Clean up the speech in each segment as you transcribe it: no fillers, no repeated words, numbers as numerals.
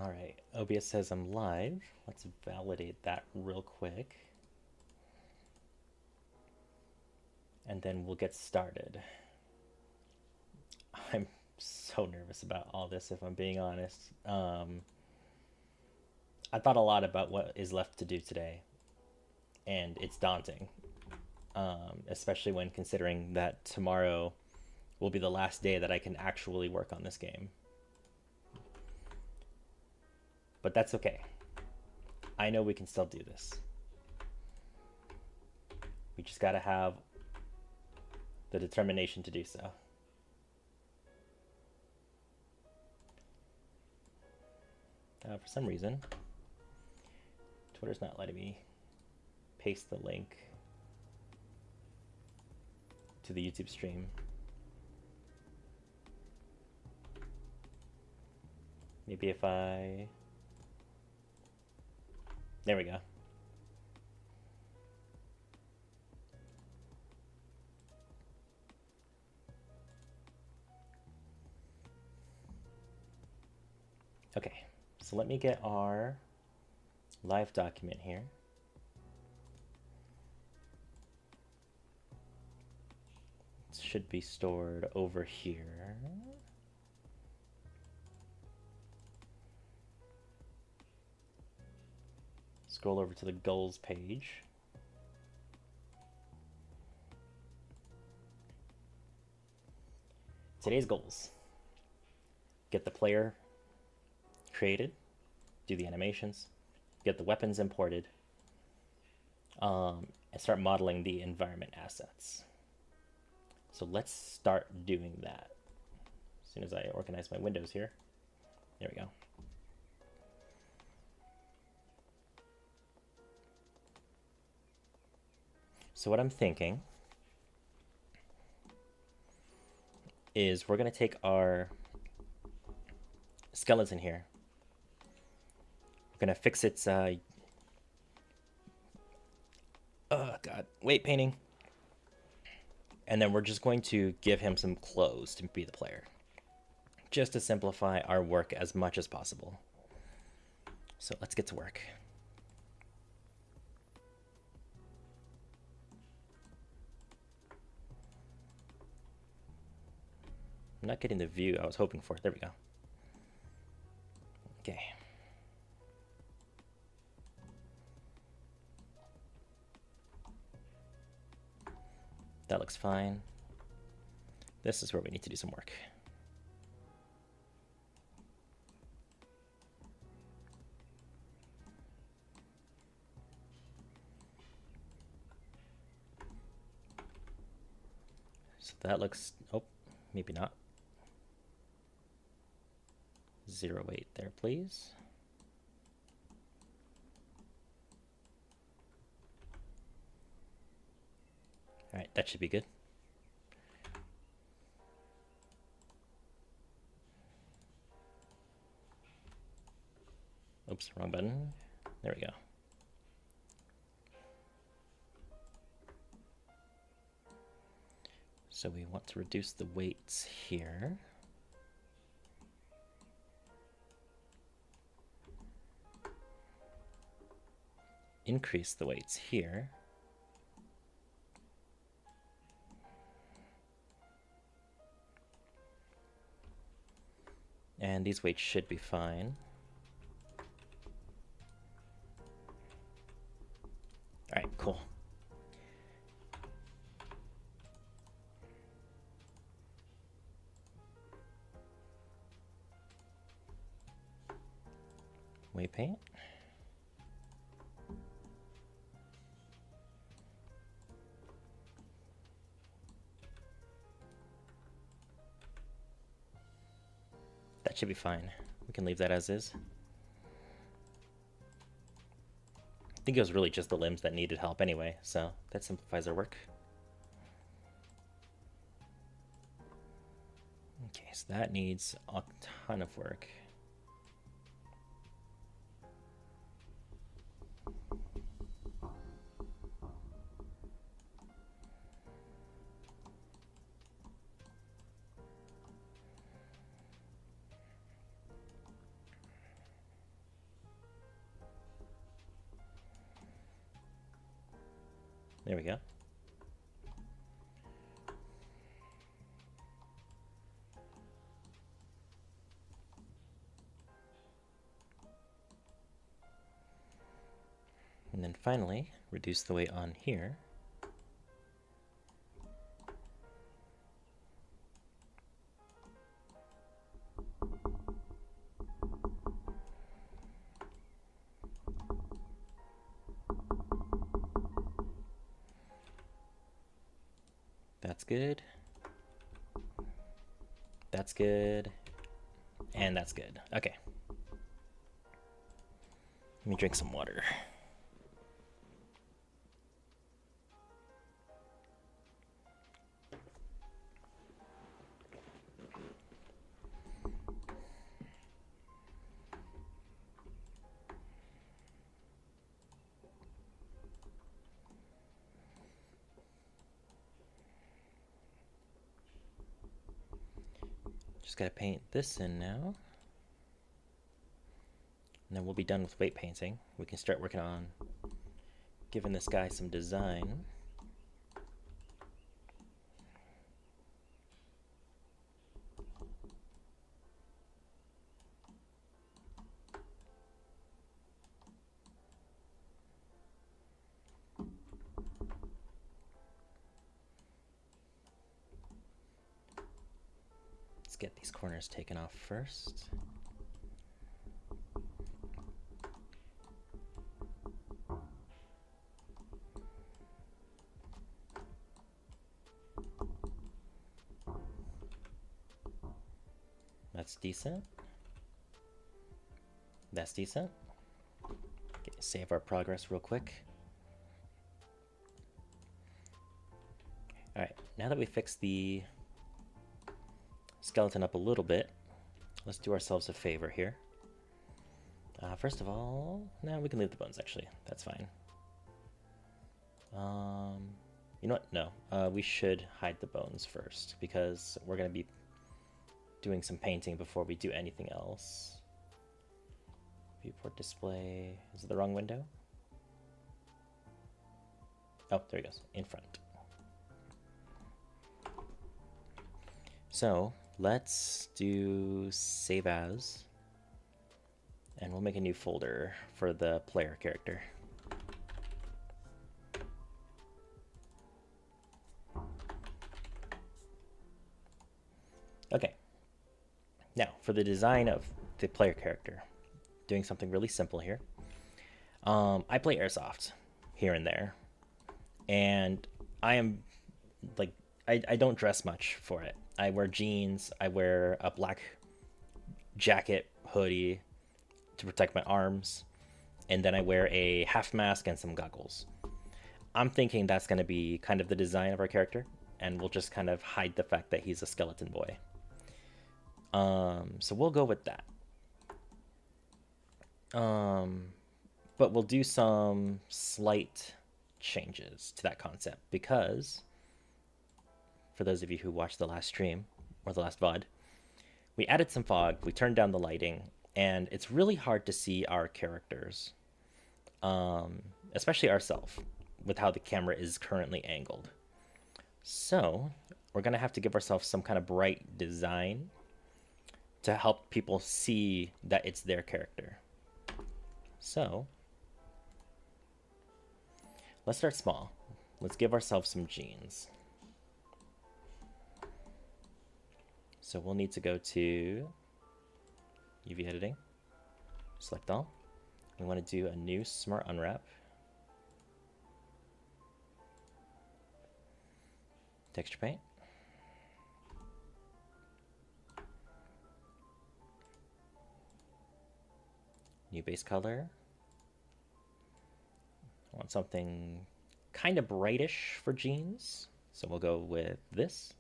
All right, OBS says I'm live. Let's validate that real quick. And then we'll get started. I'm so nervous about all this, if I'm being honest. I thought a lot about what is left to do today, and it's daunting, especially when considering that tomorrow will be the last day that I can actually work on this game. But that's okay. I know we can still do this. We just gotta have the determination to do so. For some reason, Twitter's not letting me paste the link to the YouTube stream. Maybe if I... There we go. Okay, so let me get our live document here. It should be stored over here. Scroll over to the goals page. Today's goals: get the player created, do the animations, get the weapons imported, and start modeling the environment assets. So let's start doing that. As soon as I organize my windows here. There we go. So what I'm thinking is we're going to take our skeleton here. We're going to fix its weight painting. And then we're just going to give him some clothes to be the player, just to simplify our work as much as possible. So let's get to work. I'm not getting the view I was hoping for. There we go. Okay. That looks fine. This is where we need to do some work. So that looks, oh, maybe not. 0.8 there, please. All right, that should be good. Oops, wrong button. There we go. So we want to reduce the weights here. Increase the weights here. And these weights should be fine. All right, cool. Weight paint. That should be fine. We can leave that as is. I think it was really just the limbs that needed help anyway, so that simplifies our work. Okay, so that needs a ton of work. There we go. And then finally, reduce the weight on here. That's good. That's good. And that's good. Okay. Let me drink some water. Just gotta paint this in now. And then we'll be done with weight painting. We can start working on giving this guy some design. Let's get these corners taken off first. That's decent. That's decent. Okay, save our progress real quick. All right, now that we fixed the skeleton up a little bit, let's do ourselves a favor here. First of all, no, we can leave the bones actually. That's fine. You know what? No, we should hide the bones first because we're gonna be doing some painting before we do anything else. Viewport display. Is it the wrong window? Oh, there he goes. In front. So let's do save as, and we'll make a new folder for the player character. Okay. Now, for the design of the player character, doing something really simple here. I play Airsoft here and there, and I am like, I don't dress much for it. I wear jeans, I wear a black jacket, hoodie to protect my arms, and then I wear a half mask and some goggles. I'm thinking that's going to be kind of the design of our character, and we'll just kind of hide the fact that he's a skeleton boy. So we'll go with that. But we'll do some slight changes to that concept because, for those of you who watched the last stream or the last VOD, we added some fog, we turned down the lighting, and it's really hard to see our characters, especially ourselves, with how the camera is currently angled. So we're gonna have to give ourselves some kind of bright design to help people see that it's their character. So let's start small. Let's give ourselves some jeans. So we'll need to go to UV editing, select all. We want to do a new smart unwrap. Texture paint. New base color. I want something kind of brightish for jeans, so we'll go with this.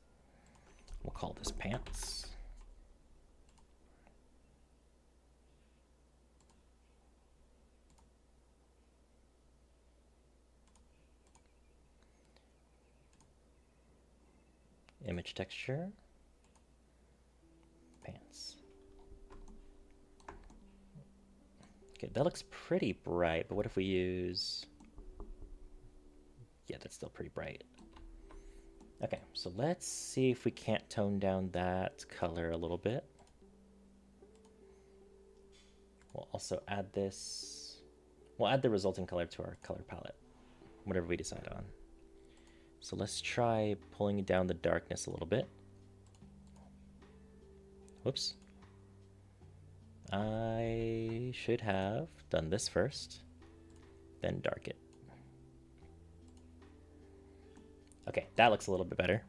We'll call this pants. Image texture. Pants. Okay, that looks pretty bright, but what if we use Yeah, that's still pretty bright. Okay, so let's see if we can't tone down that color a little bit. We'll also add this. We'll add the resulting color to our color palette, whatever we decide on. So let's try pulling down the darkness a little bit. Whoops. I should have done this first, then dark it. Okay, that looks a little bit better.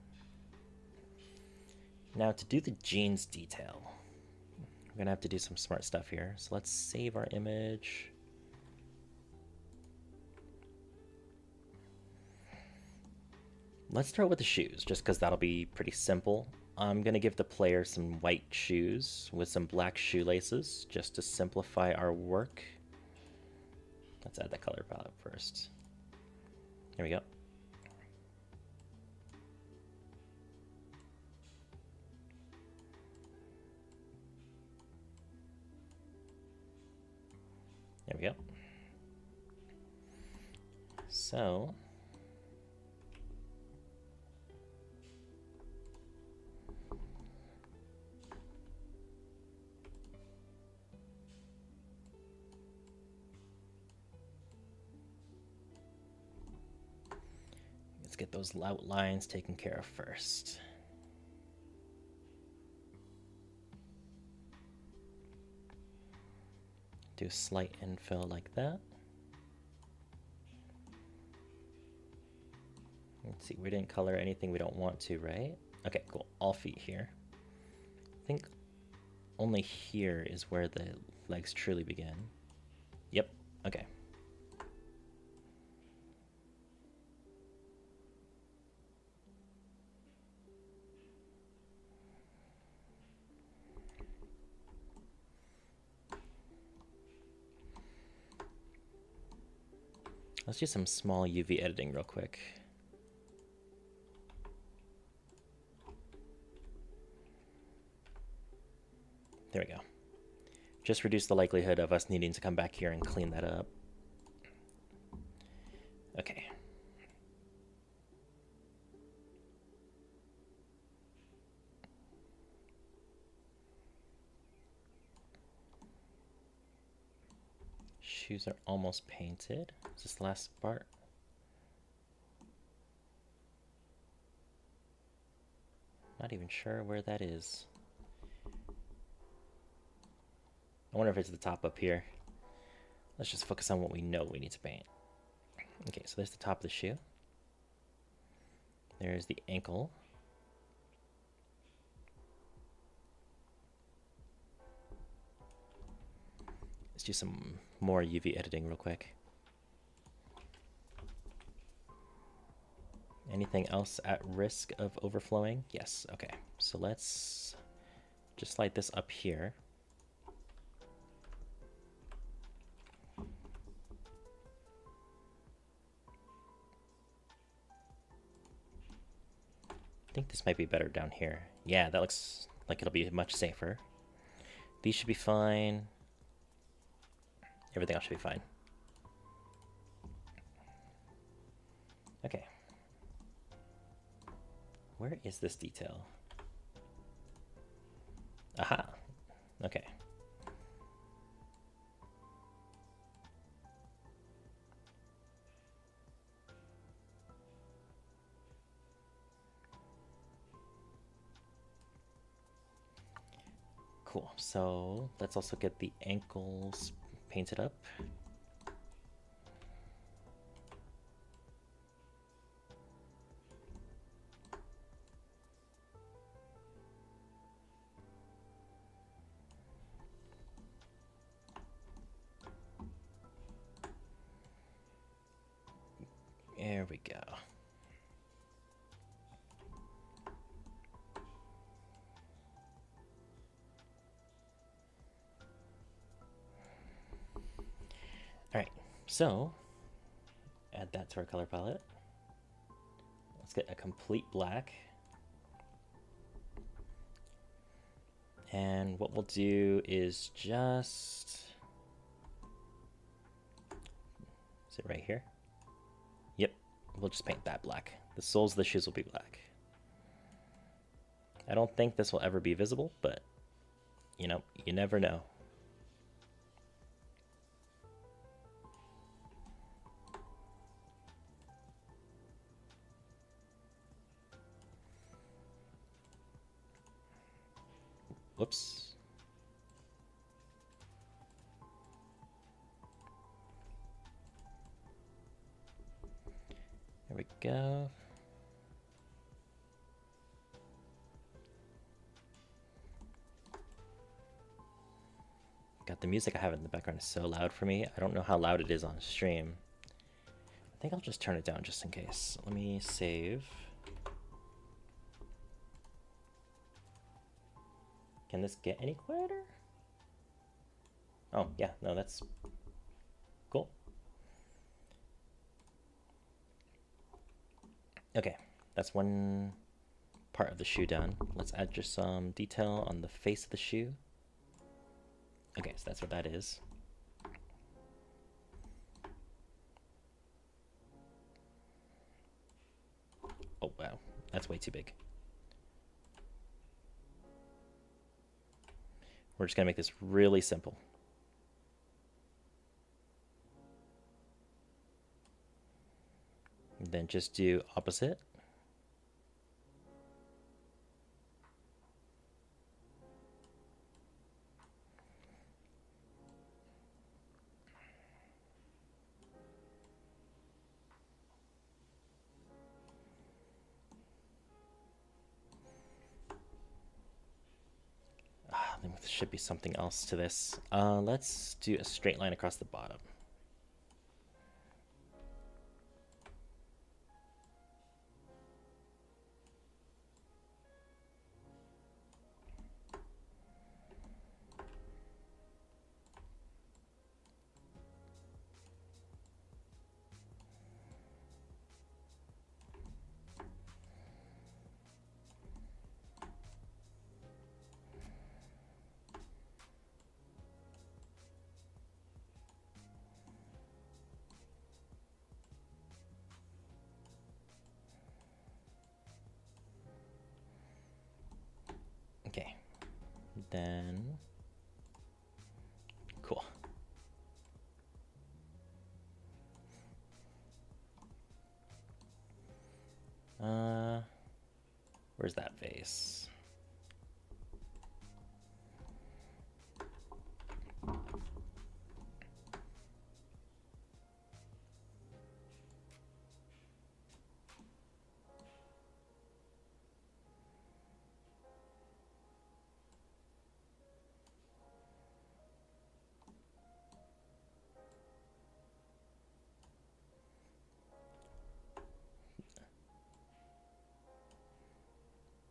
Now to do the jeans detail, we're gonna have to do some smart stuff here. So let's save our image. Let's start with the shoes, just because that'll be pretty simple. I'm gonna give the player some white shoes with some black shoelaces, just to simplify our work. Let's add the color palette first. Here we go. There we go. So let's get those outlines taken care of first. Do a slight infill like that. Let's see, we didn't color anything we don't want to, right? Okay, cool. All feet here. I think only here is where the legs truly begin. Yep, okay. Let's do some small UV editing real quick. There we go. Just reduce the likelihood of us needing to come back here and clean that up. Okay. Shoes are almost painted. Is this the last part? Not even sure where that is. I wonder if it's the top up here. Let's just focus on what we know we need to paint. Okay, so there's the top of the shoe. There's the ankle. Let's do some more UV editing real quick. Anything else at risk of overflowing? Yes, okay. So let's just slide this up here. I think this might be better down here. Yeah, that looks like it'll be much safer. These should be fine. Everything else should be fine. Okay. Where is this detail? Aha. Okay. Cool. So let's also get the ankles painted up. There we go. All right, so add that to our color palette. Let's get a complete black. And what we'll do is just, is it right here? Yep, we'll just paint that black. The soles of the shoes will be black. I don't think this will ever be visible, but you know, you never know. Whoops. There we go. God, the music I have in the background is so loud for me. I don't know how loud it is on stream. I think I'll just turn it down just in case. Let me save. Can this get any quieter? Oh, yeah, no, that's cool. Okay, that's one part of the shoe done. Let's add just some detail on the face of the shoe. Okay, so that's what that is. Oh, wow, that's way too big. We're just gonna make this really simple. And then just do opposite. There should be something else to this. Let's do a straight line across the bottom. Okay, then cool. Where's that vase?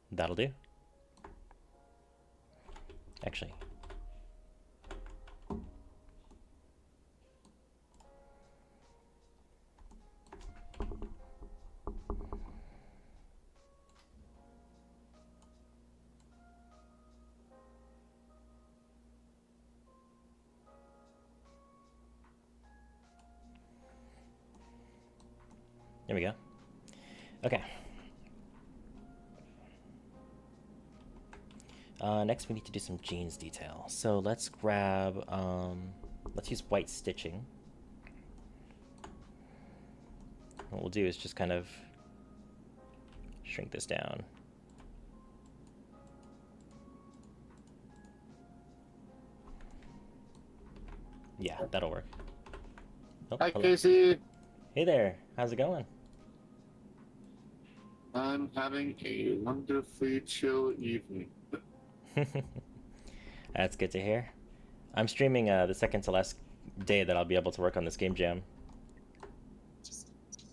That'll do. Actually, there we go. Okay. Next we need to do some jeans detail. So let's grab, let's use white stitching. What we'll do is just kind of shrink this down. Yeah, that'll work. Oh, Hi, hello. Casey. Hey there, how's it going? I'm having a wonderfully chill evening. That's good to hear. I'm streaming the second to last day that I'll be able to work on this game jam.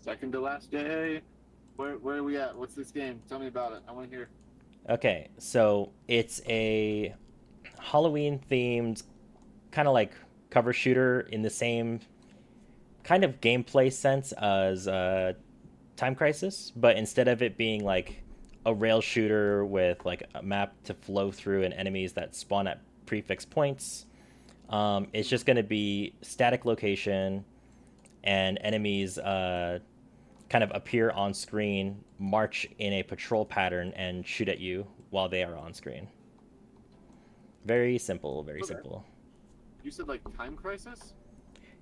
Second to last day. Where are we at? What's this game? Tell me about it. I want to hear. Okay, so it's a Halloween themed kind of like cover shooter in the same kind of gameplay sense as Time Crisis, but instead of it being like a rail shooter with like a map to flow through and enemies that spawn at prefix points, it's just going to be static location and enemies kind kind of appear on screen, march in a patrol pattern, and shoot at you while they are on screen. Very simple, very Okay. simple. You said like Time Crisis?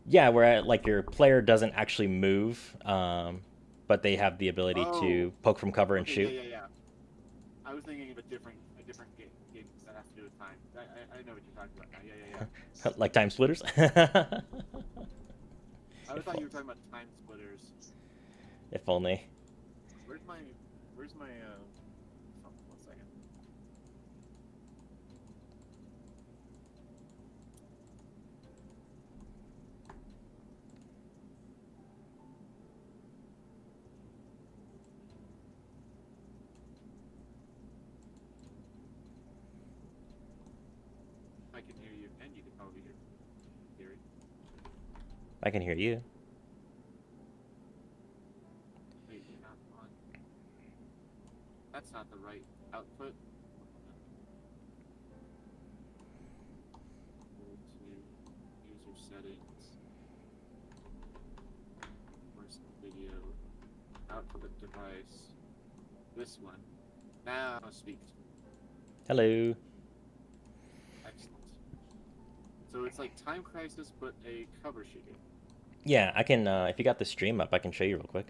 Yeah, where like your player doesn't actually move, but they have the ability Oh, to poke from cover and okay, yeah, shoot. yeah, yeah. I was thinking of a different game that has to do with time. I know what you're talking about now. Yeah, yeah, yeah. Like time splitters. I If, thought you were talking about Time Splitters. if only. Where's my oh, 1 second. I can hear you, and you can probably hear it. I can hear you. Wait, you're not on. That's not the right output. Go to user settings. Where's the video? Output device. This one. Now speak. Hello. Excellent. So it's like Time Crisis, but a cover shooter. Yeah, I can. If you got the stream up, I can show you real quick.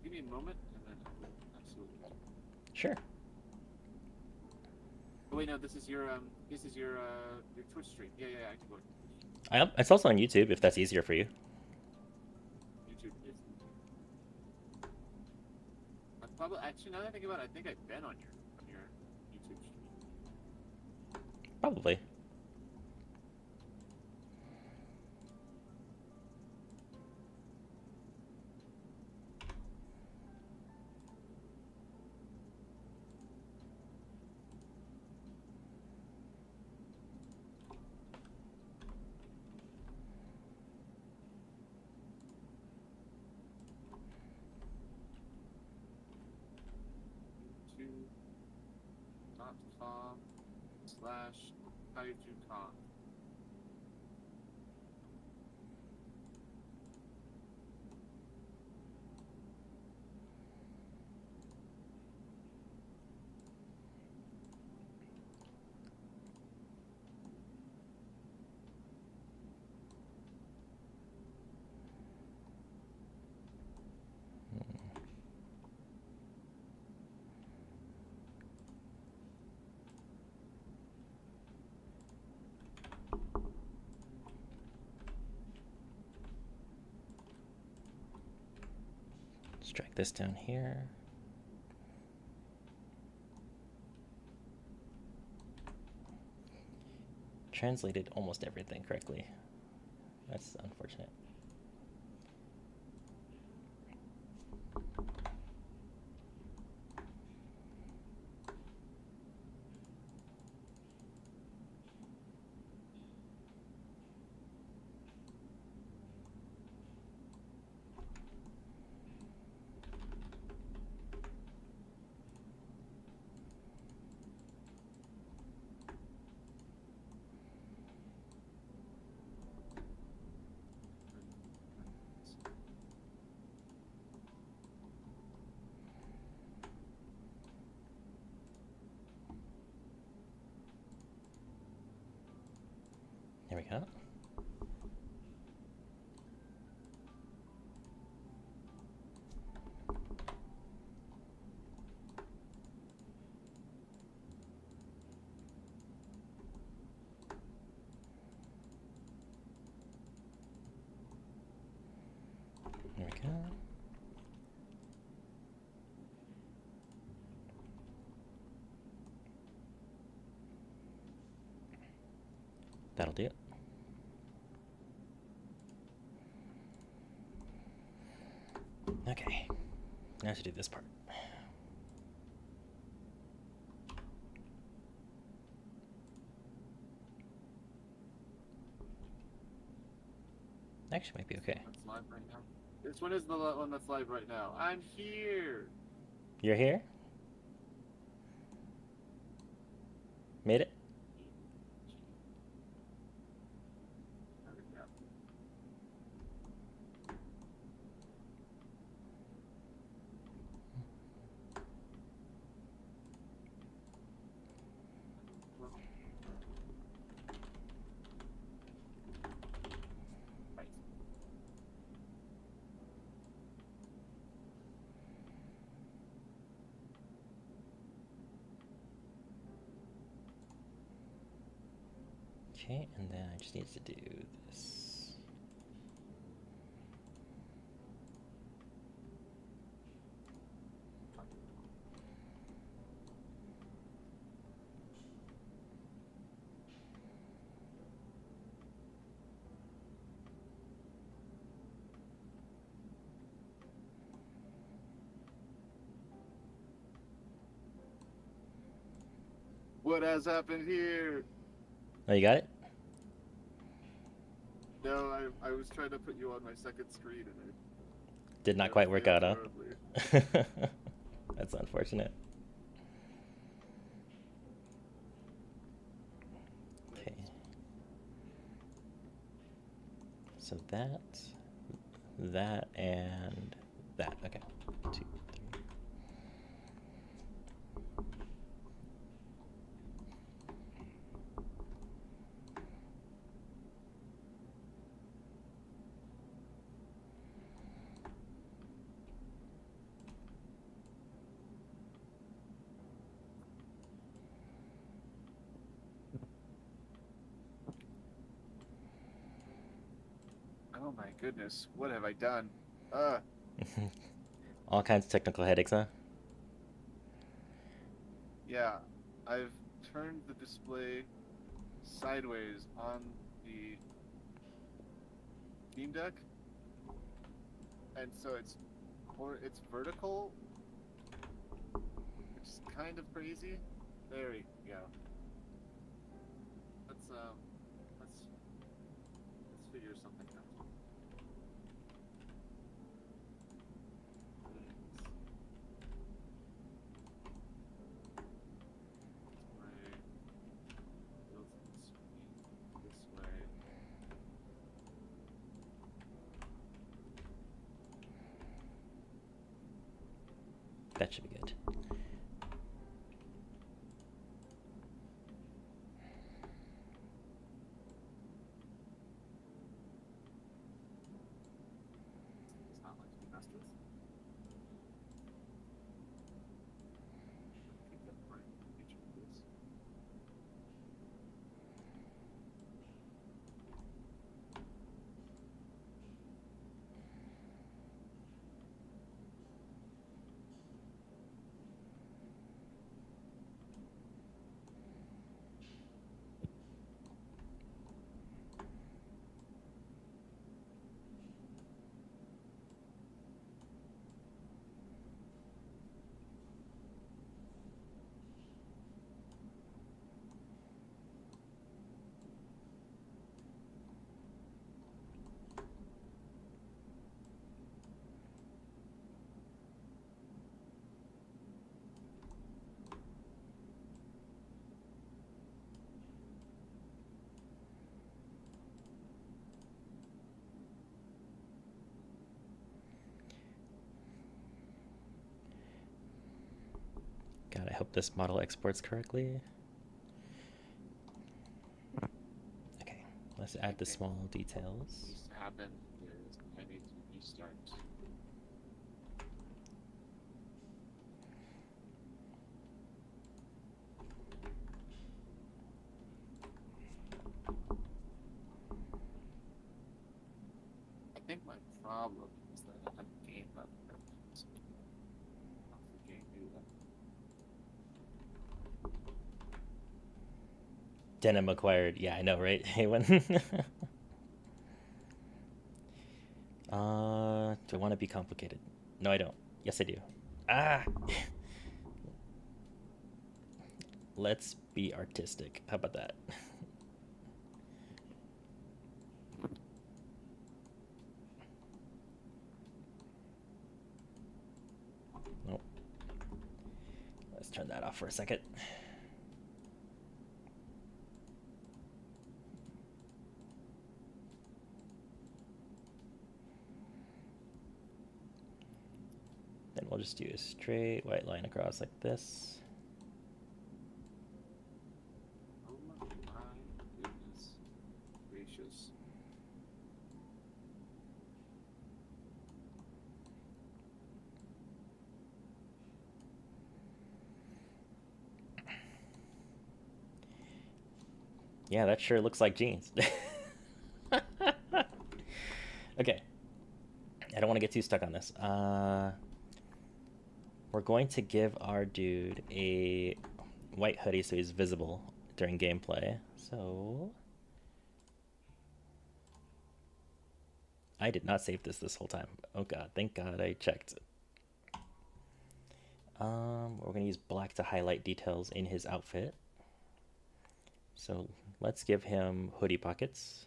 Give me a moment, and then I will absolutely. Sure. Oh wait, no, this is your Twitch stream. Yeah, yeah, I can go. It's also on YouTube if that's easier for you. YouTube is. I probably actually now that I think about it, I think I've been on your YouTube stream. Probably. YouTube.com/kaiju.com. Let's drag this down here. Translated almost everything correctly. That's unfortunate. There we go. There we go. That'll do it. Okay, now to do this part. Actually, might be okay. That's live right now. This one is the one that's live right now. I'm here. You're here? Made it? There we go. Right. Okay, and then I just need to do this. What has happened here? Oh, you got it? No, I was trying to put you on my second screen and I Did not that quite work out, failed huh? horribly. That's unfortunate. Okay. So that, and that. Okay. 2, 3. Oh my goodness, what have I done? All kinds of technical headaches, huh? Yeah, I've turned the display sideways on the Steam Deck, and so it's vertical, which is kind of crazy. There we go. Let's figure something out. This way. That should be good. It's not like to be messed with. I think that's right. Feature of this. God, I hope this model exports correctly. Okay, let's add the small details. What needs to happen is I need to restart. I think my problem is that I have a game up. How does the game do that? Denim acquired. Yeah, I know, right? Hey, when. Do I want to be complicated? No, I don't. Yes, I do. Ah! Let's be artistic. How about that? Nope. Let's turn that off for a second. Then we'll just do a straight white line across like this. Yeah, that sure looks like jeans. Okay. I don't want to get too stuck on this. We're going to give our dude a white hoodie so he's visible during gameplay. So I did not save this whole time. Oh god, thank god I checked. We're gonna use black to highlight details in his outfit. So let's give him hoodie pockets.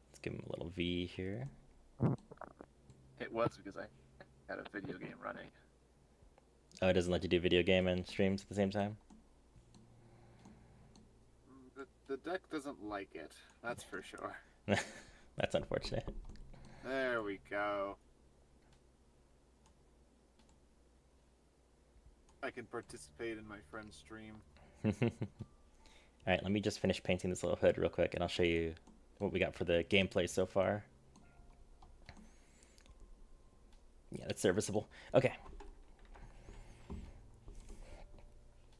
Let's give him a little V here. It was because I had a video game running. Oh, it doesn't let you do video game and streams at the same time? The deck doesn't like it. That's for sure. That's unfortunate. There we go. I can participate in my friend's stream. Alright, let me just finish painting this little hood real quick and I'll show you what we got for the gameplay so far. Yeah, that's serviceable. Okay.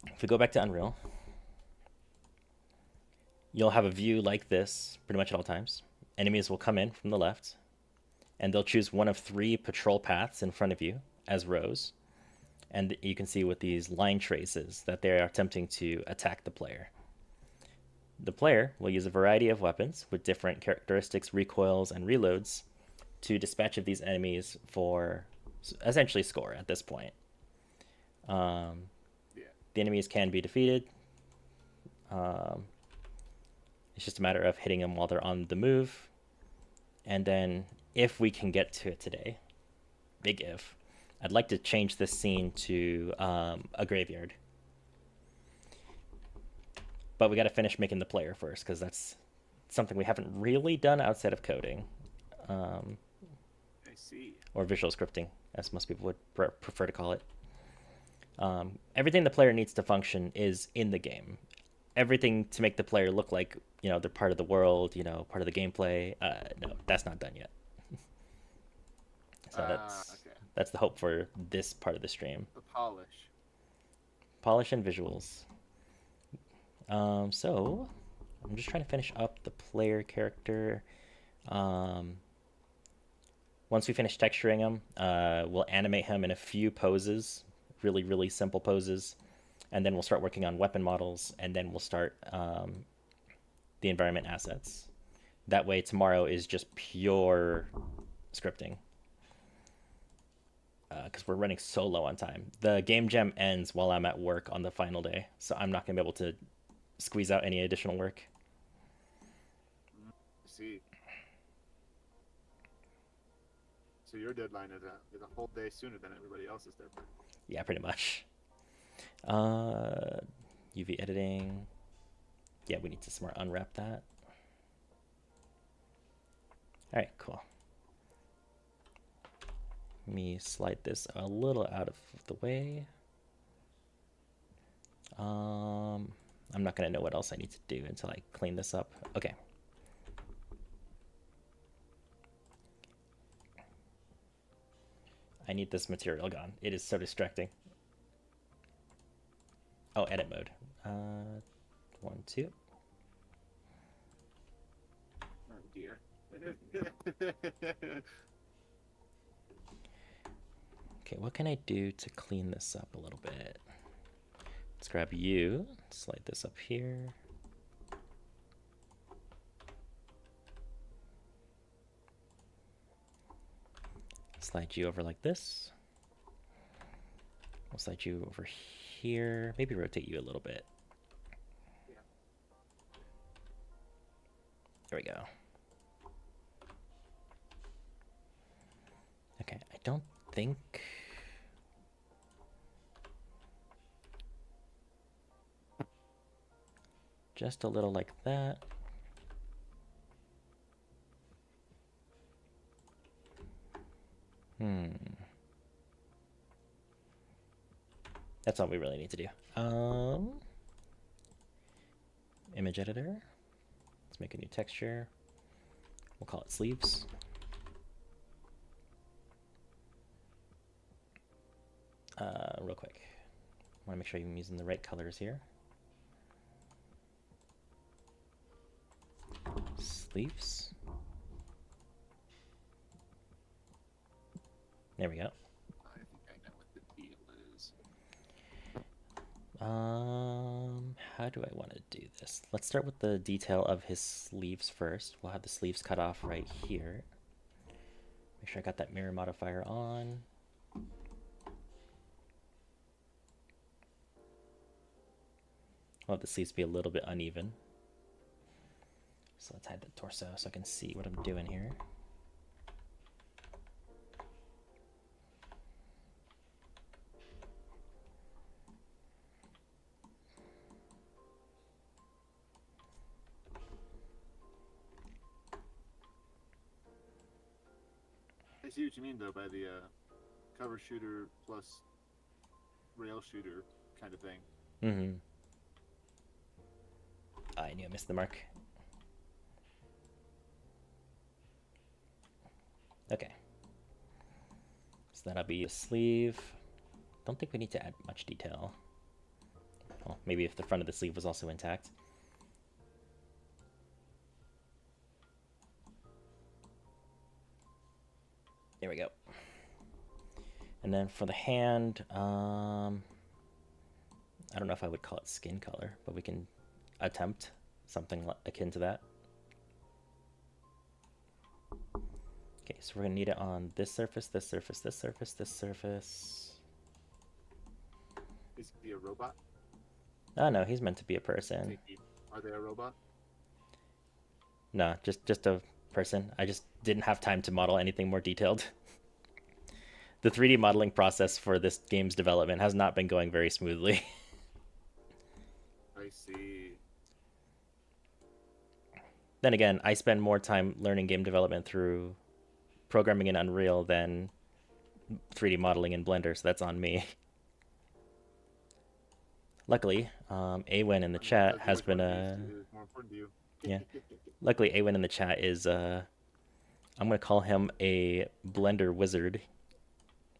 If we go back to Unreal, you'll have a view like this pretty much at all times. Enemies will come in from the left, and they'll choose one of 3 patrol paths in front of you as rows. And you can see with these line traces that they are attempting to attack the player. The player will use a variety of weapons with different characteristics, recoils, and reloads to dispatch of these enemies for essentially score at this point. Yeah. The enemies can be defeated. It's just a matter of hitting them while they're on the move. And then if we can get to it today, big if, I'd like to change this scene to a graveyard. But we got to finish making the player first, because that's something we haven't really done outside of coding. I see. Or visual scripting, as most people would prefer to call it. Everything the player needs to function is in the game. Everything to make the player look like, you know, they're part of the world, you know, part of the gameplay. No, that's not done yet. So that's the hope for this part of the stream. The polish. Polish and visuals. So I'm just trying to finish up the player character. Once we finish texturing him, we'll animate him in a few poses, really, really simple poses. And then we'll start working on weapon models, and then we'll start the environment assets. That way tomorrow is just pure scripting. Because we're running so low on time. The game jam ends while I'm at work on the final day, so I'm not going to be able to squeeze out any additional work. I see. So your deadline is a whole day sooner than everybody else's deadline. Yeah, pretty much. UV editing. Yeah, we need to smart unwrap that. All right, cool. Let me slide this a little out of the way. I'm not gonna know what else I need to do until I clean this up. Okay. I need this material gone. It is so distracting. Oh, edit mode. 1, 2. Oh dear. Okay, what can I do to clean this up a little bit? Let's grab you, slide this up here. Slide you over like this. We'll slide you over here. Maybe rotate you a little bit. Yeah. There we go. Okay, I don't think... Just a little like that. That's all we really need to do. Image editor. Let's make a new texture. We'll call it sleeves. Real quick, I want to make sure I'm using the right colors here. Sleeves. There we go. I think I know what the deal is. How do I want to do this? Let's start with the detail of his sleeves first. We'll have the sleeves cut off right here. Make sure I got that mirror modifier on. I'll have the sleeves be a little bit uneven. So let's hide the torso so I can see what I'm doing here. I see what you mean, though, by the cover shooter plus rail shooter kind of thing. Mm-hmm. I knew I missed the mark. Okay. So that'll be a sleeve. Don't think we need to add much detail. Well, maybe if the front of the sleeve was also intact. There we go. And then for the hand, I don't know if I would call it skin color, but we can attempt something akin to that. Okay, so we're gonna need it on this surface, this surface, this surface, this surface. Is he a robot? Oh no, he's meant to be a person. Are they a robot? No, just a person. I just didn't have time to model anything more detailed. The 3D modeling process for this game's development has not been going very smoothly. I see. Then again, I spend more time learning game development through programming in Unreal than 3D modeling in Blender, so that's on me. Luckily, Awen in the chat has been more important to you. Yeah. Luckily, Awen in the chat is I'm gonna call him a Blender wizard,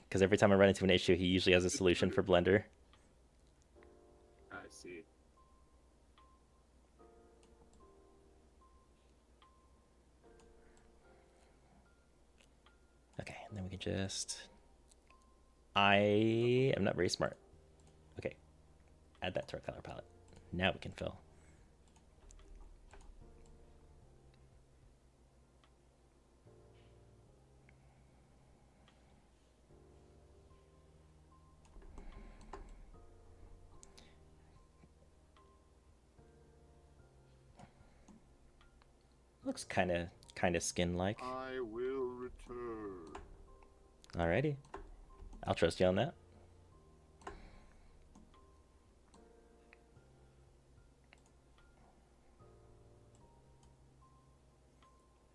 because every time I run into an issue, he usually has a solution for Blender. I see. Okay, and then we can just... I am not very smart. Okay, add that to our color palette. Now we can fill. Looks kind of skin-like. I will return. Alrighty, I'll trust you on that.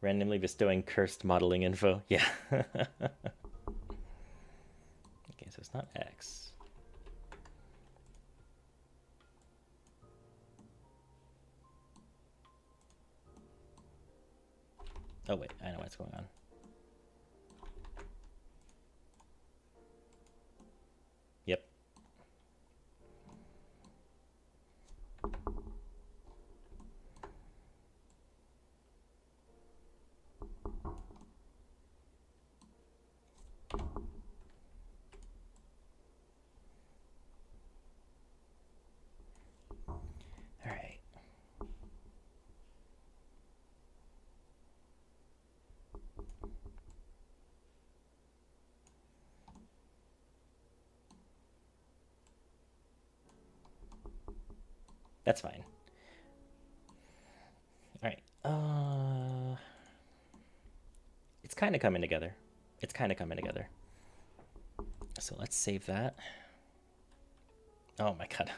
Randomly bestowing cursed modeling info. Yeah. Okay, so it's not X. Oh wait, I know what's going on. Yep. All right. That's fine. All right. It's kind of coming together. It's kind of coming together. So let's save that. Oh my god.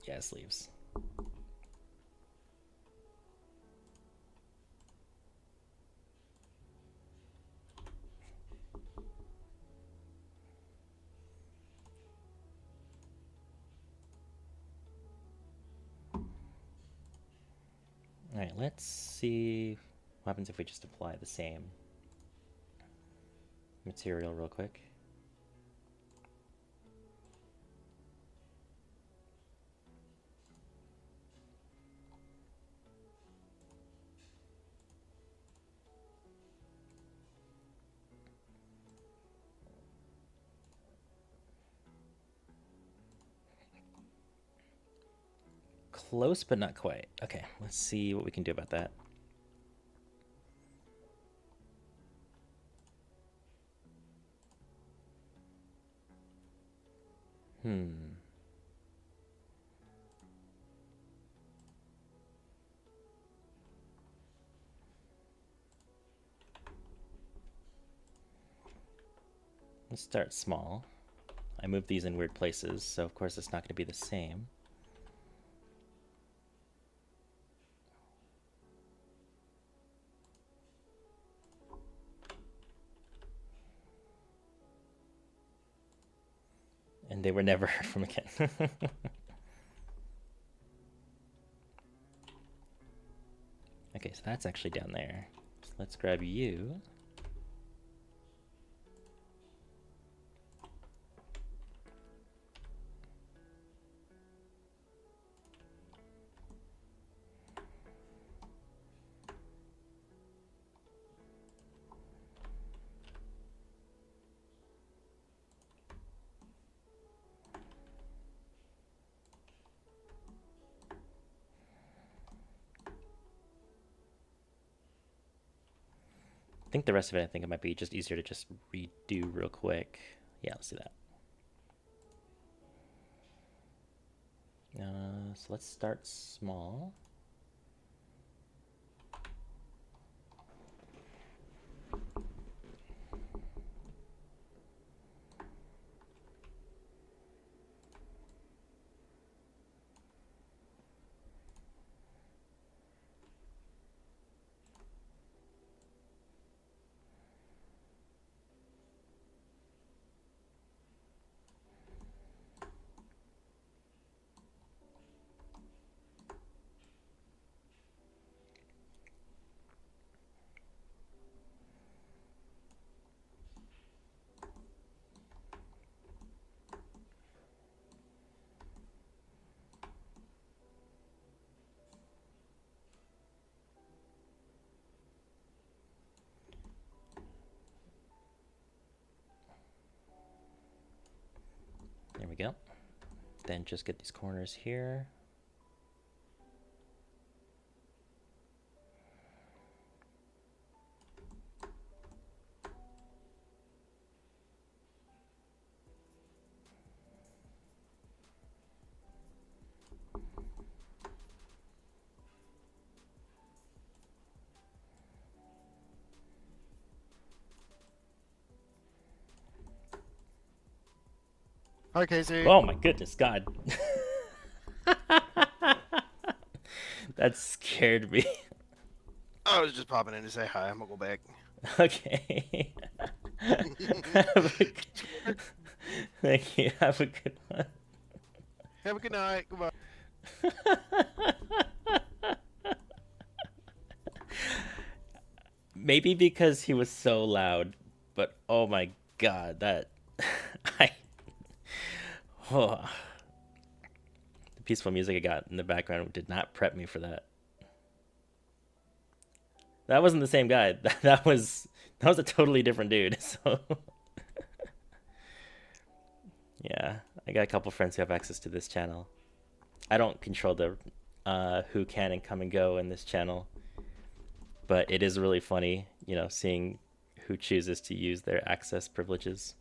Yeah, sleeves. All right, let's see what happens if we just apply the same material real quick. Close, but not quite. Okay, let's see what we can do about that. Let's start small. I moved these in weird places, so of course it's not going to be the same. And they were never heard from again. Okay, so that's actually down there. So let's grab you. I think the rest of it, I think it might be just easier to just redo real quick. Yeah, let's do that. So let's start small. There we go. Then just get these corners here. Hi, Casey. Oh my goodness, God. That scared me. I was just popping in to say hi. I'm gonna go back. Okay. Thank you. Have a good one. Have a good night. Goodbye. Maybe because he was so loud, but oh my God, that I oh, the peaceful music I got in the background did not prep me for that. That wasn't the same guy. That was a totally different dude. So yeah, I got a couple friends who have access to this channel. I don't control the who can and come and go in this channel, but it is really funny, you know, seeing who chooses to use their access privileges.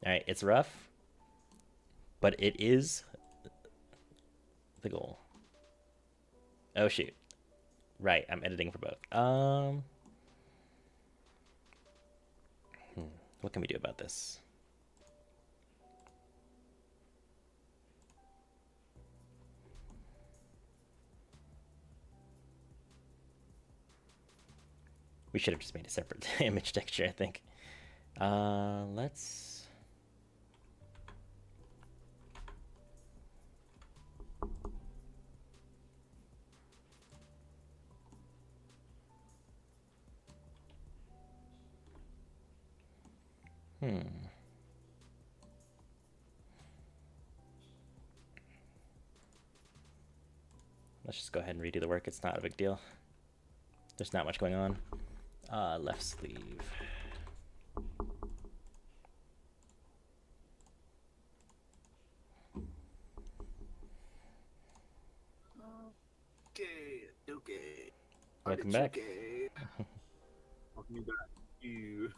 All right, it's rough, but it is the goal. Oh shoot. Right, I'm editing for both. What can we do about this? We should have just made a separate image texture, I think. Let's Let's just go ahead and redo the work. It's not a big deal. There's not much going on. Left sleeve. Okay. Welcome back. Welcome back. You.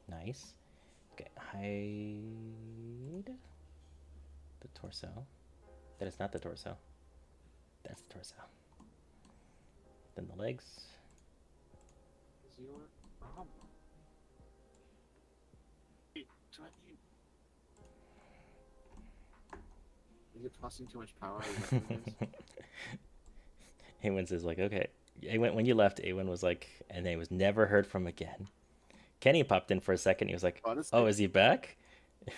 Nice. Okay, hide the torso. That is not the torso. That's the torso. Then the legs. Is your problem? Wait, do I need... Is it tossing too much power? Awen says like, okay. When you left, Awen was like, and then he was never heard from again. Kenny popped in for a second. He was like, Honestly? oh, is he back?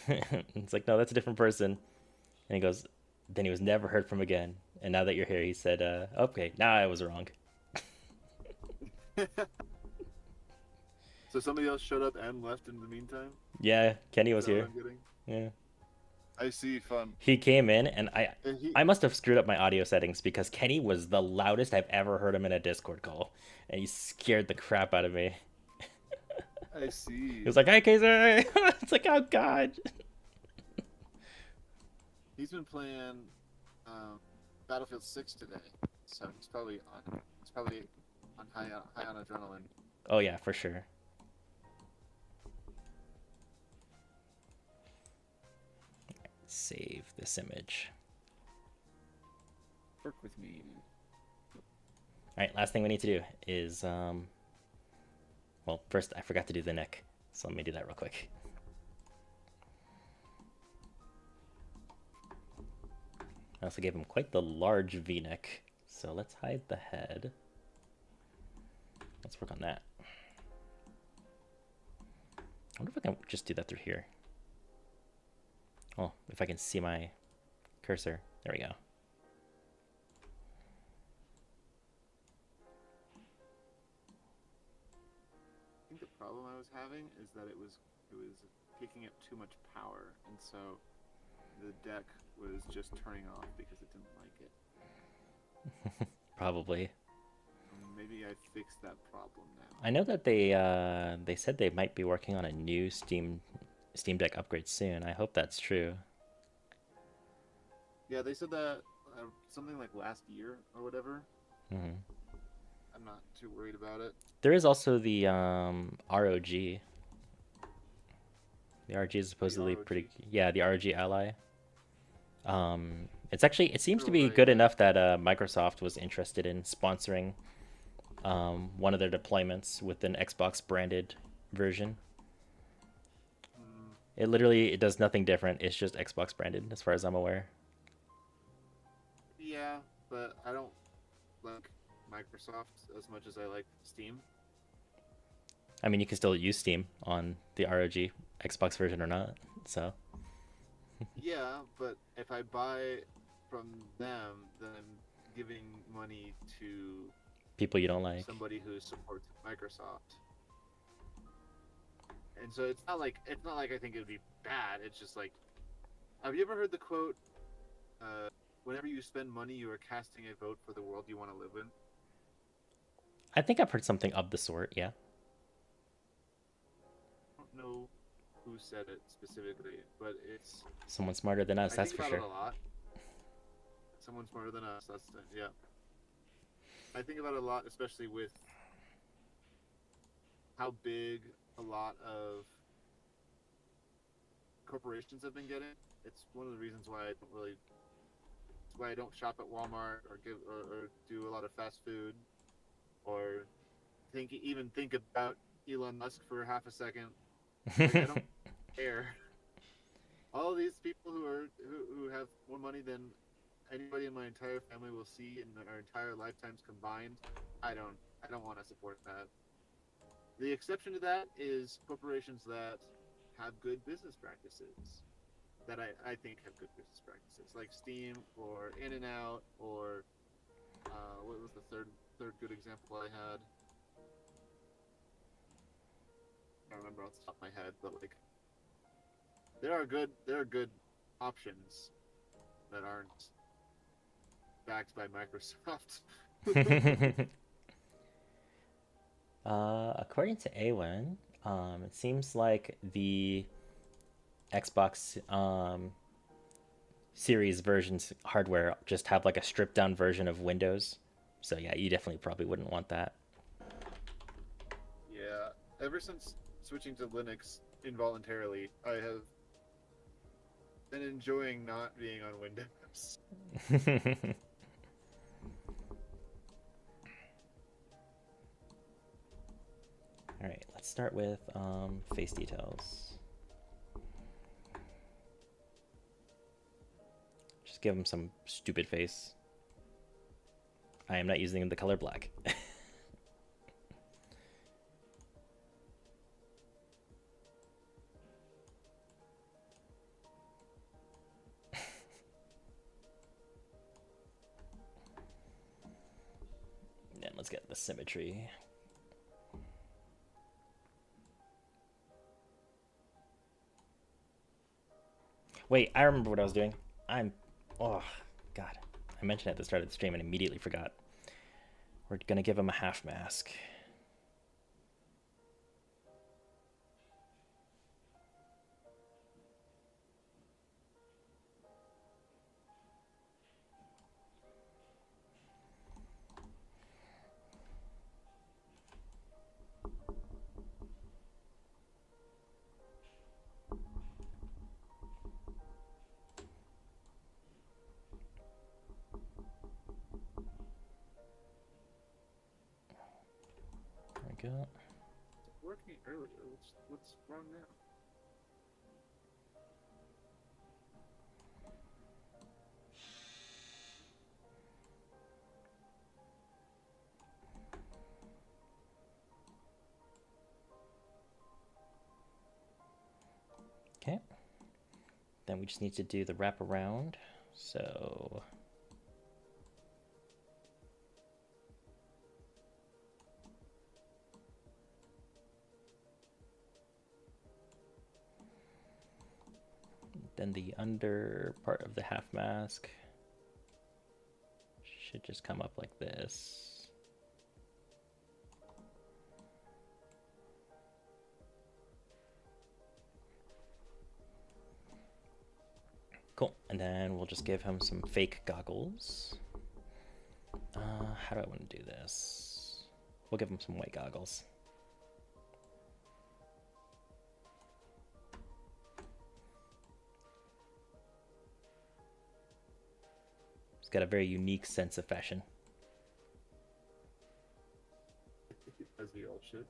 It's like, no, that's a different person. And he goes, then he was never heard from again. And now that you're here, he said, okay, now I was wrong. So somebody else showed up and left in the meantime? Yeah, Kenny was Is that here. what I'm getting? Yeah. I see, fun. He came in, and And he... I must have screwed up my audio settings because Kenny was the loudest I've ever heard him in a Discord call. And he scared the crap out of me. I see. He was like, hi, Kaiser. It's like, oh, God. He's been playing Battlefield 6 today, so he's probably on high on adrenaline. Oh, yeah, for sure. Save this image. Work with me. All right, last thing we need to do is, well, first I forgot to do the neck, so let me do that real quick. I also gave him quite the large V-neck, so let's hide the head. Let's work on that. I wonder if I can just do that through here. Oh, if I can see my cursor. There we go. I think the problem I was having is that it was taking up too much power, and so the deck was just turning off because it didn't like it. Probably. Maybe I fixed that problem now. I know that they said they might be working on a new Steam Deck upgrade soon. I hope that's true. Yeah, they said that something like last year or whatever. Mm-hmm. I'm not too worried about it. There is also the ROG. The ROG is supposedly ROG? pretty. Yeah, the ROG Ally. It's actually, it seems to be Right. good enough that Microsoft was interested in sponsoring one of their deployments with an Xbox branded version. It literally, it does nothing different. It's just Xbox branded, as far as I'm aware. Yeah, but I don't like Microsoft as much as I like Steam. I mean, you can still use Steam on the ROG Xbox version or not. So Yeah, but if I buy from them, then I'm giving money to people you don't like. somebody who supports Microsoft. And so it's not like I think it would be bad. It's just like, have you ever heard the quote? Whenever you spend money, you are casting a vote for the world you want to live in. I think I've heard something of the sort. Yeah. I don't know who said it specifically, but it's Someone smarter than us, I that's think for about sure. it a lot. Someone smarter than us. That's the, yeah. I think about it a lot, especially with how big a lot of corporations have been getting. It's one of the reasons why I don't shop at Walmart or do a lot of fast food, or even think about Elon Musk for half a second. Like, I don't care. All of these people who have more money than anybody in my entire family will see in our entire lifetimes combined, I don't want to support that. The exception to that is corporations that have good business practices, that I think have good business practices, like Steam or In-N-Out or What was the third good example I had? I don't remember off the top of my head, but like there are good options that aren't backed by Microsoft. According to Awen, it seems like the Xbox Series versions hardware just have like a stripped down version of Windows. So yeah, you definitely probably wouldn't want that. Yeah, ever since switching to Linux involuntarily, I have been enjoying not being on Windows. All right, let's start with face details. Just give him some stupid face. I am not using the color black. Then let's get the symmetry. Wait, I remember what I was doing. Oh, God. I mentioned it at the start of the stream and immediately forgot. We're gonna give him a half mask. There we go. Working earlier. What's wrong now? Okay. Then we just need to do the wraparound. So then the under part of the half mask should just come up like this. Cool, and then we'll just give him some fake goggles. How do I want to do this? We'll give him some white goggles. He's got a very unique sense of fashion. As we all should.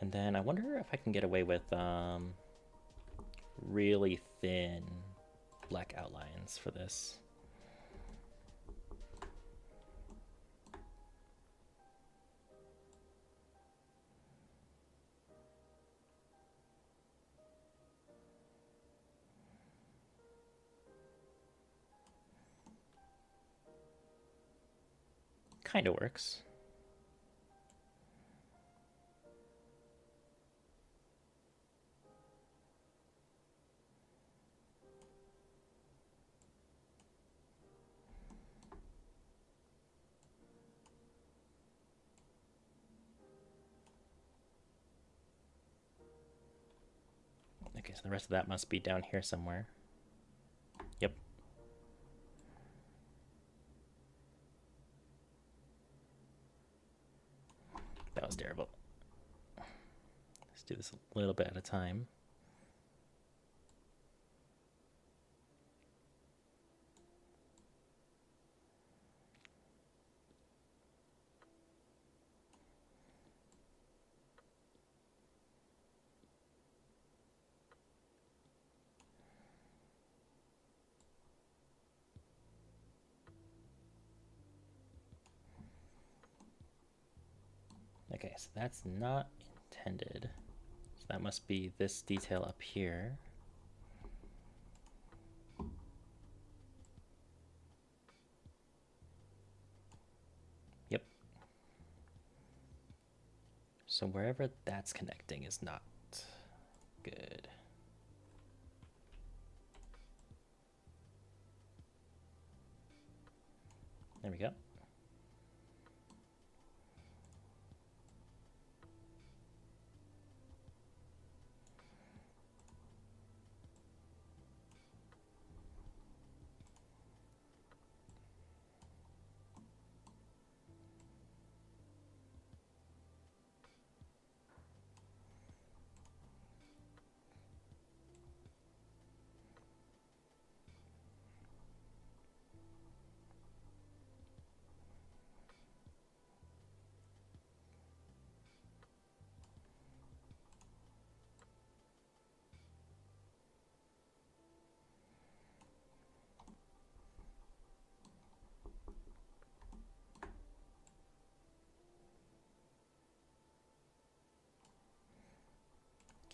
And then I wonder if I can get away with really thin black outlines for this. Kind of works. Okay, so the rest of that must be down here somewhere. Yep. That was terrible. Let's do this a little bit at a time. Okay, so that's not intended. So that must be this detail up here. So wherever that's connecting is not good. There we go.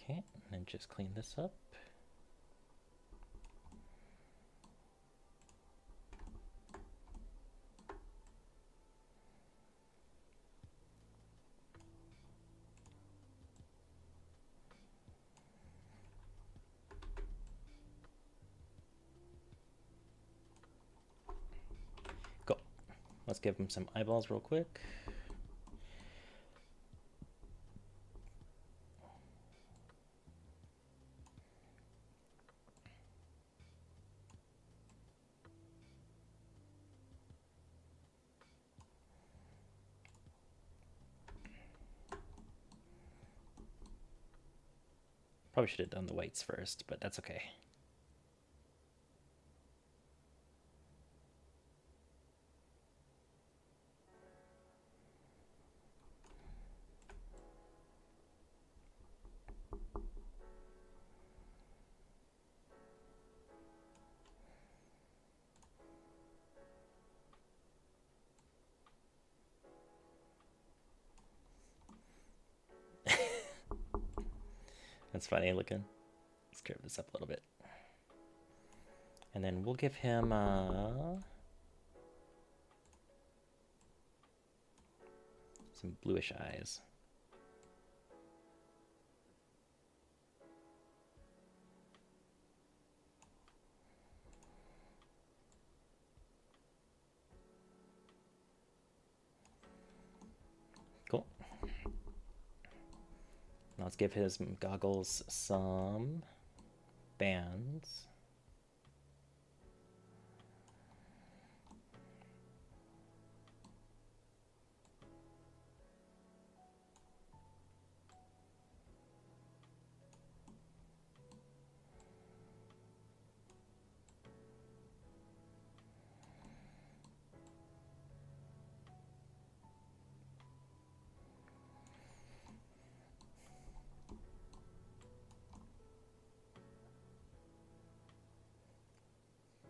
Okay, and then just clean this up. Go. Let's give him some eyeballs real quick. Probably should have done the whites first, but that's okay. That's funny looking. Let's curve this up a little bit. And then we'll give him some bluish eyes. Cool. Now let's give his goggles some bands.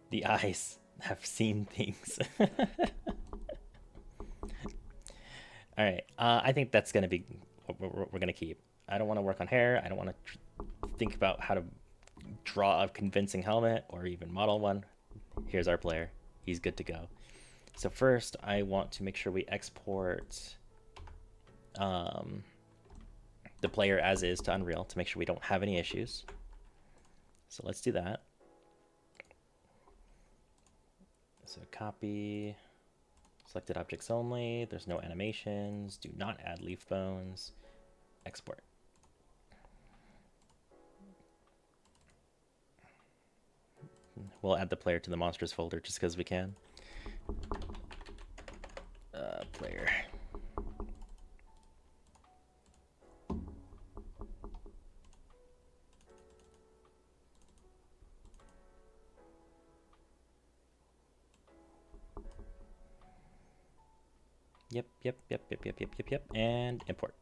The eyes have seen things. All right, I think that's gonna be what we're gonna keep. I don't want to work on hair. I don't want to think about how to draw a convincing helmet or even model one. Here's our player. He's good to go. So first, I want to make sure we export the player as is to Unreal to make sure we don't have any issues. So let's do that. So copy, selected objects only, there's no animations, do not add leaf bones, export. We'll add the player to the monsters folder just because we can. Player. Yep, and import.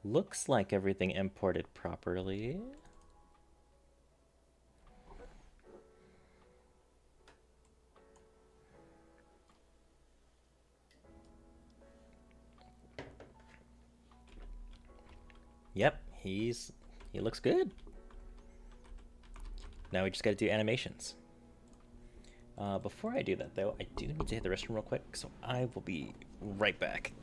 Looks like everything imported properly. Yep, he looks good. Now we just got to do animations. Before I do that, though, I do need to hit the restroom real quick, so I will be right back.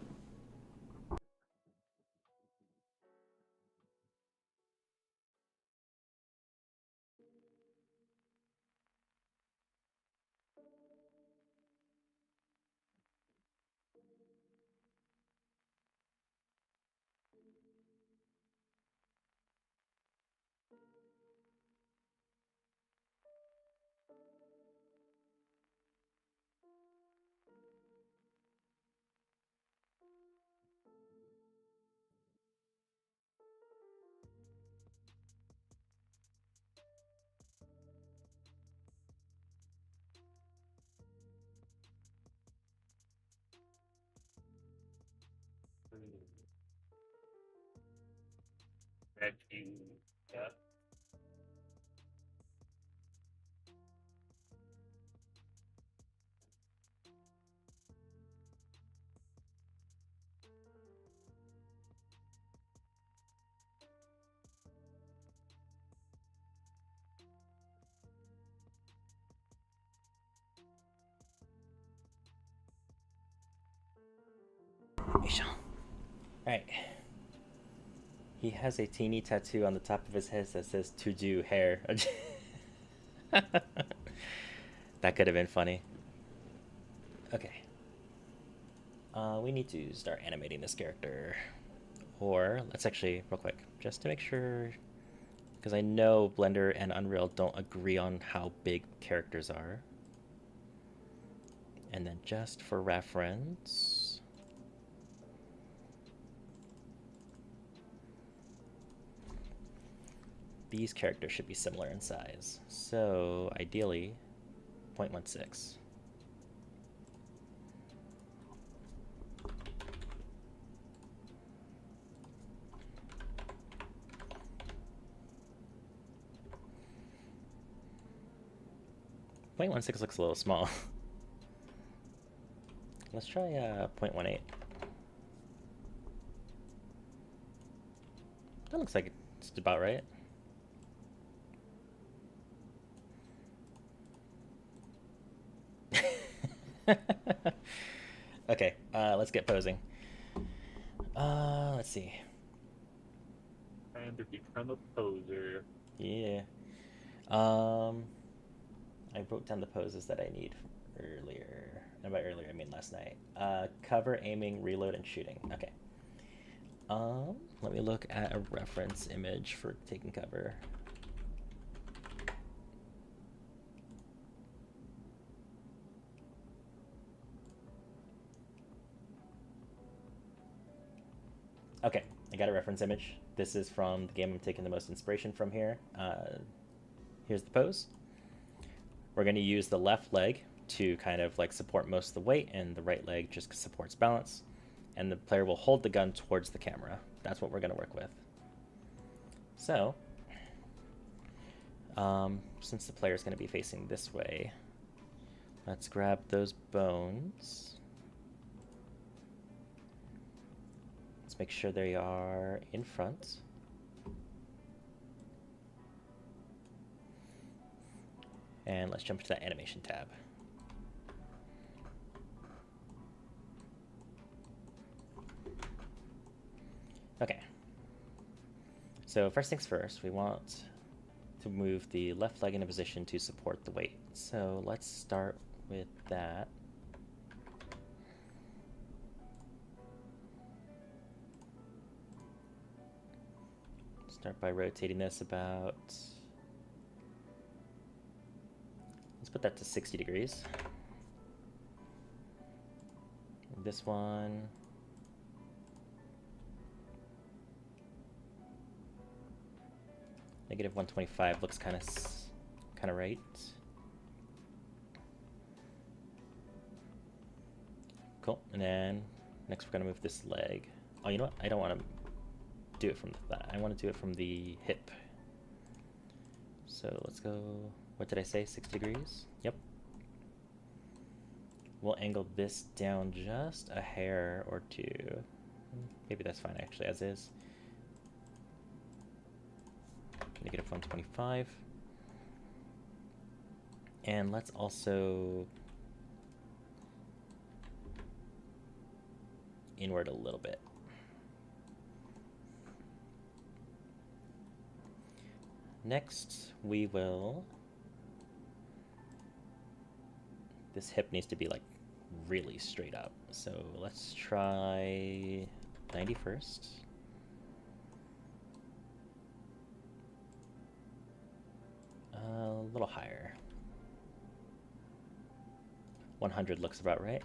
Yeah. Alright. He has a teeny tattoo on the top of his head that says "to do hair." That could have been funny. Okay. We need to start animating this character. Or, let's actually, real quick, just to make sure, because I know Blender and Unreal don't agree on how big characters are. And then just for reference, these characters should be similar in size. So, ideally, 0.16. .16 looks a little small. Let's try 0.18. That looks like it's about right. Okay, let's get posing. Let's see. Trying to become a poser. Yeah. I wrote down the poses that I need earlier. And by earlier, I mean last night. Cover, aiming, reload, and shooting. Okay. Let me look at a reference image for taking cover. Okay, I got a reference image. This is from the game I'm taking the most inspiration from here. Here's the pose. We're going to use the left leg to kind of like support most of the weight, and the right leg just supports balance. And the player will hold the gun towards the camera. That's what we're going to work with. So, since the player is going to be facing this way, let's grab those bones. Let's make sure they are in front. And let's jump to that animation tab. Okay. So first things first, we want to move the left leg into position to support the weight. So let's start with that. Start by rotating this about, let's put that to 60 degrees. This one, -125 looks kind of right. Cool. And then next we're gonna move this leg. Oh, you know what? I don't want to do it from the thigh. I want to do it from the hip. So let's go. What did I say? 60 degrees? Yep. We'll angle this down just a hair or two. Maybe that's fine actually, as is. -125. And let's also inward a little bit. Next, we will... This hip needs to be like really straight up. So let's try 91st. A little higher. 100 looks about right.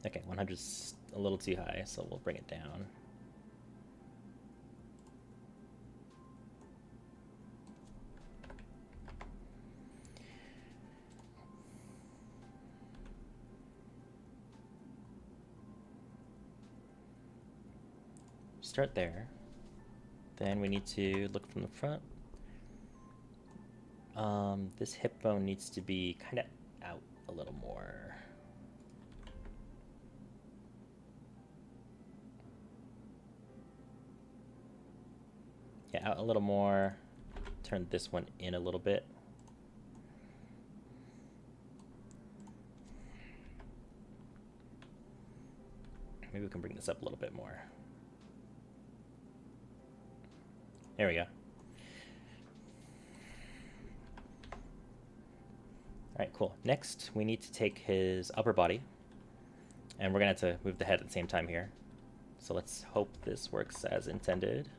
Okay, 100's a little too high, so we'll bring it down. Start there. Then we need to look from the front. This hip bone needs to be kind of out a little more. Yeah, out a little more. Turn this one in a little bit. Maybe we can bring this up a little bit more. There we go. Alright, cool. Next, we need to take his upper body, and we're going to have to move the head at the same time here. So let's hope this works as intended.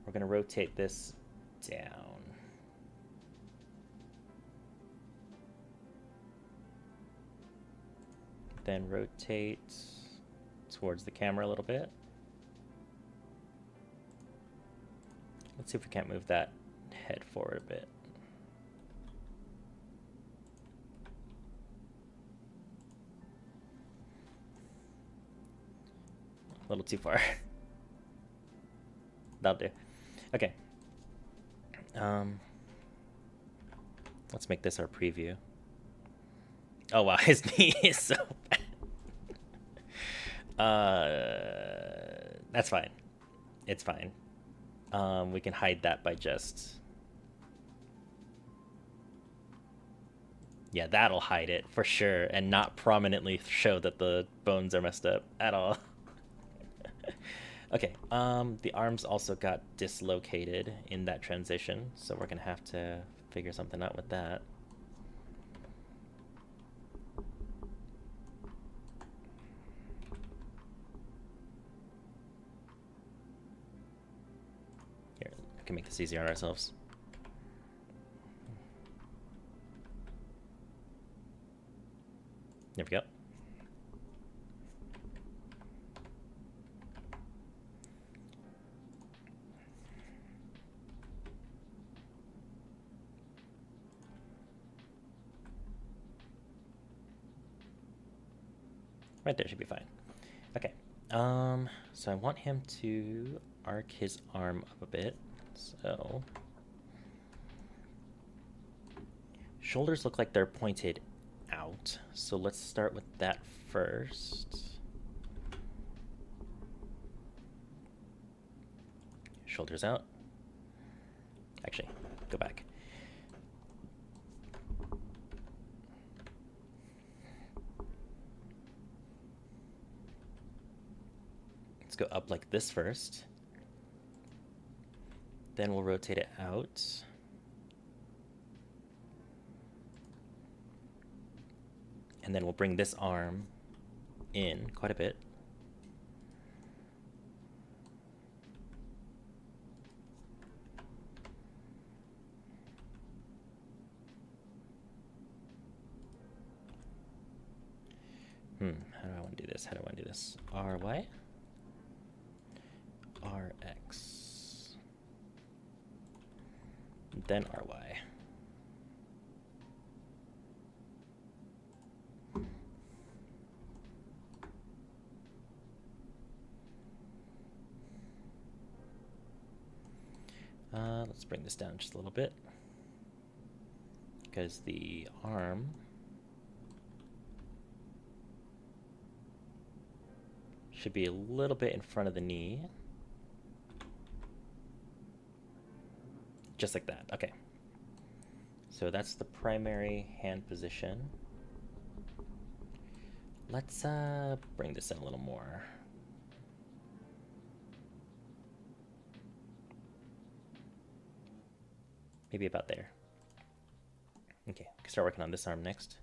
We're going to rotate this down. Then rotate towards the camera a little bit. Let's see if we can't move that head forward a bit. A little too far. That'll do. Okay. Let's make this our preview. Oh wow, his knee is so bad. That's fine. It's fine. We can hide that by just... Yeah, that'll hide it for sure, and not prominently show that the bones are messed up at all. Okay, the arms also got dislocated in that transition, so we're gonna have to figure something out with that. Here, I can make this easier on ourselves. There we go. Right there should be fine. Okay. So I want him to arc his arm up a bit. So shoulders look like they're pointed out. So let's start with that first. Shoulders out. Actually, go back. Let's go up like this first. Then we'll rotate it out. And then we'll bring this arm in quite a bit. How do I want to do this? How do I want to do this? RY? RX. Then RY. Let's bring this down just a little bit, because the arm Should be a little bit in front of the knee. Just like that. Okay. So that's the primary hand position. Let's bring this in a little more. Maybe about there. Okay, we can start working on this arm next.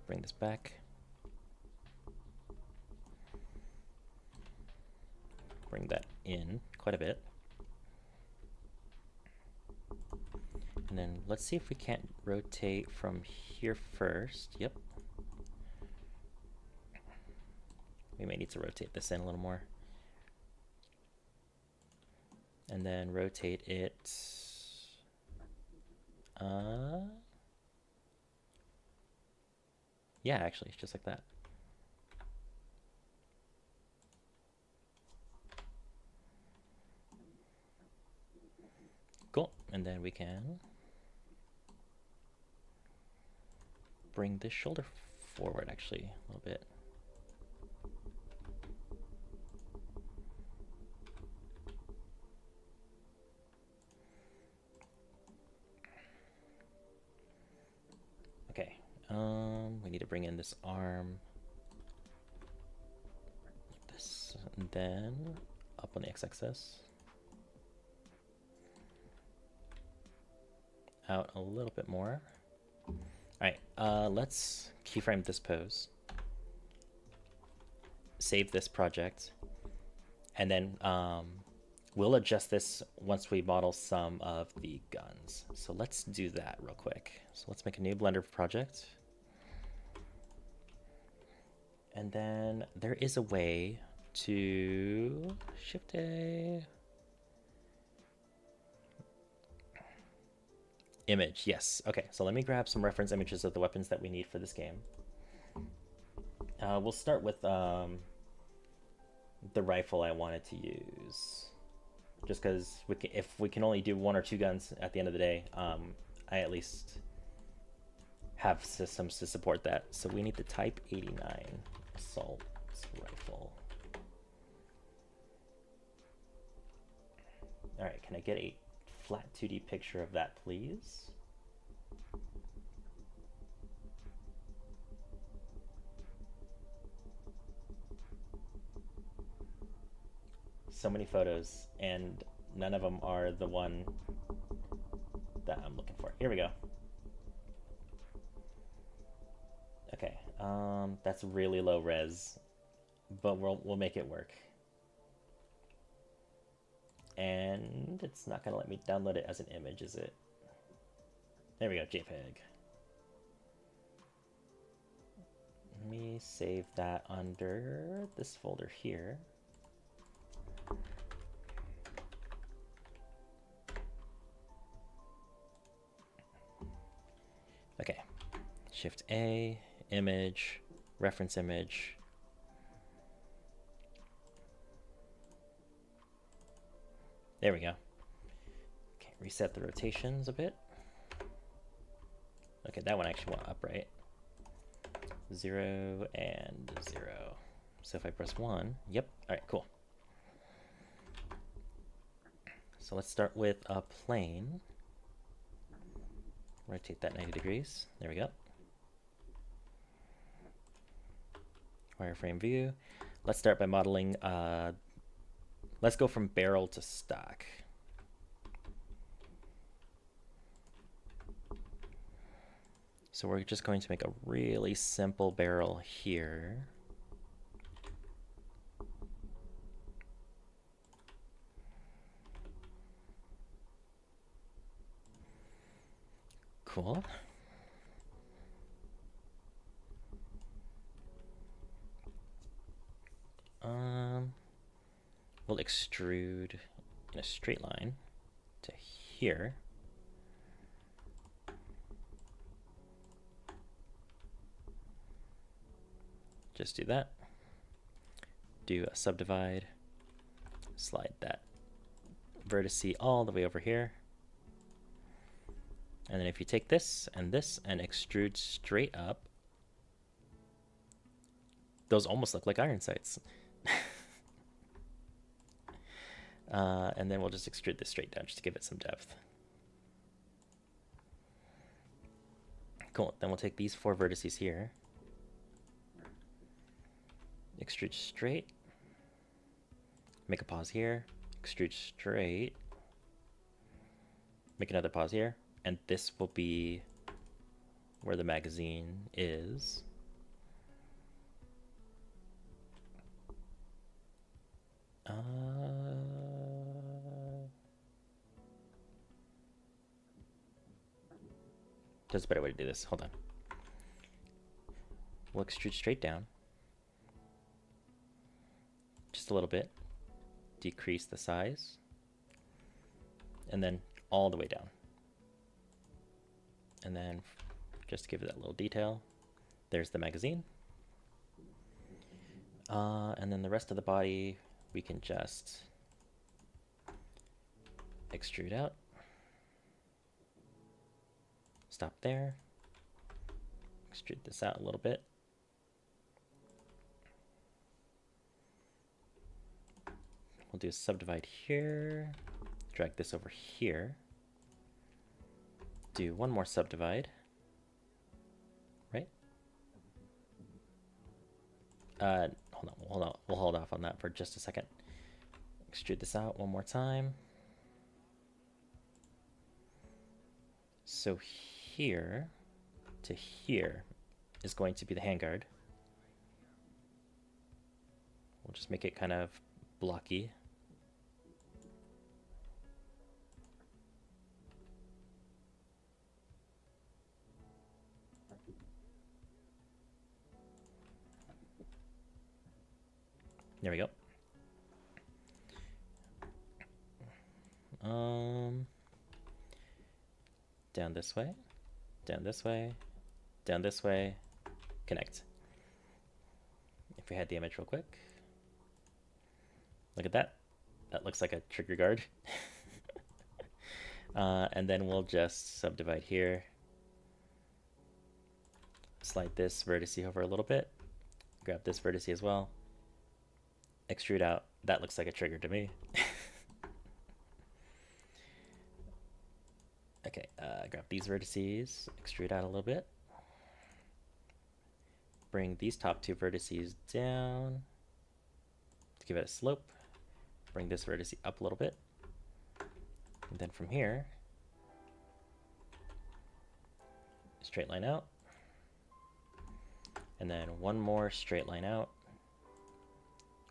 Bring this back. Bring that in quite a bit. And then let's see if we can't rotate from here first. Yep. We may need to rotate this in a little more. And then rotate it. Yeah, actually, just like that. Cool. And then we can bring this shoulder forward actually a little bit. Okay, we need to bring in this arm like this, and then up on the x-axis. Out a little bit more. All right, let's keyframe this pose. Save this project, and then we'll adjust this once we model some of the guns. So let's do that real quick. So let's make a new Blender project. And then there is a way to Shift A. Image, yes. Okay, so let me grab some reference images of the weapons that we need for this game. We'll start with the rifle I wanted to use. Just because if we can only do 1 or 2 guns at the end of the day, I at least have systems to support that. So we need the Type 89 assault rifle. All right, can I get a flat 2D picture of that, please? So many photos, and none of them are the one that I'm looking for. Here we go. Okay, that's really low res, but we'll make it work. And it's not gonna let me download it as an image, is it? There we go, JPEG. Let me save that under this folder here. Okay, Shift A, image, reference image. There we go. Okay, reset the rotations a bit. Okay, that one actually went up, right? 0 and 0. So if I press 1, yep, all right, cool. So let's start with a plane. Rotate that 90 degrees. There we go. Wireframe view. Let's start by modeling. Let's go from barrel to stock. So we're just going to make a really simple barrel here. Cool. We'll extrude in a straight line to here. Just do that. Do a subdivide. Slide that vertice all the way over here. And then if you take this and extrude straight up, those almost look like iron sights. And then we'll just extrude this straight down just to give it some depth. Cool. Then we'll take these 4 vertices here, extrude straight, make a pause here, extrude straight, make another pause here, and this will be where the magazine is. There's a better way to do this. Hold on. We'll extrude straight down. Just a little bit. Decrease the size. And then all the way down. And then just to give it that little detail, there's the magazine. And then the rest of the body, we can just extrude out. Stop there. Extrude this out a little bit. We'll do a subdivide here. Drag this over here. Do one more subdivide. Right? Hold on. We'll hold off on that for just a second. Extrude this out one more time. So here to here is going to be the handguard. We'll just make it kind of blocky. There we go. Down this way, down this way, down this way, connect. If we had the image real quick. Look at that. That looks like a trigger guard. And then we'll just subdivide here. Slide this vertice over a little bit. Grab this vertice as well. Extrude out. That looks like a trigger to me. Okay, grab these vertices, extrude out a little bit. Bring these top 2 vertices down to give it a slope. Bring this vertex up a little bit. And then from here, straight line out. And then one more straight line out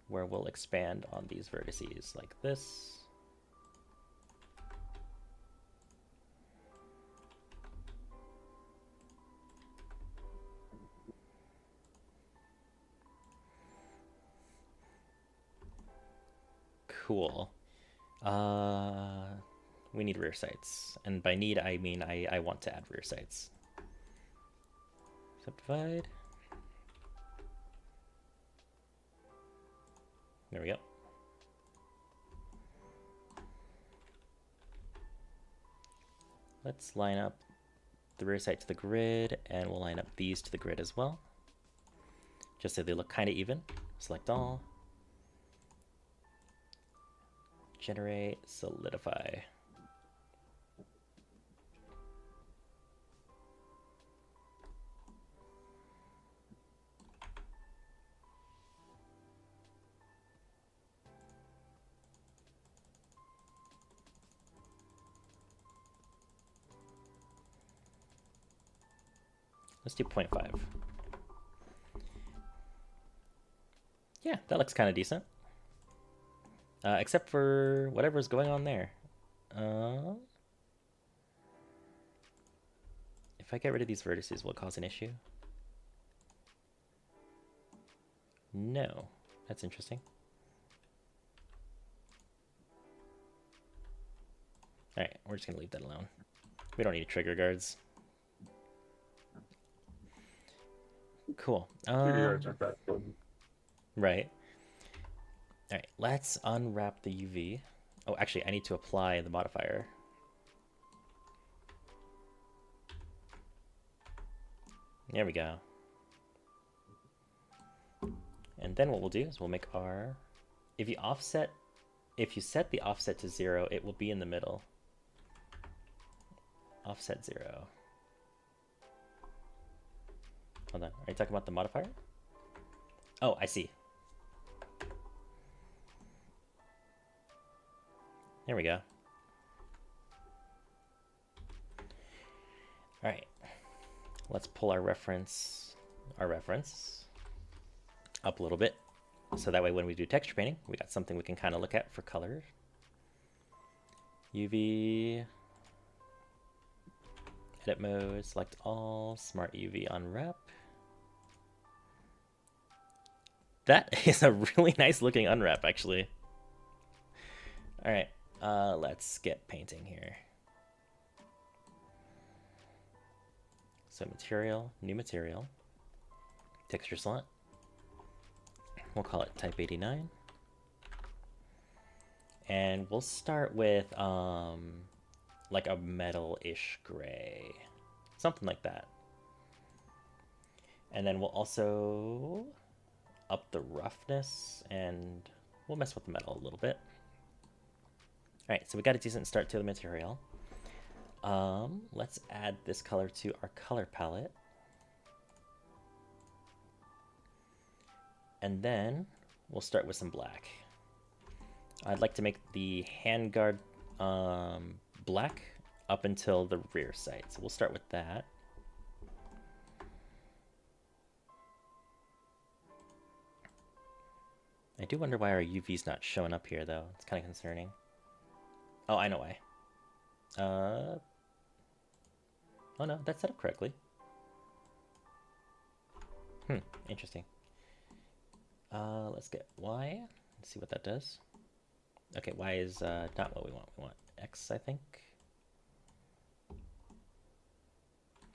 where we'll expand on these vertices like this. Cool. We need rear sights. And by need, I mean I want to add rear sights. Subdivide. There we go. Let's line up the rear sight to the grid, and we'll line up these to the grid as well. Just so they look kind of even. Select all. Generate, solidify. Let's do 0.5. Yeah, that looks kind of decent. Except for whatever's going on there. If I get rid of these vertices, will it cause an issue? No. That's interesting. Alright, we're just going to leave that alone. We don't need trigger guards. Cool. Trigger guards aren't that important. Right. Alright, let's unwrap the UV. Oh, actually, I need to apply the modifier. There we go. And then what we'll do is we'll make our, if you set the offset to 0, it will be in the middle. Offset 0. Hold on, are you talking about the modifier? Oh, I see. There we go. All right, let's pull our reference up a little bit. So that way when we do texture painting, we got something we can kind of look at for color. UV, edit mode, select all, smart UV unwrap. That is a really nice looking unwrap, actually. All right, let's get painting here. So material, new material, texture slot. We'll call it type 89. And we'll start with like a metal-ish gray, something like that. And then we'll also up the roughness and we'll mess with the metal a little bit. All right, so we got a decent start to the material. Let's add this color to our color palette. And then we'll start with some black. I'd like to make the handguard black up until the rear sight. So we'll start with that. I do wonder why our UV's not showing up here, though. It's kind of concerning. Oh, I know why. Oh no, that's set up correctly. Interesting. Let's get Y. Let's see what that does. Okay, Y is not what we want. We want X, I think.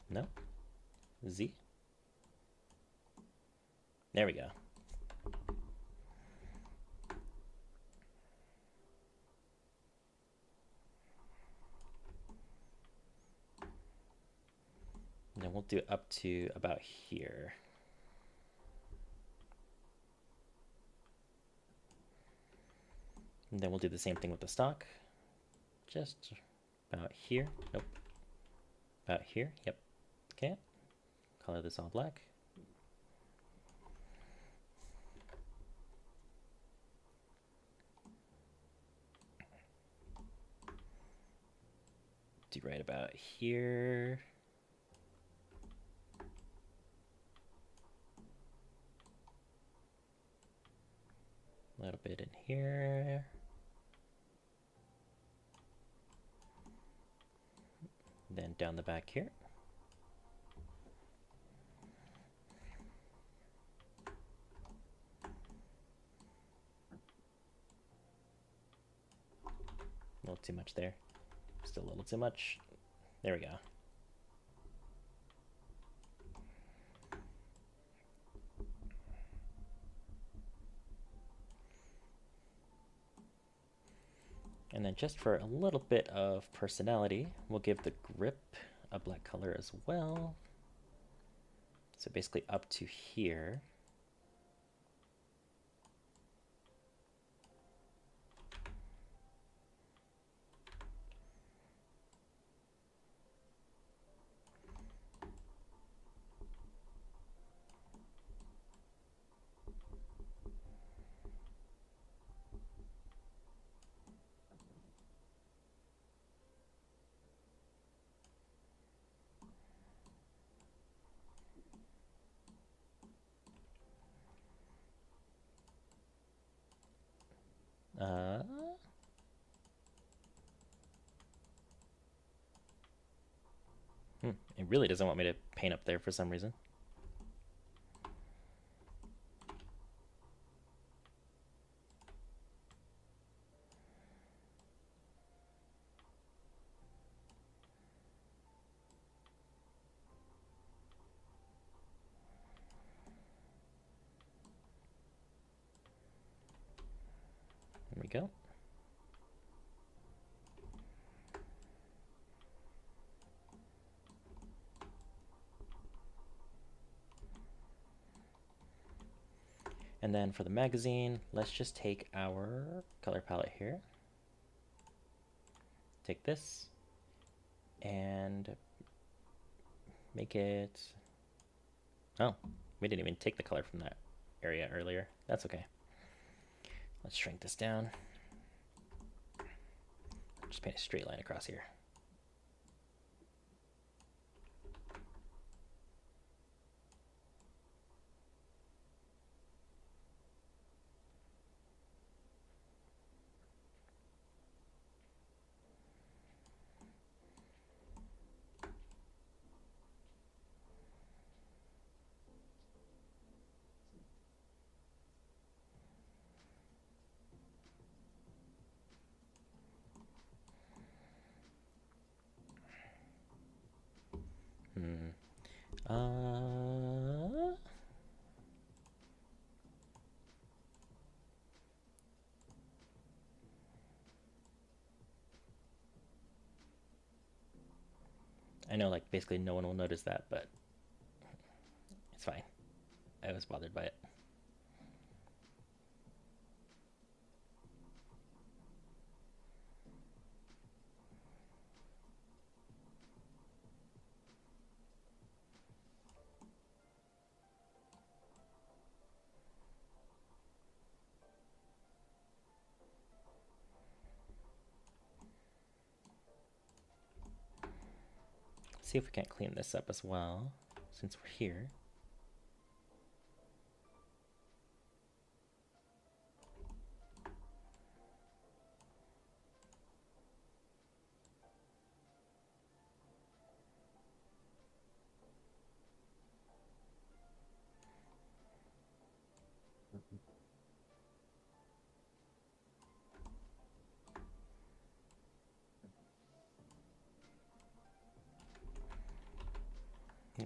No? Z? There we go. And then we'll do it up to about here. And then we'll do the same thing with the stock. Just about here. Nope. About here. Yep. Okay. Color this all black. Do right about here. A little bit in here. Then down the back here. A little too much there. Still a little too much. There we go. And then just for a little bit of personality, we'll give the grip a black color as well. So basically up to here. It really doesn't want me to paint up there for some reason. There we go. And then for the magazine, let's just take our color palette here. Take this and make it... Oh, we didn't even take the color from that area earlier. That's okay. Let's shrink this down. Just paint a straight line across here. Uh, I know, like, basically no one will notice that, but it's fine. I was bothered by it. See if we can't clean this up as well, since we're here.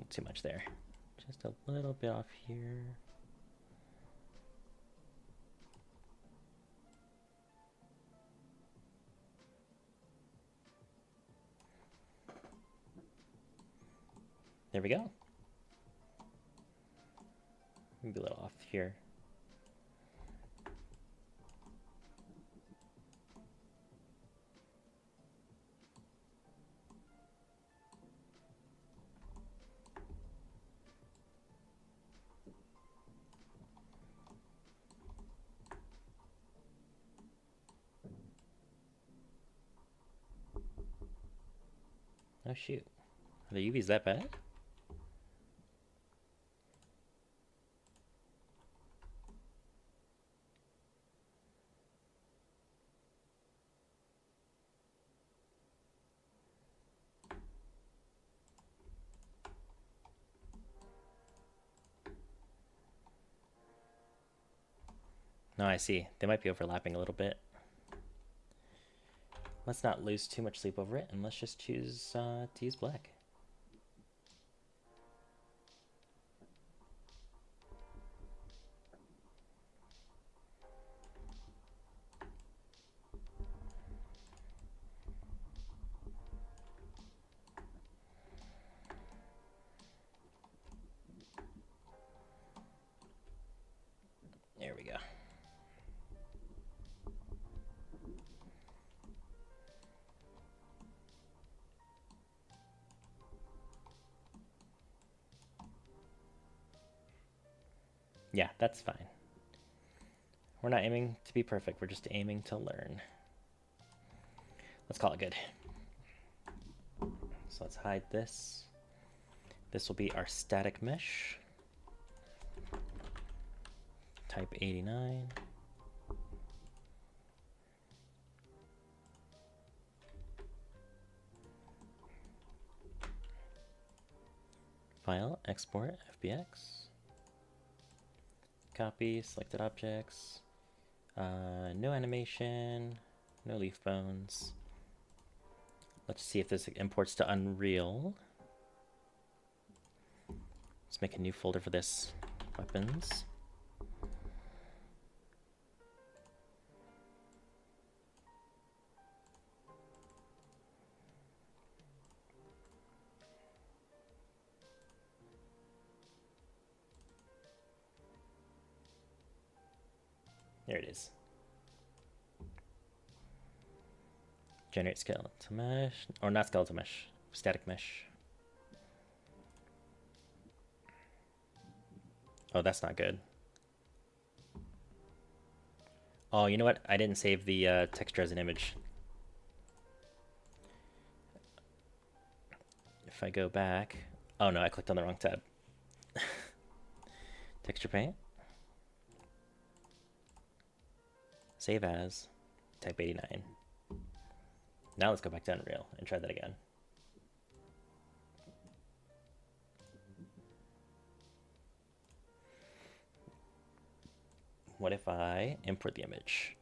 Too much there. Just a little bit off here. There we go. Maybe a little off here. Oh shoot. Are the UVs that bad? No, I see. They might be overlapping a little bit. Let's not lose too much sleep over it, and let's just choose to use black. There we go. Yeah, that's fine. We're not aiming to be perfect, we're just aiming to learn. Let's call it good. So let's hide this. This will be our static mesh. Type 89. File, export, FBX. Copy, selected objects. No animation, no leaf bones. Let's see if this imports to Unreal. Let's make a new folder for this. Weapons. There it is. Generate skeletal mesh, or not skeletal mesh, static mesh. Oh, that's not good. Oh, you know what? I didn't save the texture as an image. If I go back... Oh no, I clicked on the wrong tab. Texture paint. Save as. Type 89. Now let's go back to Unreal and try that again. What if I import the image?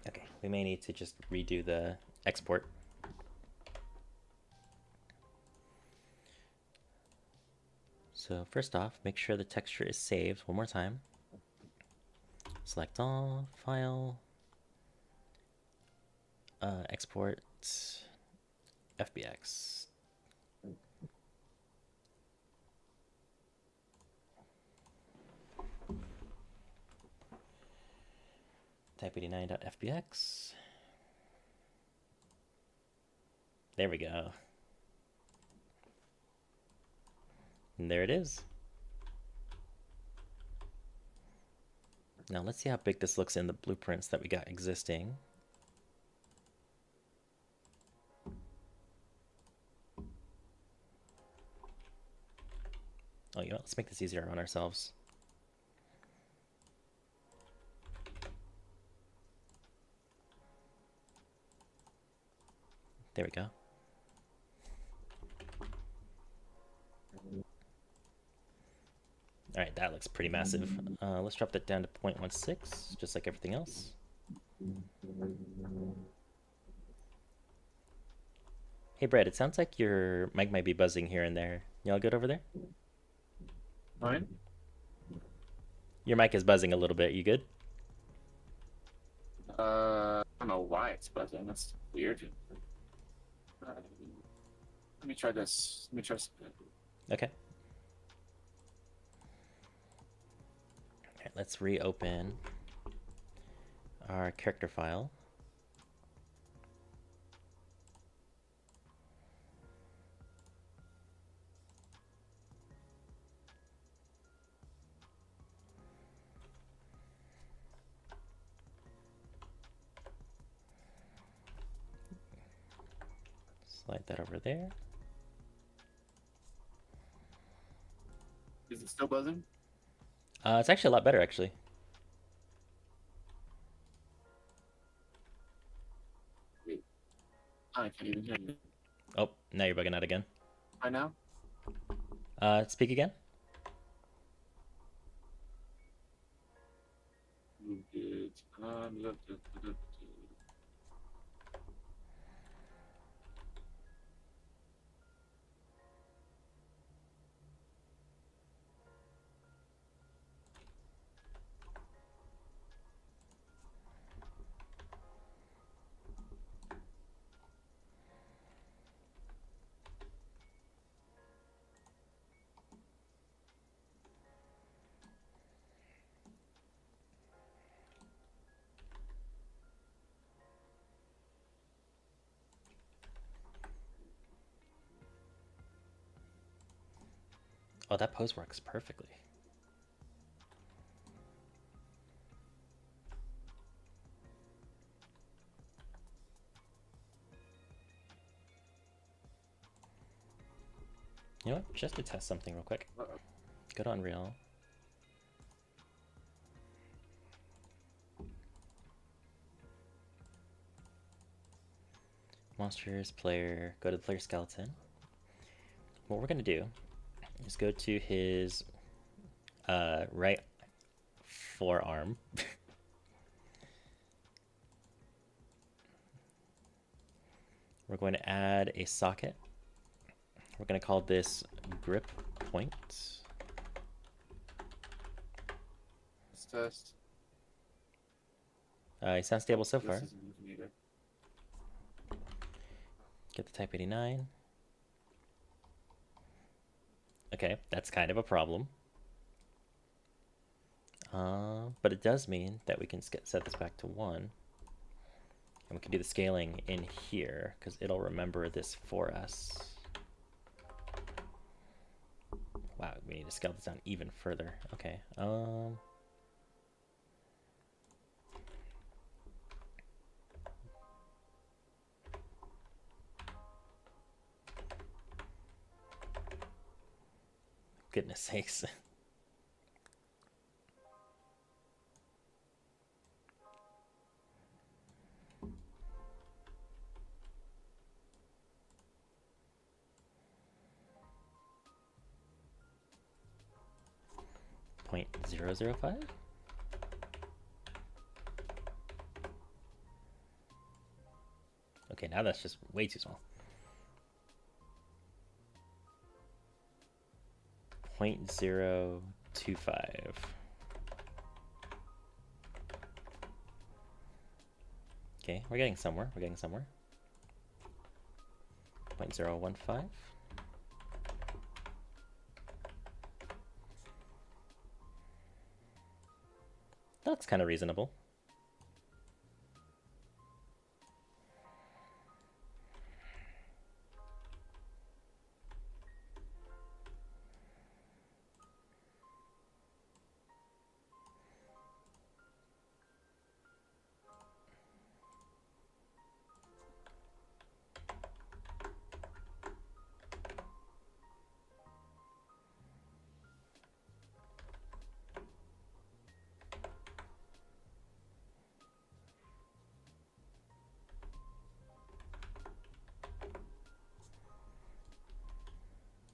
Okay, we may need to just redo the export. So first off, make sure the texture is saved one more time. Select all, file, export, FBX. Type 89.fbx. There we go. And there it is. Now let's see how big this looks in the blueprints that we got existing. Oh, you know, let's make this easier on ourselves. There we go. All right, that looks pretty massive. Let's drop that down to 0.16, just like everything else. Hey, Brad, it sounds like your mic might be buzzing here and there. You all good over there? Fine. Your mic is buzzing a little bit. You good? I don't know why it's buzzing. That's weird. Let me try this. Let me try something. Okay. All right, let's reopen our character file. Slide that over there. Is it still buzzing? It's actually a lot better, actually. Wait. I can't even hear you. Oh, now you're bugging out again. Right now? Speak again. Oh, that pose works perfectly. You know what? Just to test something real quick. Go to Unreal. Monsters, player, go to the player skeleton. What we're gonna do is go to his right forearm. We're going to add a socket. We're going to call this grip point. Let's test. He sounds stable so far. This isn't moving either. Get the type 89. Okay, that's kind of a problem. But it does mean that we can set this back to 1. And we can do the scaling in here, because it'll remember this for us. Wow, we need to scale this down even further. Okay, goodness sakes. 0.005? Okay, now that's just way too small. 0.025. Okay, we're getting somewhere. We're getting somewhere. 0.015. That's kind of reasonable.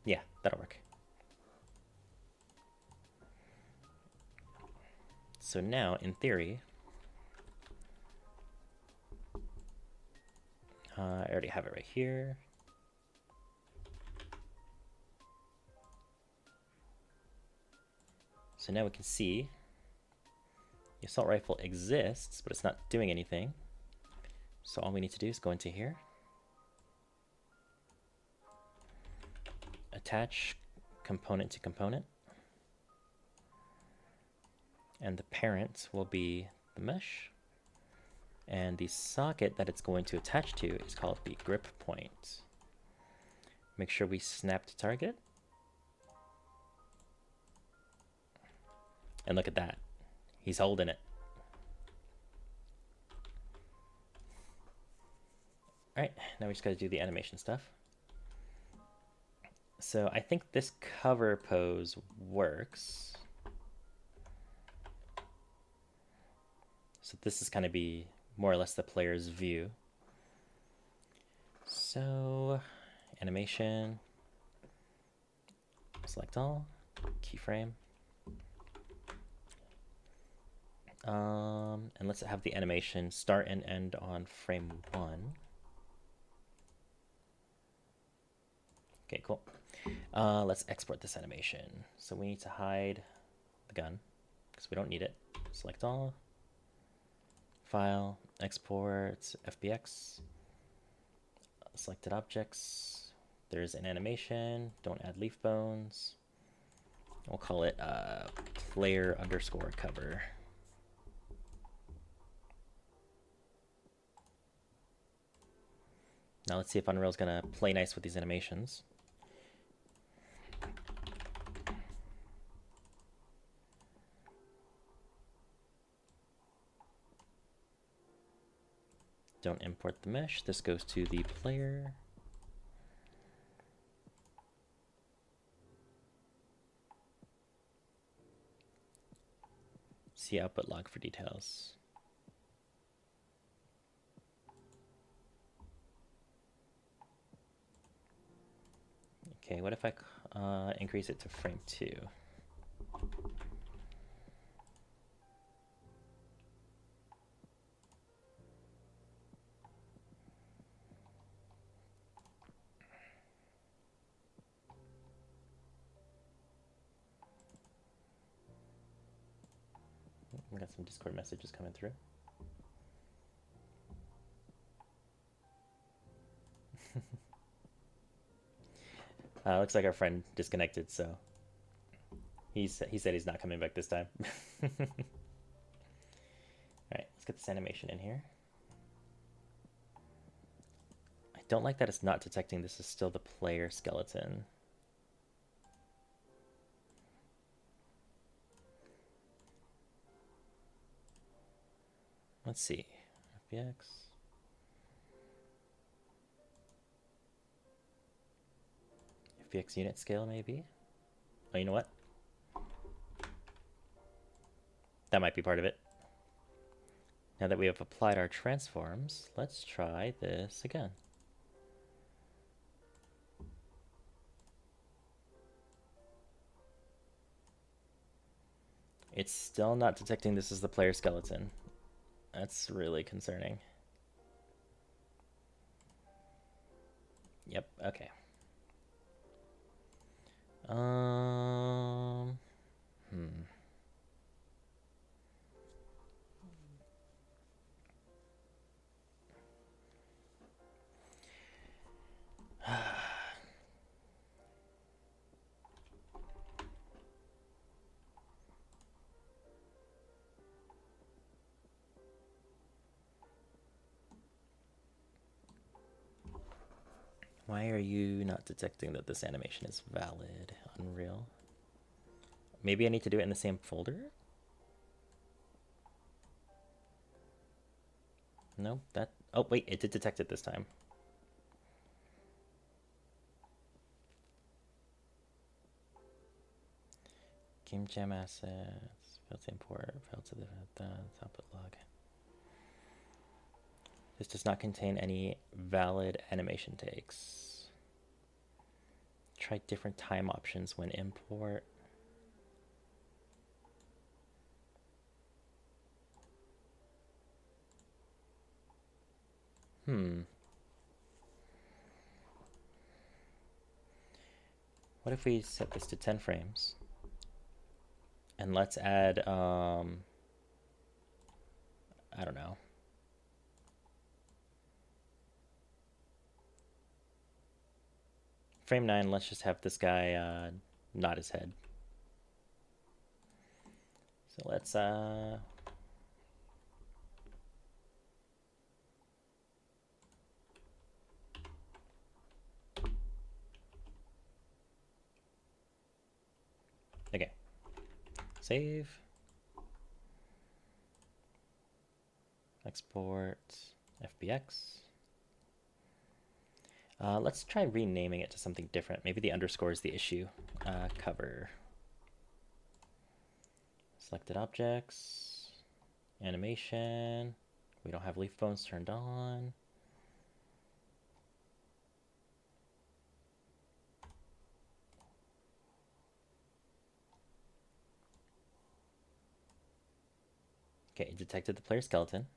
Yeah, that'll work. So now, in theory, I already have it right here. So now we can see the assault rifle exists, but it's not doing anything. So all we need to do is go into here, attach component to component, and the parent will be the mesh, and the socket that it's going to attach to is called the grip point. Make sure we snap to target, and look at that, he's holding it. Alright, now we just gotta do the animation stuff. So I think this cover pose works. So this is going to be more or less the player's view. So animation, select all, keyframe. And let's have the animation start and end on frame 1. Okay, cool. Let's export this animation. So we need to hide the gun because we don't need it. Select all, file, export, FBX, selected objects. There's an animation, don't add leaf bones. We'll call it player underscore cover. Now let's see if Unreal's gonna play nice with these animations. Don't import the mesh. This goes to the player. See output log for details. Okay, what if I increase it to frame 2? We got some Discord messages coming through. Looks like our friend disconnected, so he said he's not coming back this time. All right, let's get this animation in here. I don't like that it's not detecting this is still the player skeleton. Let's see. FBX. FBX unit scale, maybe? Oh, you know what? That might be part of it. Now that we have applied our transforms, let's try this again. It's still not detecting this is the player skeleton. That's really concerning. Yep, okay. Hmm. Why are you not detecting that this animation is valid? Unreal. Maybe I need to do it in the same folder? No, that... Oh, wait, it did detect it this time. Game jam assets. Failed to import. Failed to the output log. This does not contain any valid animation takes. Try different time options when import. What if we set this to 10 frames? And let's add, I don't know. Frame 9, let's just have this guy nod his head. So let's okay. Save. Export FBX. Let's try renaming it to something different. Maybe the underscore is the issue. Cover. Selected objects. Animation. We don't have leaf bones turned on. Okay, it detected the player skeleton.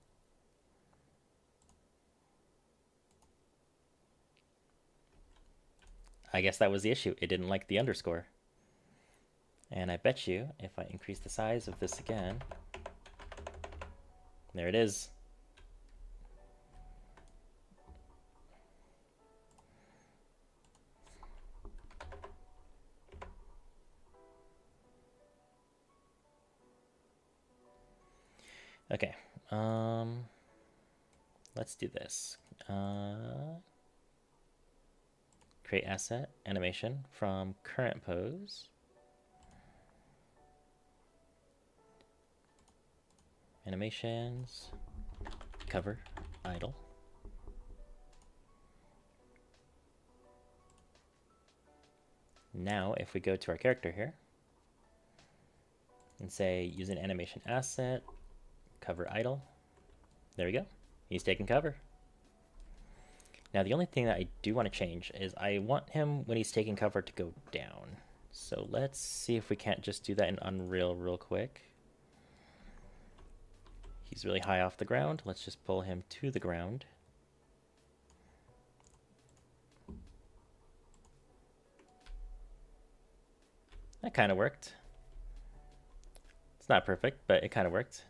I guess that was the issue. It didn't like the underscore. And I bet you if I increase the size of this again, there it is. Okay, let's do this. Create asset animation from current pose. Animations, cover, idle. Now, if we go to our character here and say use an animation asset, cover idle, there we go. He's taking cover. Now, the only thing that I do want to change is I want him when he's taking cover to go down. So let's see if we can't just do that in Unreal real quick. He's really high off the ground. Let's just pull him to the ground. That kind of worked. It's not perfect, but it kind of worked.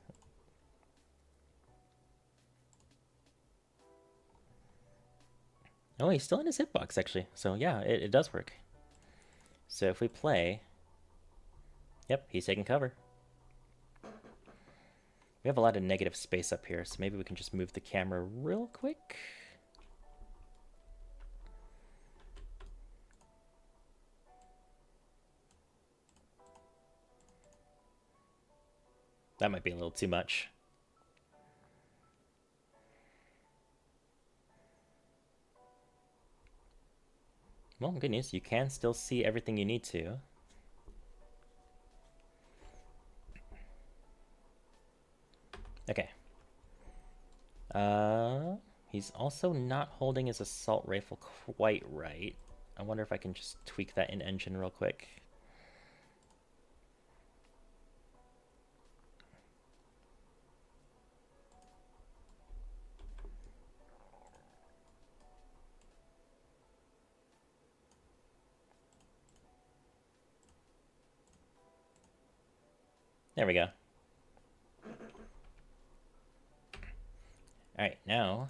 Oh, he's still in his hitbox, actually. So yeah, it does work. So if we play, yep, he's taking cover. We have a lot of negative space up here, so maybe we can just move the camera real quick. That might be a little too much. Well, good news, you can still see everything you need to. Okay. He's also not holding his assault rifle quite right. I wonder if I can just tweak that in engine real quick. There we go. Alright, now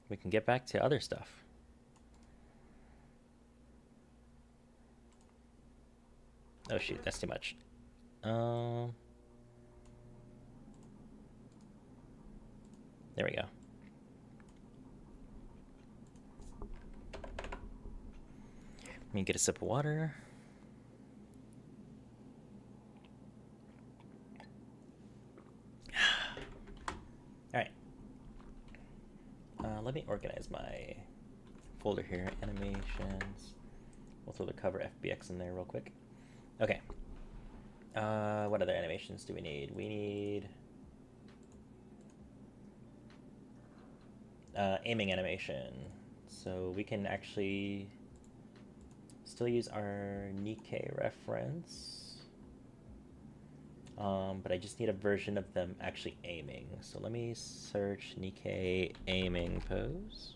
we can get back to other stuff. Oh shoot, that's too much. There we go. Let me get a sip of water. Alright. Let me organize my folder here. Animations. We'll throw the cover FBX in there real quick. Okay. What other animations do we need? We need aiming animation. So we can actually still use our Nikkei reference. But I just need a version of them actually aiming. So let me search Nikkei aiming pose.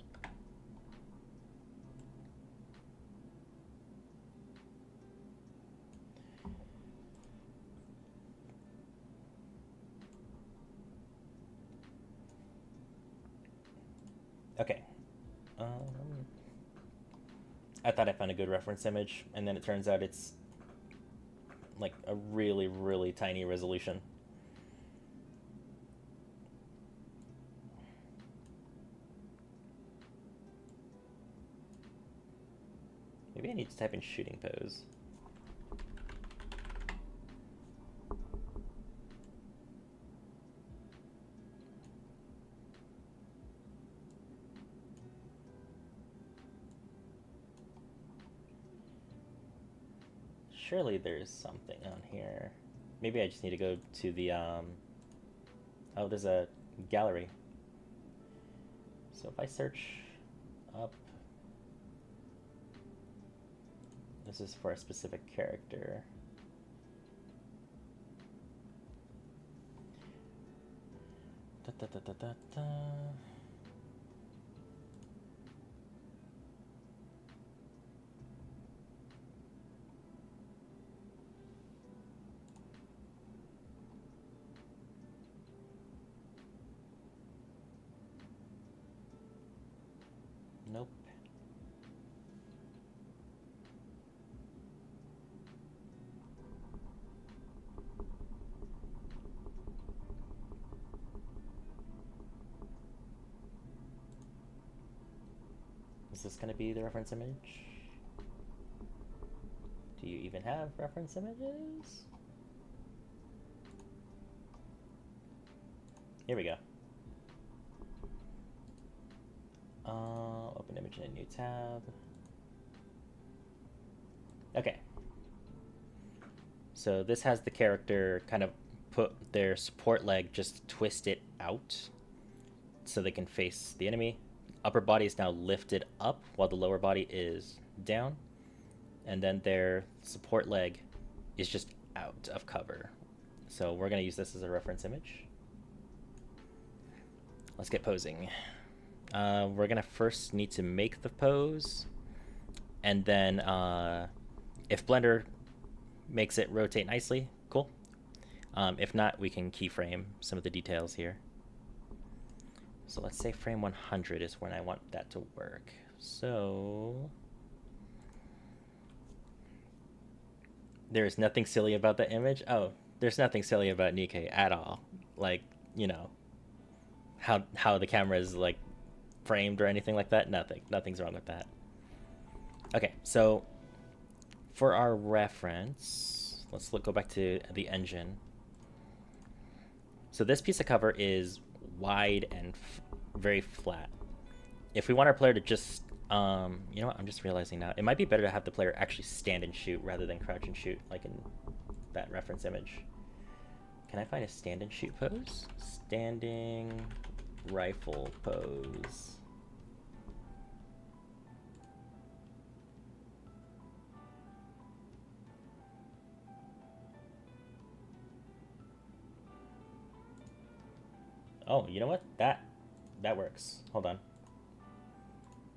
Okay. I thought I found a good reference image, and then it turns out it's like a really, really tiny resolution. Maybe I need to type in shooting pose. Surely there's something on here. Maybe I just need to go to the, oh, there's a gallery. So if I search up, this is for a specific character. Da, da, da, da, da, da. Nope. Is this going to be the reference image? Do you even have reference images? Here we go. Open image in a new tab. Okay. So this has the character kind of put their support leg, just twist it out so they can face the enemy. Upper body is now lifted up while the lower body is down. And then their support leg is just out of cover. So we're going to use this as a reference image. Let's get posing. We're going to first need to make the pose. And then if Blender makes it rotate nicely, cool. If not, we can keyframe some of the details here. So let's say frame 100 is when I want that to work. So there's nothing silly about the image. Oh, there's nothing silly about Nikkei at all. Like, you know, how the camera is like framed or anything like that. Nothing's wrong with that. Okay, so for our reference, let's go back to the engine. So this piece of cover is wide and very flat. If we want our player to just, you know what, I'm just realizing now, it might be better to have the player actually stand and shoot rather than crouch and shoot, like in that reference image. Can I find a stand and shoot pose? Standing rifle pose. Oh, you know what? That works. Hold on.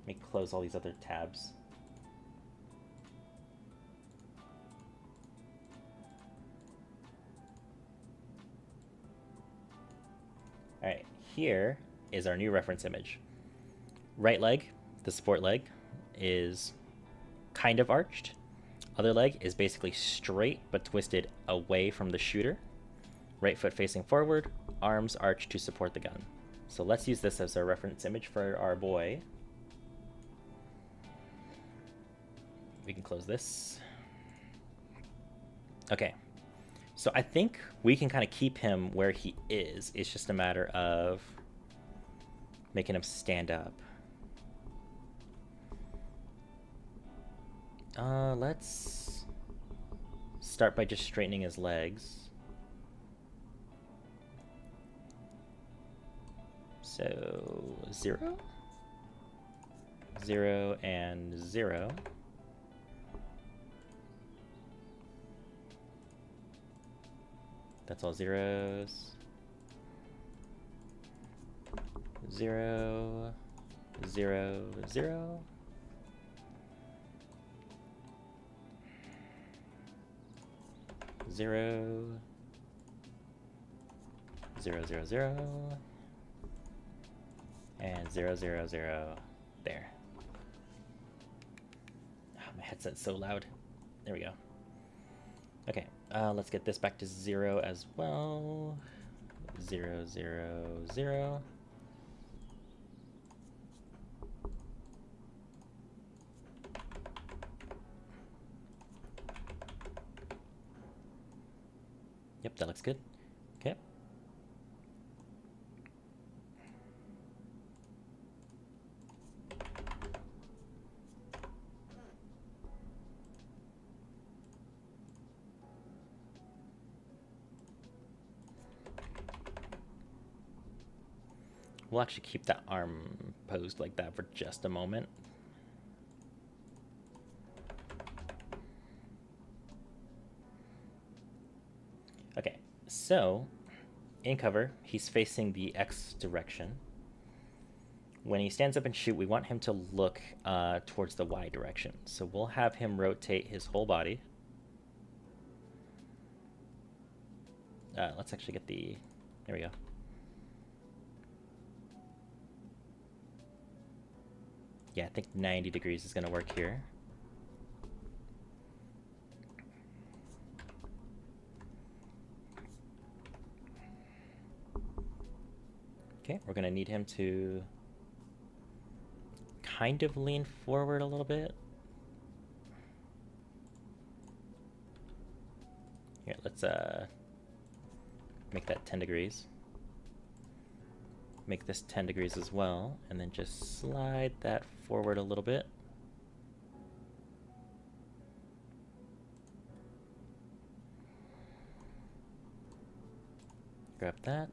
Let me close all these other tabs. All right, here is our new reference image. Right leg, the support leg, is kind of arched. Other leg is basically straight but twisted away from the shooter. Right foot facing forward, arms arched to support the gun. So let's use this as our reference image for our boy. We can close this. Okay, so I think we can kind of keep him where he is. It's just a matter of making him stand up. Let's start by just straightening his legs. So 0, 0, and 0. That's all zeros. 0, 0, 0. 0, 0, 0, 0. And 0, 0, 0. There. Oh, my headset's so loud. There we go. Okay, let's get this back to 0 as well. 0, 0, 0. Yep, that looks good. Okay. We'll actually keep that arm posed like that for just a moment. Okay, so in cover, he's facing the X direction. When he stands up and shoot, we want him to look towards the Y direction. So we'll have him rotate his whole body. Let's actually get the, there we go. Yeah, I think 90 degrees is going to work here. Okay, we're going to need him to kind of lean forward a little bit. Here, let's make that 10 degrees. Make this 10 degrees as well, and then just slide that forward a little bit. Grab that.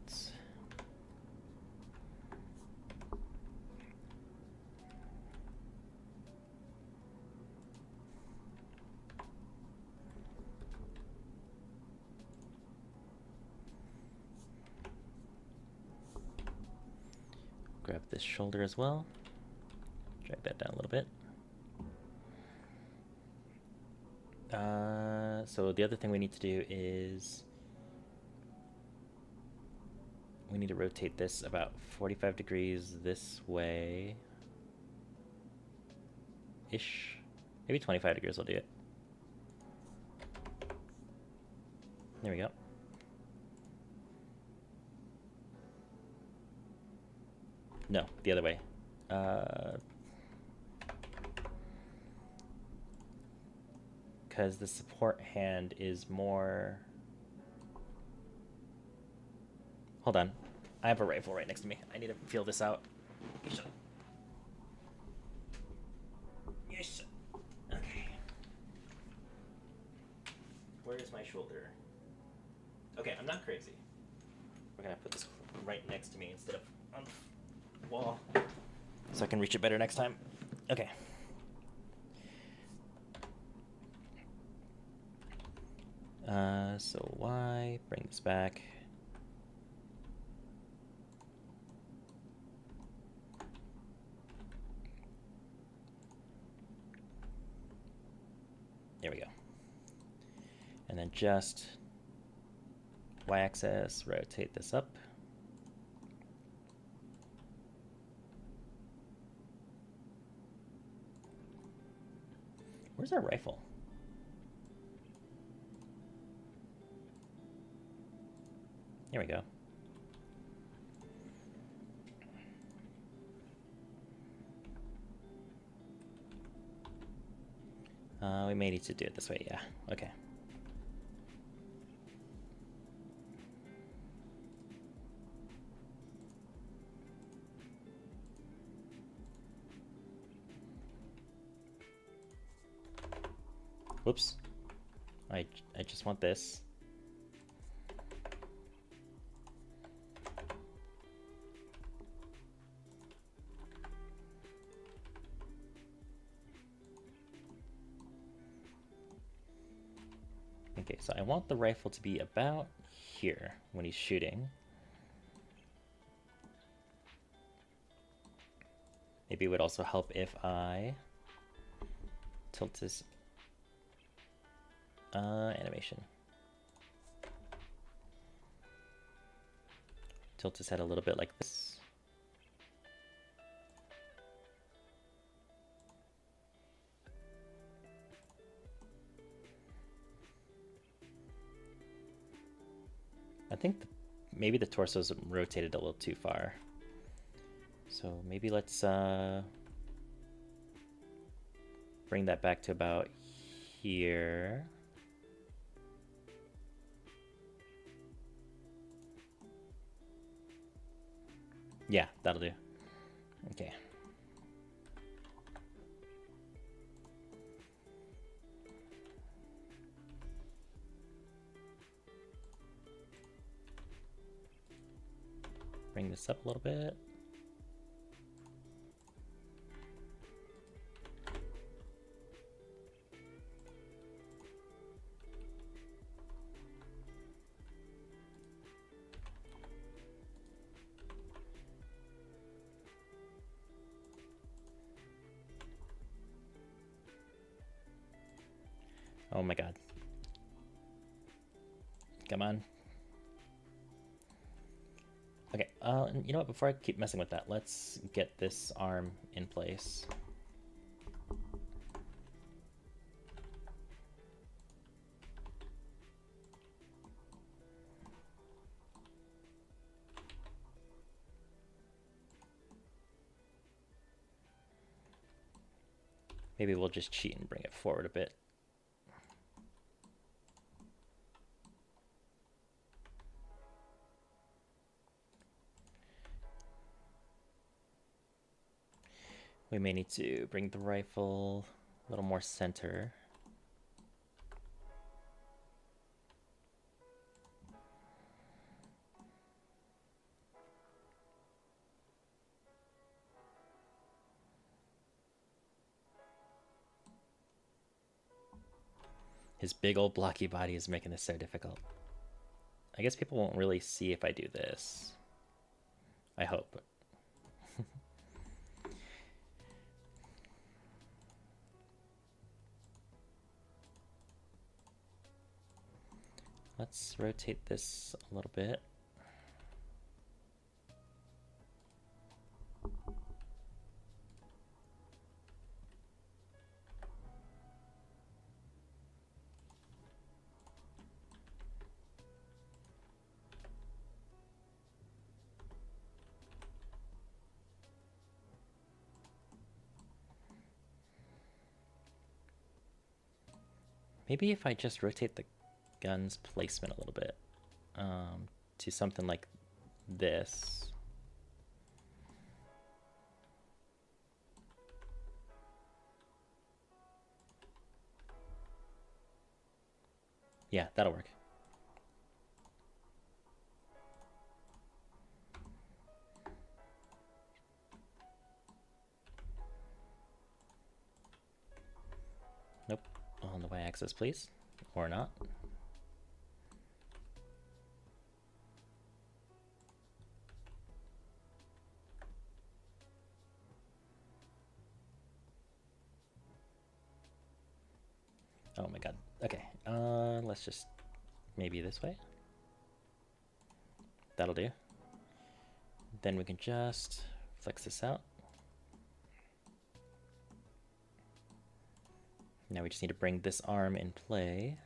Grab this shoulder as well. Drag that down a little bit. So the other thing we need to do is we need to rotate this about 45 degrees this way. ish. Maybe 25 degrees will do it. There we go. No, the other way. Because the support hand is more... Hold on. I have a rifle right next to me. I need to feel this out. Yes. Okay. Where's my shoulder? Okay, I'm not crazy. We're gonna put this right next to me instead of on the wall, so I can reach it better next time. Okay. So Y, bring this back. There we go. And then just Y-axis, rotate this up. Where's our rifle? Here we go. We may need to do it this way, yeah. Okay. Whoops. I just want this. Okay, so I want the rifle to be about here when he's shooting. Maybe it would also help if I tilt this animation. Tilt his head a little bit like this. I think maybe the torso's rotated a little too far. So maybe let's bring that back to about here. Yeah, that'll do. Okay. Bring this up a little bit. Oh my god. Come on. Okay, you know what, before I keep messing with that, let's get this arm in place. Maybe we'll just cheat and bring it forward a bit. We may need to bring the rifle a little more center. His big old blocky body is making this so difficult. I guess people won't really see if I do this. I hope. Let's rotate this a little bit. Maybe if I just rotate the gun's placement a little bit to something like this. Yeah, that'll work. Nope. On the y-axis, please. Or not. Oh my god. Okay. Let's just maybe this way. That'll do. Then we can just flex this out. Now we just need to bring this arm in play.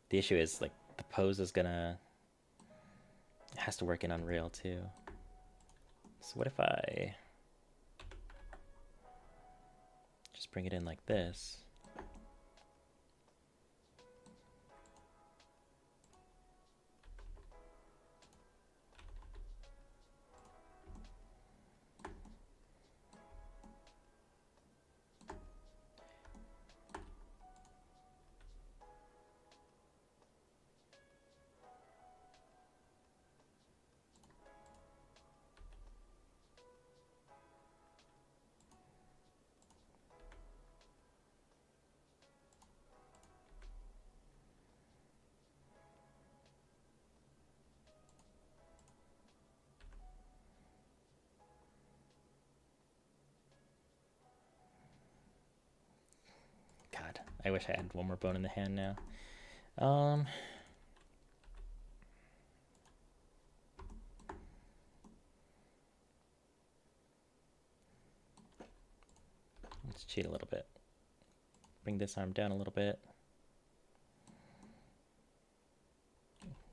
The issue is like the pose is gonna, it has to work in Unreal too. So what if I just bring it in like this? God, I wish I had one more bone in the hand now. Let's cheat a little bit. Bring this arm down a little bit.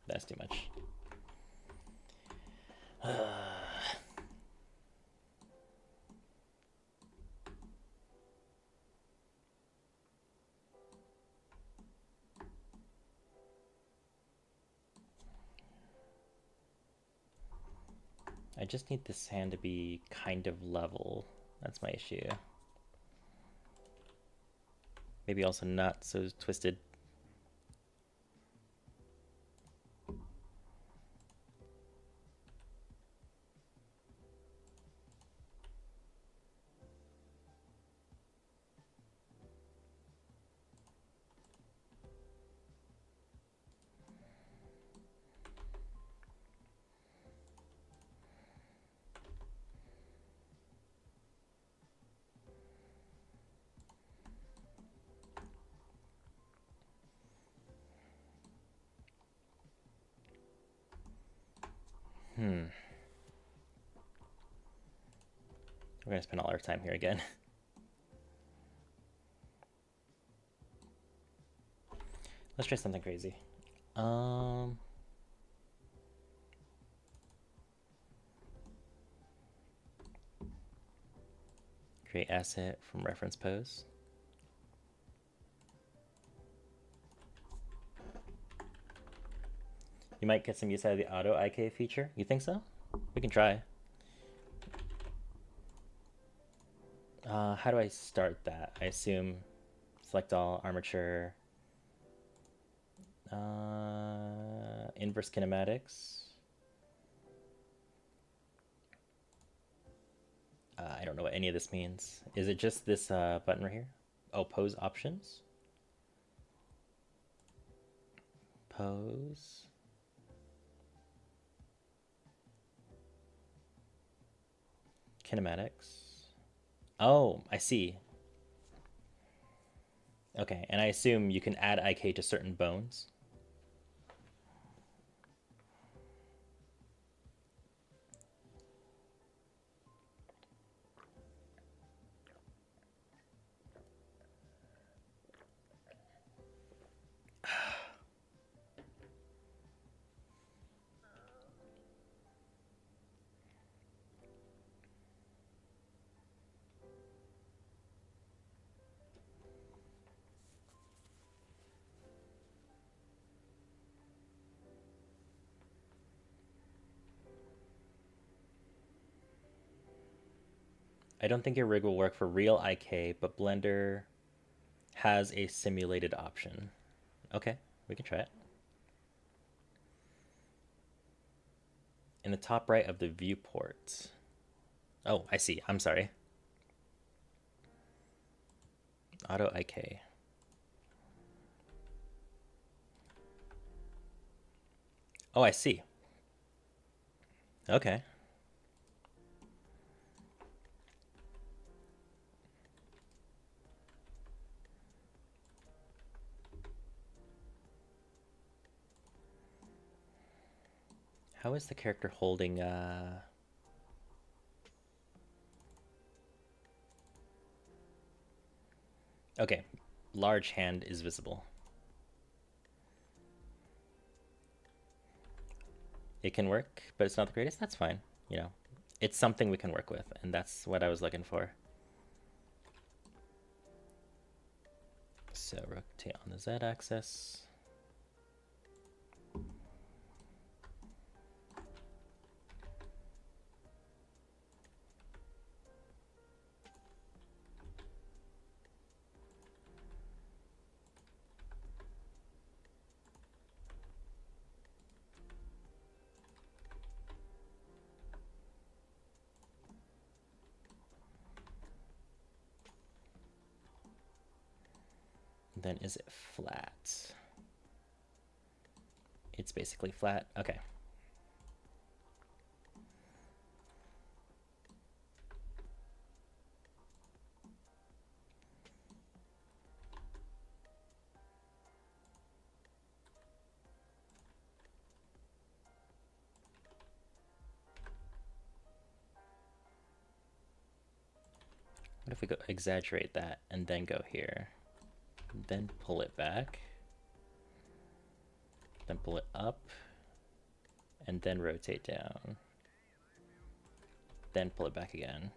That's too much. I just need this hand to be kind of level. That's my issue. Maybe also not so twisted. We're gonna spend all our time here again. Let's try something crazy. Create asset from reference pose. You might get some use out of the auto IK feature. You think so? We can try. How do I start that? I assume select all, armature, inverse kinematics. I don't know what any of this means. Is it just this button right here? Oh, pose options. Pose. Kinematics. Oh, I see. Okay, and I assume you can add IK to certain bones. I don't think your rig will work for real IK, but Blender has a simulated option. Okay, we can try it. In the top right of the viewport. Oh, I see. I'm sorry. Auto IK. Oh, I see. Okay. How is the character holding Okay, large hand is visible. It can work, but it's not the greatest. That's fine. You know, it's something we can work with, and that's what I was looking for. So rotate on the Z-axis. Then is it flat? It's basically flat. Okay. What if we go exaggerate that and then go here? Then pull it back. Then pull it up. And then rotate down. Then pull it back again.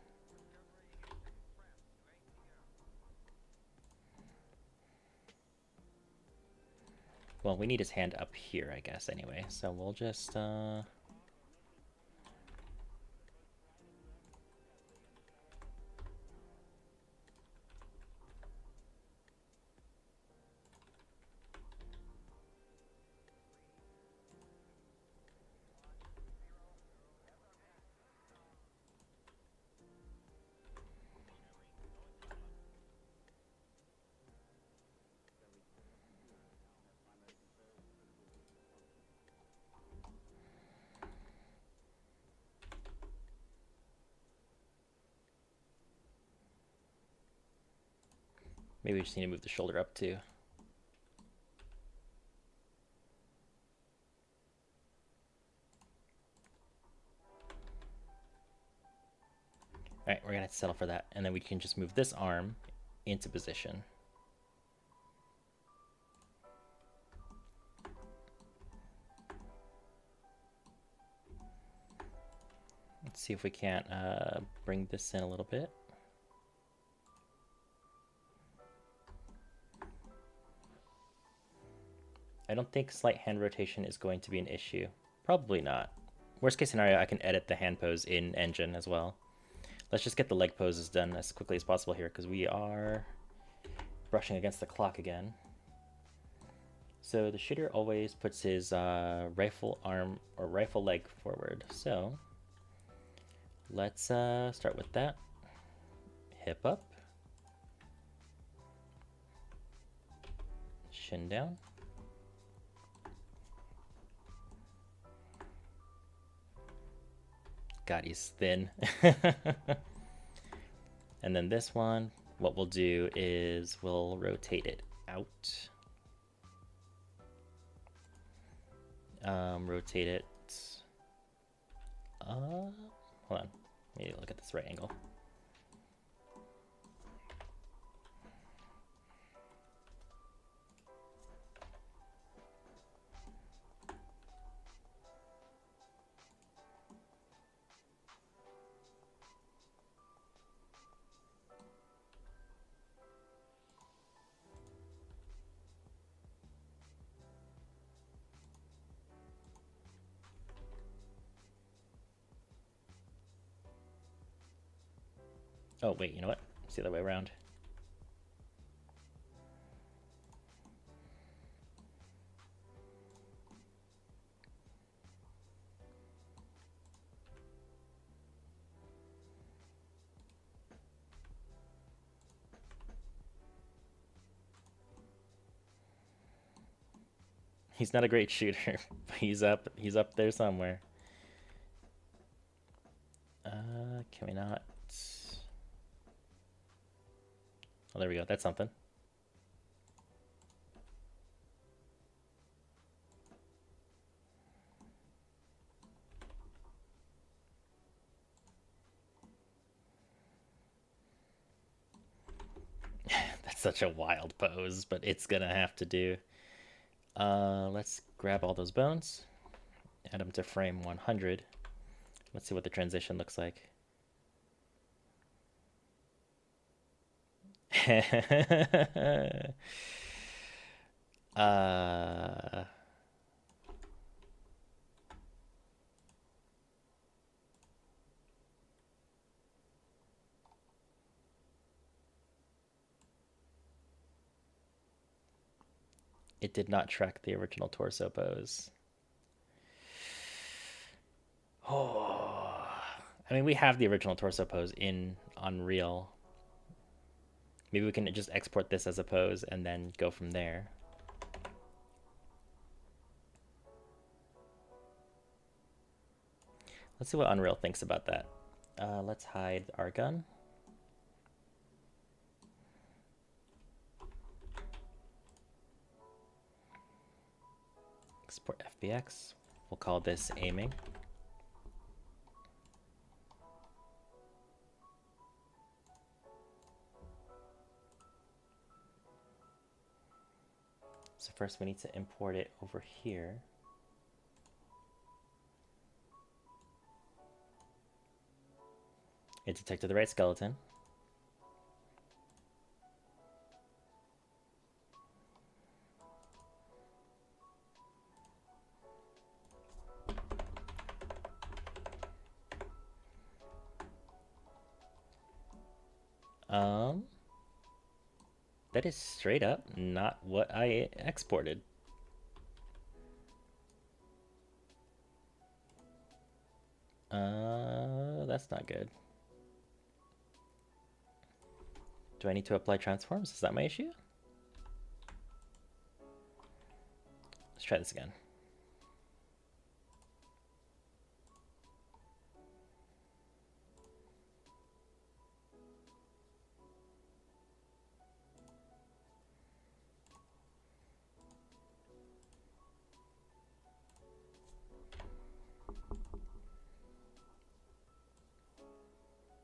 Well, we need his hand up here, I guess, anyway. So we'll just, maybe we just need to move the shoulder up too. All right, we're gonna settle for that. And then we can just move this arm into position. Let's see if we can't bring this in a little bit. I don't think slight hand rotation is going to be an issue. Probably not. Worst case scenario, I can edit the hand pose in Engine as well. Let's just get the leg poses done as quickly as possible here because we are brushing against the clock again. So the shooter always puts his rifle arm or rifle leg forward. So let's start with that. Hip up. Shin down. God, he's thin. And then this one, what we'll do is we'll rotate it out. Rotate it. Hold on. Maybe look at this right angle. Oh, wait, you know what? It's the other way around. He's not a great shooter, but he's up there somewhere. Can we not? Oh, there we go. That's something. That's such a wild pose, but it's gonna have to do. Let's grab all those bones, add them to frame 100. Let's see what the transition looks like. uh, it did not track the original torso pose. Oh, I mean, we have the original torso pose in Unreal. Maybe we can just export this as a pose and then go from there. Let's see what Unreal thinks about that. Let's hide our gun. Export FBX. We'll call this aiming. So first we need to import it over here. It detected the right skeleton. That is straight up not what I exported. That's not good. Do I need to apply transforms? Is that my issue? Let's try this again.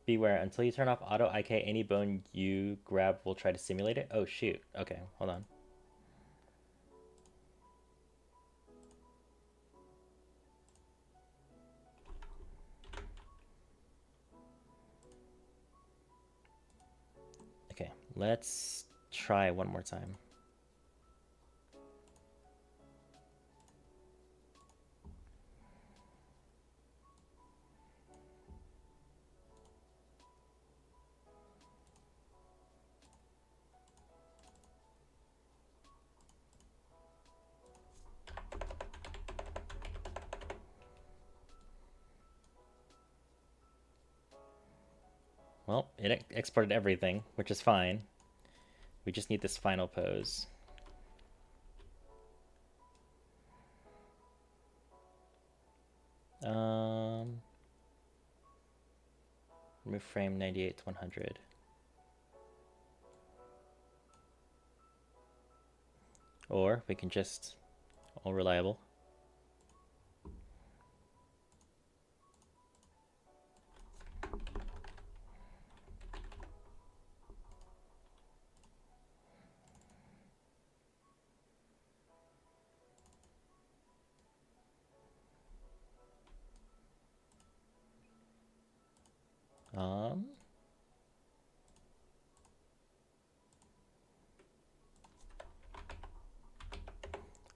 Beware, until you turn off auto IK, any bone you grab will try to simulate it. Oh shoot. Okay, hold on. Okay, let's try one more time. Well, it exported everything, which is fine. We just need this final pose. Remove frame 98 to 100. Or we can just all reliable.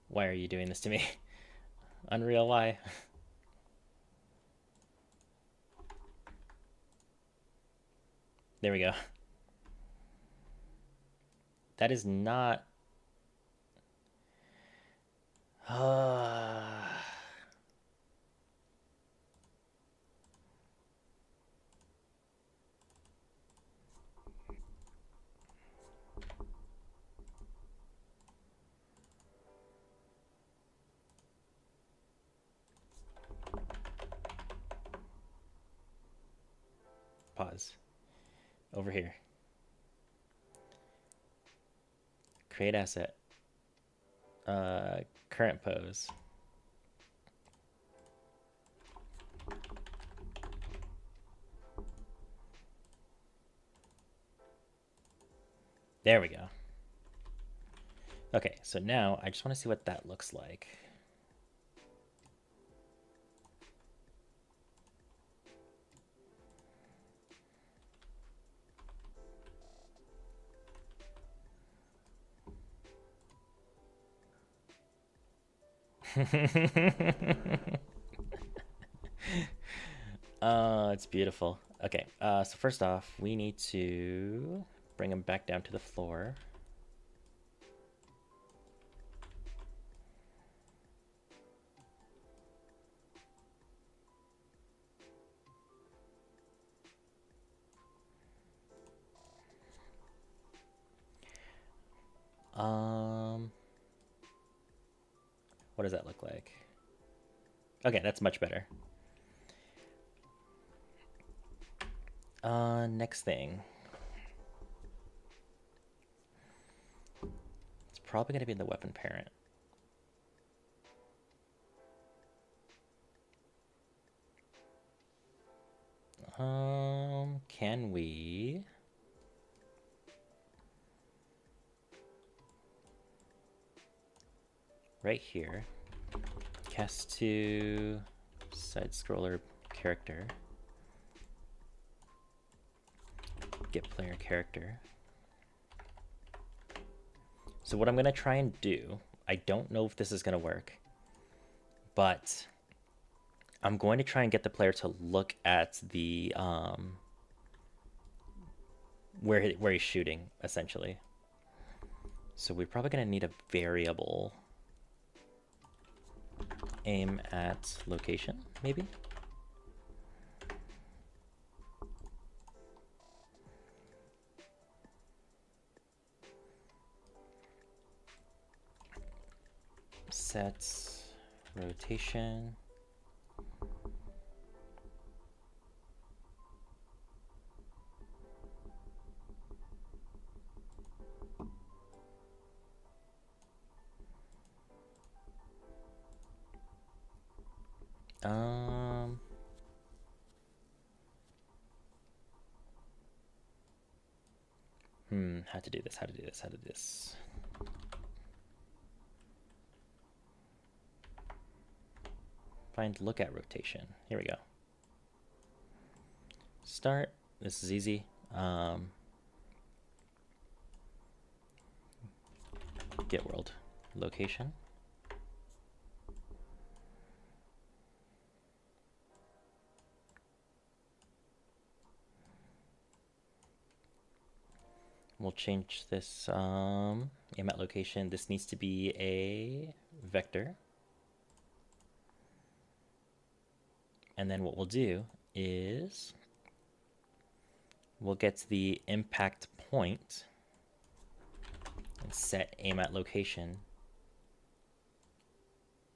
Why are you doing this to me? Unreal, why? There we go. That is not... Pause. Over here. Create asset. Current pose. There we go. Okay, so now I just want to see what that looks like. It's beautiful. Okay, so first off, we need to bring him back down to the floor. What does that look like? Okay, that's much better. Next thing. It's probably going to be in the weapon parent. Can we... right here, cast to side scroller character, get player character. So what I'm gonna try and do, I don't know if this is gonna work, but I'm going to try and get the player to look at the where he's shooting, essentially. So we're probably gonna need a variable. Aim at location, maybe? Set rotation. How to do this, how to do this, how to do this. Find look at rotation. Here we go. Start. This is easy. Get world location. We'll change this aim at location. This needs to be a vector. And then what we'll do is we'll get to the impact point and set aim at location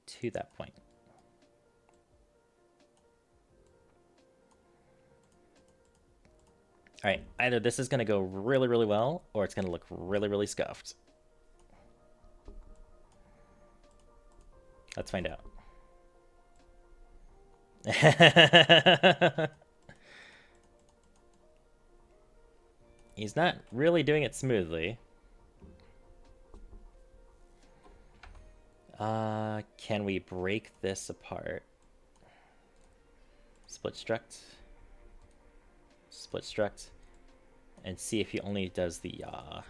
to that point. All right, either this is going to go really, really well, or it's going to look really, really scuffed. Let's find out. He's not really doing it smoothly. Can we break this apart? Split struct. Split struct. And see if he only does the yaw.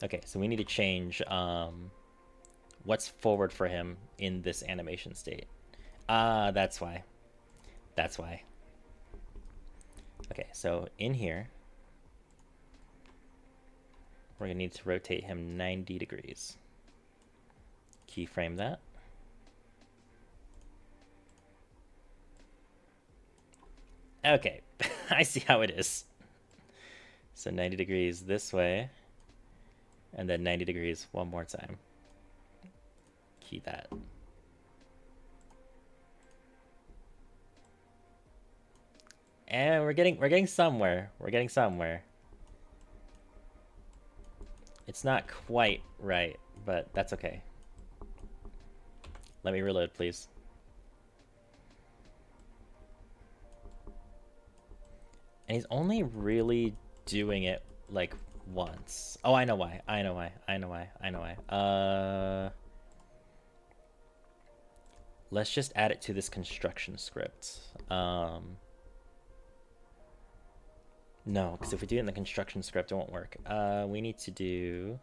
Okay, so we need to change what's forward for him in this animation state. Ah, that's why. That's why. Okay, so in here, we're gonna need to rotate him 90 degrees. Keyframe that. Okay, I see how it is. So 90 degrees this way, and then 90 degrees one more time. Key that. And we're getting somewhere. We're getting somewhere. It's not quite right, but that's okay. Let me reload, please. And he's only really doing it like once. Oh, I know why. I know why. I know why. I know why. Let's just add it to this construction script. No, because if we do it in the construction script, it won't work. We need to do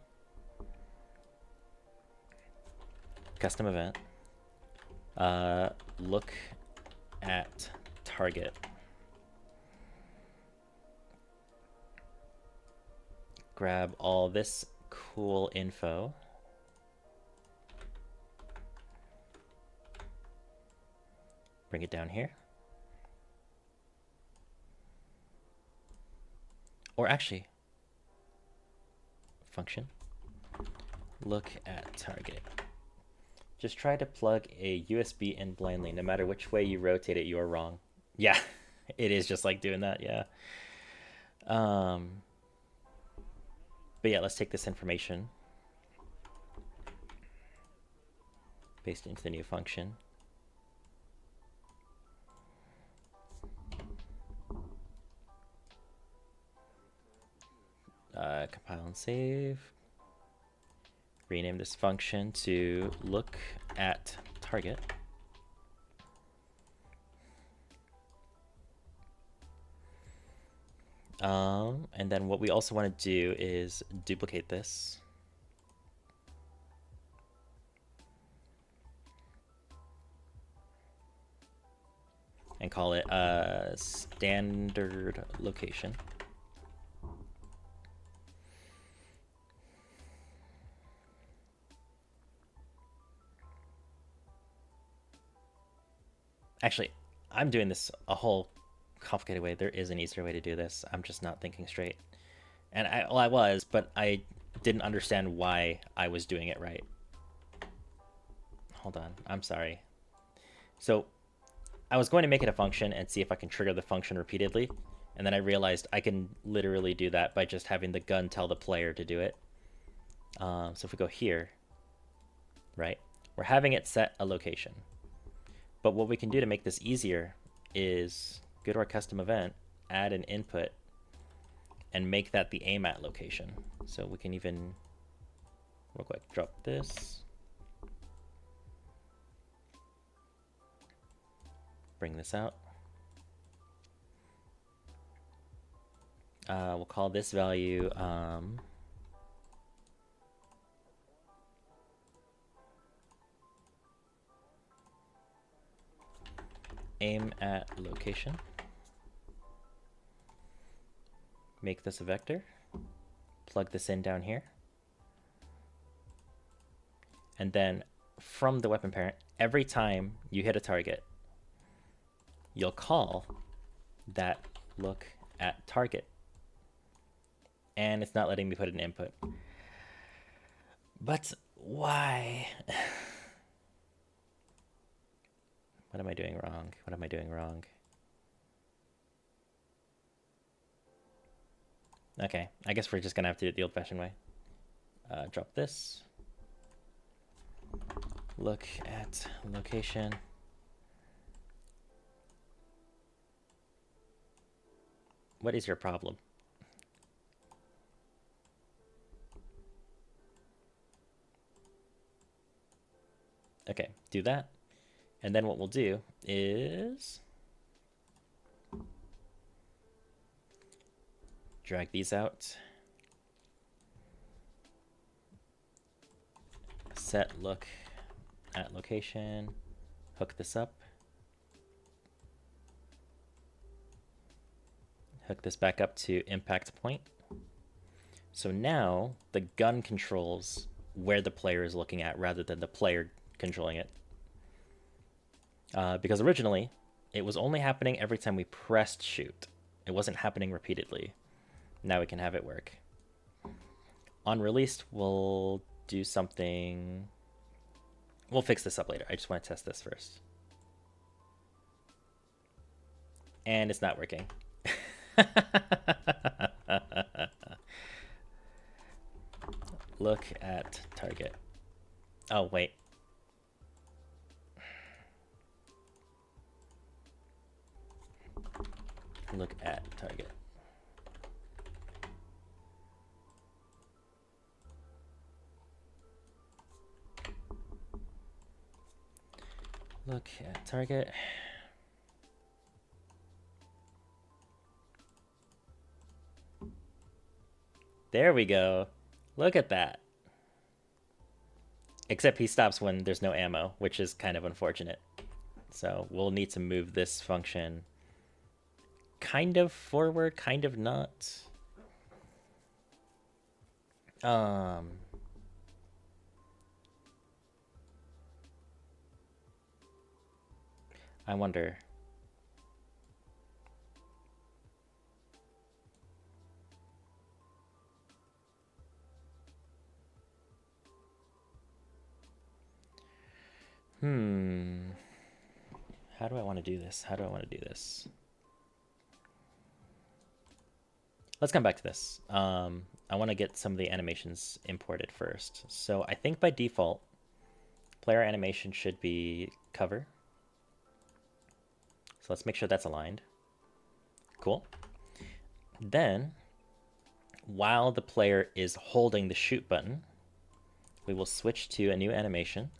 custom event. Look at target. Grab all this cool info. Bring it down here. Or actually, function, look at target. Just try to plug a USB in blindly. No matter which way you rotate it, you're wrong. Yeah, it is just like doing that, yeah. But yeah, let's take this information, paste it into the new function. Compile and save. Rename this function to look at target. And then what we also want to do is duplicate this. And call it a standard location. Actually, I'm doing this a whole complicated way. There is an easier way to do this. I'm just not thinking straight. And I was, but I didn't understand why I was doing it right. Hold on, I'm sorry. So I was going to make it a function and see if I can trigger the function repeatedly. And then I realized I can literally do that by just having the gun tell the player to do it. So if we go here, right, we're having it set a location. But what we can do to make this easier is go to our custom event, add an input, and make that the aim at location. So we can even, real quick, drop this. Bring this out. We'll call this value aim at location. Make this a vector. Plug this in down here. And then from the weapon parent, every time you hit a target, you'll call that look at target. And it's not letting me put an input. But why? What am I doing wrong? What am I doing wrong? Okay, I guess we're just gonna have to do it the old-fashioned way. Drop this. Look at location. What is your problem? Okay, do that. And then what we'll do is drag these out. Set look at location. Hook this up. Hook this back up to impact point. So now the gun controls where the player is looking at rather than the player controlling it. Because originally, it was only happening every time we pressed shoot. It wasn't happening repeatedly. Now we can have it work. On release, we'll do something... We'll fix this up later. I just want to test this first. And it's not working. Look at target. Oh, wait. Look at target. Look at target. There we go. Look at that. Except he stops when there's no ammo, which is kind of unfortunate. So we'll need to move this function kind of forward, kind of not. I wonder. How do I want to do this? How do I want to do this? Let's come back to this. I want to get some of the animations imported first. So I think by default, player animation should be cover. So let's make sure that's aligned. Cool. Then, while the player is holding the shoot button, we will switch to a new animation.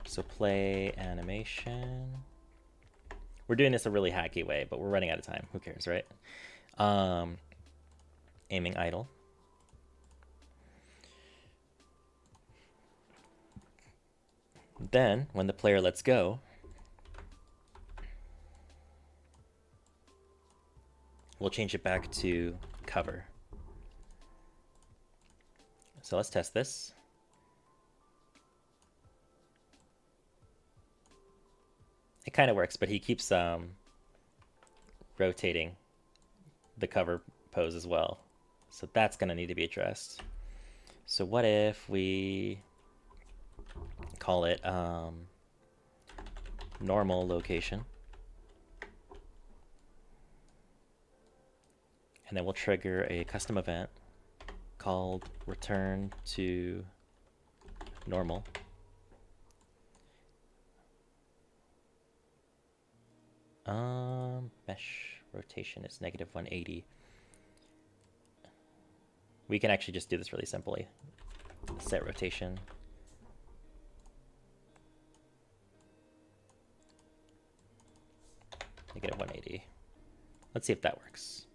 So play animation. We're doing this a really hacky way, but we're running out of time. Who cares, right? Aiming idle. Then, when the player lets go, we'll change it back to cover. So let's test this. It kind of works, but he keeps rotating the cover pose as well. So that's going to need to be addressed. So what if we call it normal location. And then we'll trigger a custom event called return to normal. Mesh rotation is -180. We can actually just do this really simply. Set rotation. -180. Let's see if that works.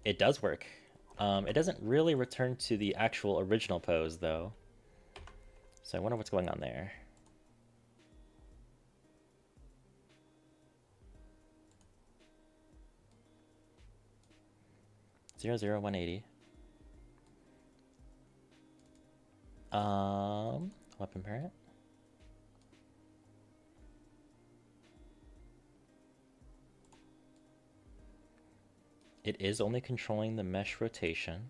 It does work. It doesn't really return to the actual original pose, though. So I wonder what's going on there. Zero, zero, 180. Weapon parent. It is only controlling the mesh rotation.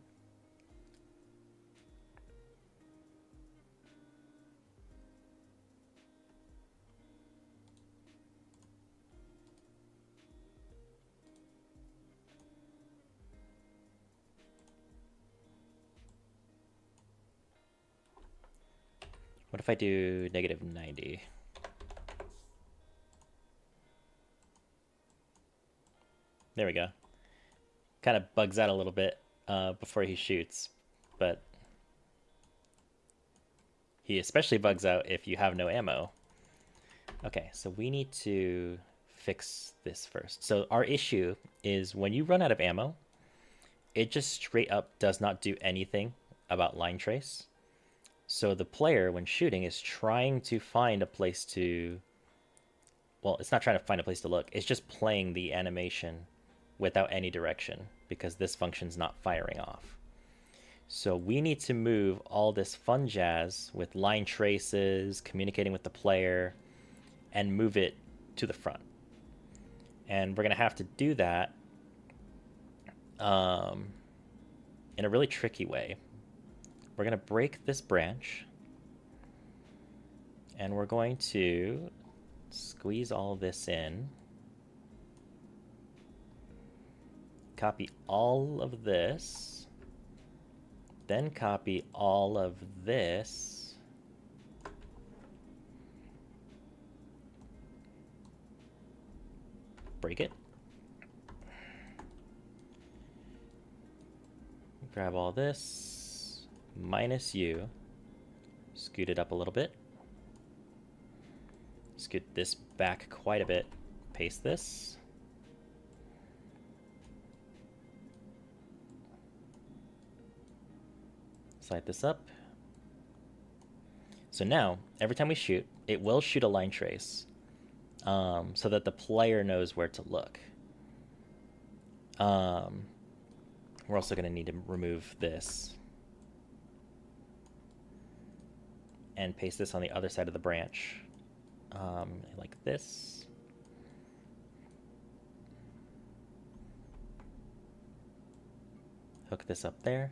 What if I do -90? There we go. Kind of bugs out a little bit before he shoots, but he especially bugs out if you have no ammo. Okay, so we need to fix this first. So our issue is when you run out of ammo, it just straight up does not do anything about line trace. So the player, when shooting, is trying to find a place to... Well, it's not trying to find a place to look. It's just playing the animation without any direction because this function's not firing off. So we need to move all this fun jazz with line traces, communicating with the player, and move it to the front. And we're going to have to do that in a really tricky way. We're going to break this branch, and we're going to squeeze all this in, copy all of this, then copy all of this, break it, grab all this, minus U, scoot it up a little bit, scoot this back quite a bit, paste this, slide this up. So now, every time we shoot, it will shoot a line trace so that the player knows where to look. We're also going to need to remove this and paste this on the other side of the branch, like this. Hook this up there.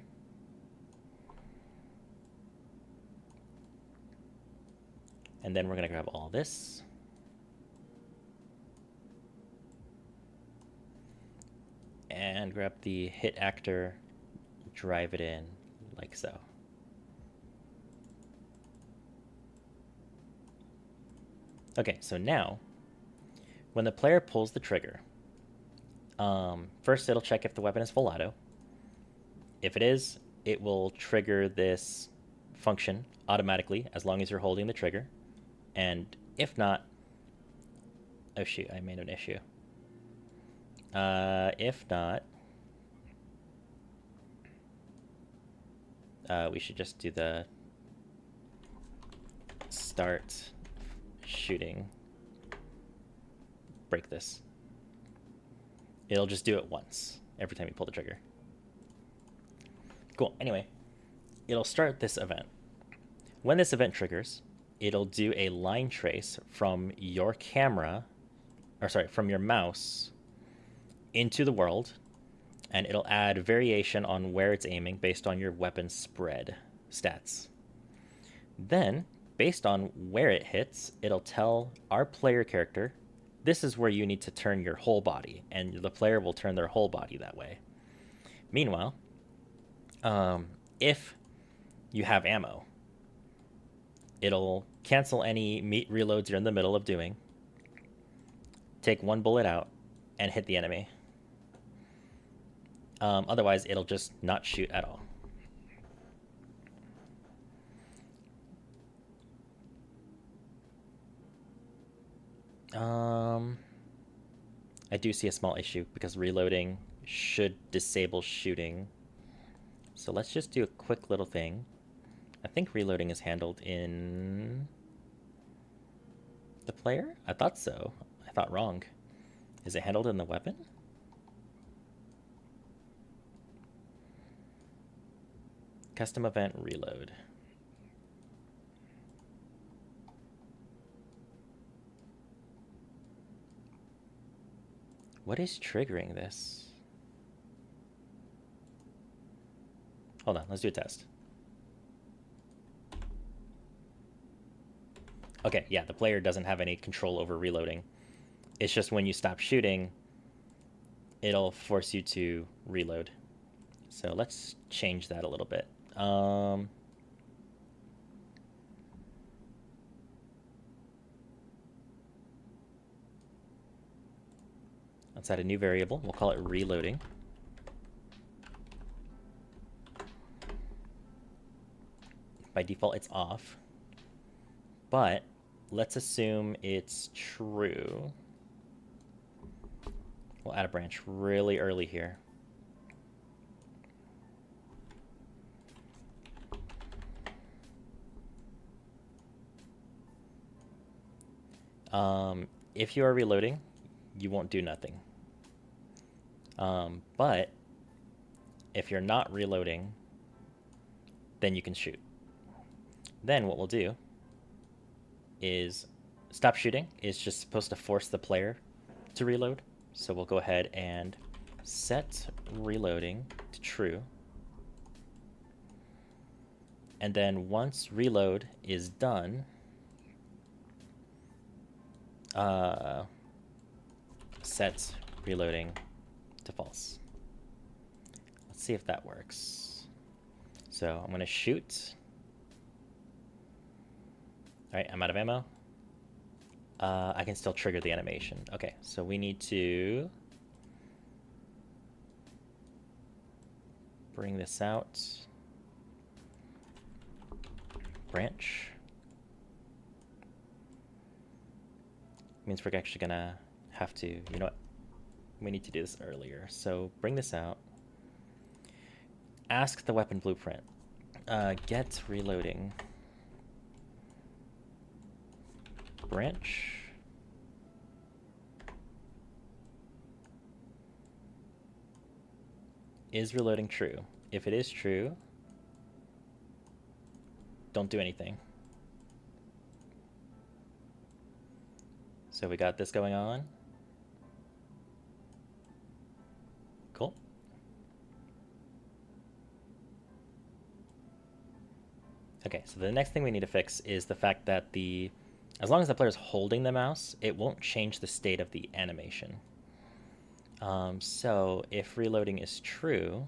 And then we're going to grab all this. And grab the hit actor, drive it in like so. Okay, so now, when the player pulls the trigger, first it'll check if the weapon is full auto. If it is, it will trigger this function automatically as long as you're holding the trigger. And if not, oh shoot, I made an issue. If not, we should just do the start shooting. Break this. It'll just do it once every time you pull the trigger. Cool. Anyway, it'll start this event. When this event triggers, it'll do a line trace from your camera, or sorry, from your mouse into the world, and it'll add variation on where it's aiming based on your weapon spread stats. Then, based on where it hits, it'll tell our player character, this is where you need to turn your whole body, and the player will turn their whole body that way. Meanwhile, if you have ammo, it'll cancel any reloads you're in the middle of doing, take one bullet out, and hit the enemy. Otherwise, it'll just not shoot at all. I do see a small issue because reloading should disable shooting. So let's just do a quick little thing. I think reloading is handled in the player? I thought so. I thought wrong. Is it handled in the weapon? Custom event reload. What is triggering this? Hold on, let's do a test. Okay, yeah, the player doesn't have any control over reloading. It's just when you stop shooting, it'll force you to reload. So let's change that a little bit. Let's add a new variable. We'll call it reloading. By default, it's off. But let's assume it's true. We'll add a branch really early here. If you are reloading, you won't do nothing. But if you're not reloading, then you can shoot. Then what we'll do is stop shooting is just supposed to force the player to reload. So we'll go ahead and set reloading to true. And then once reload is done, set reloading to false. Let's see if that works. So I'm gonna shoot. All right, I'm out of ammo. I can still trigger the animation. Okay, so we need to bring this out. Branch. Means we're actually gonna have to, you know what? We need to do this earlier. So bring this out. Ask the weapon blueprint. Get reloading. Branch. Is reloading true? If it is true, don't do anything. So we got this going on. Cool. Okay, so the next thing we need to fix is the fact that as long as the player is holding the mouse, it won't change the state of the animation. So if reloading is true,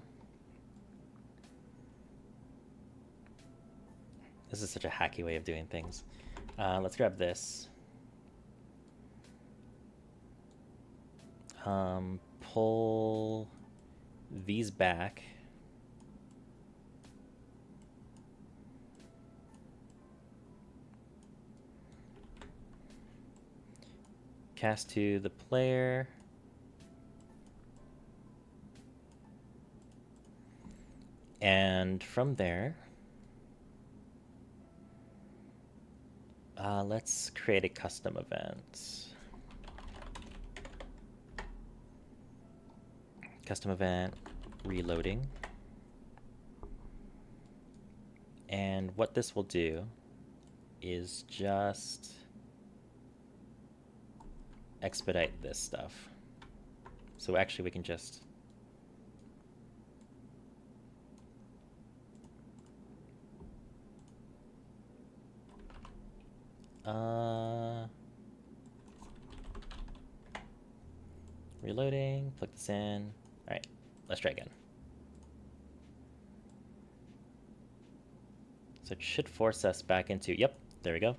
this is such a hacky way of doing things. Let's grab this. Pull these back. Cast to the player. And from there, let's create a custom event. Custom event, reloading. And what this will do is just expedite this stuff. So actually we can just reloading, plug this in. All right, let's try again. So it should force us back into, yep, there we go.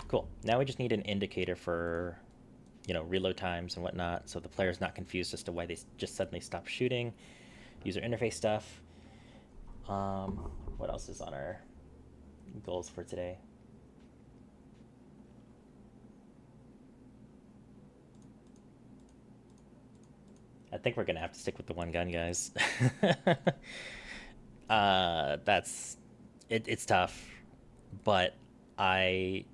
Cool, now we just need an indicator for, reload times and whatnot, so the player's not confused as to why they just suddenly stop shooting. User interface stuff. What else is on our goals for today? I think we're gonna have to stick with the one gun, guys. It's tough, but I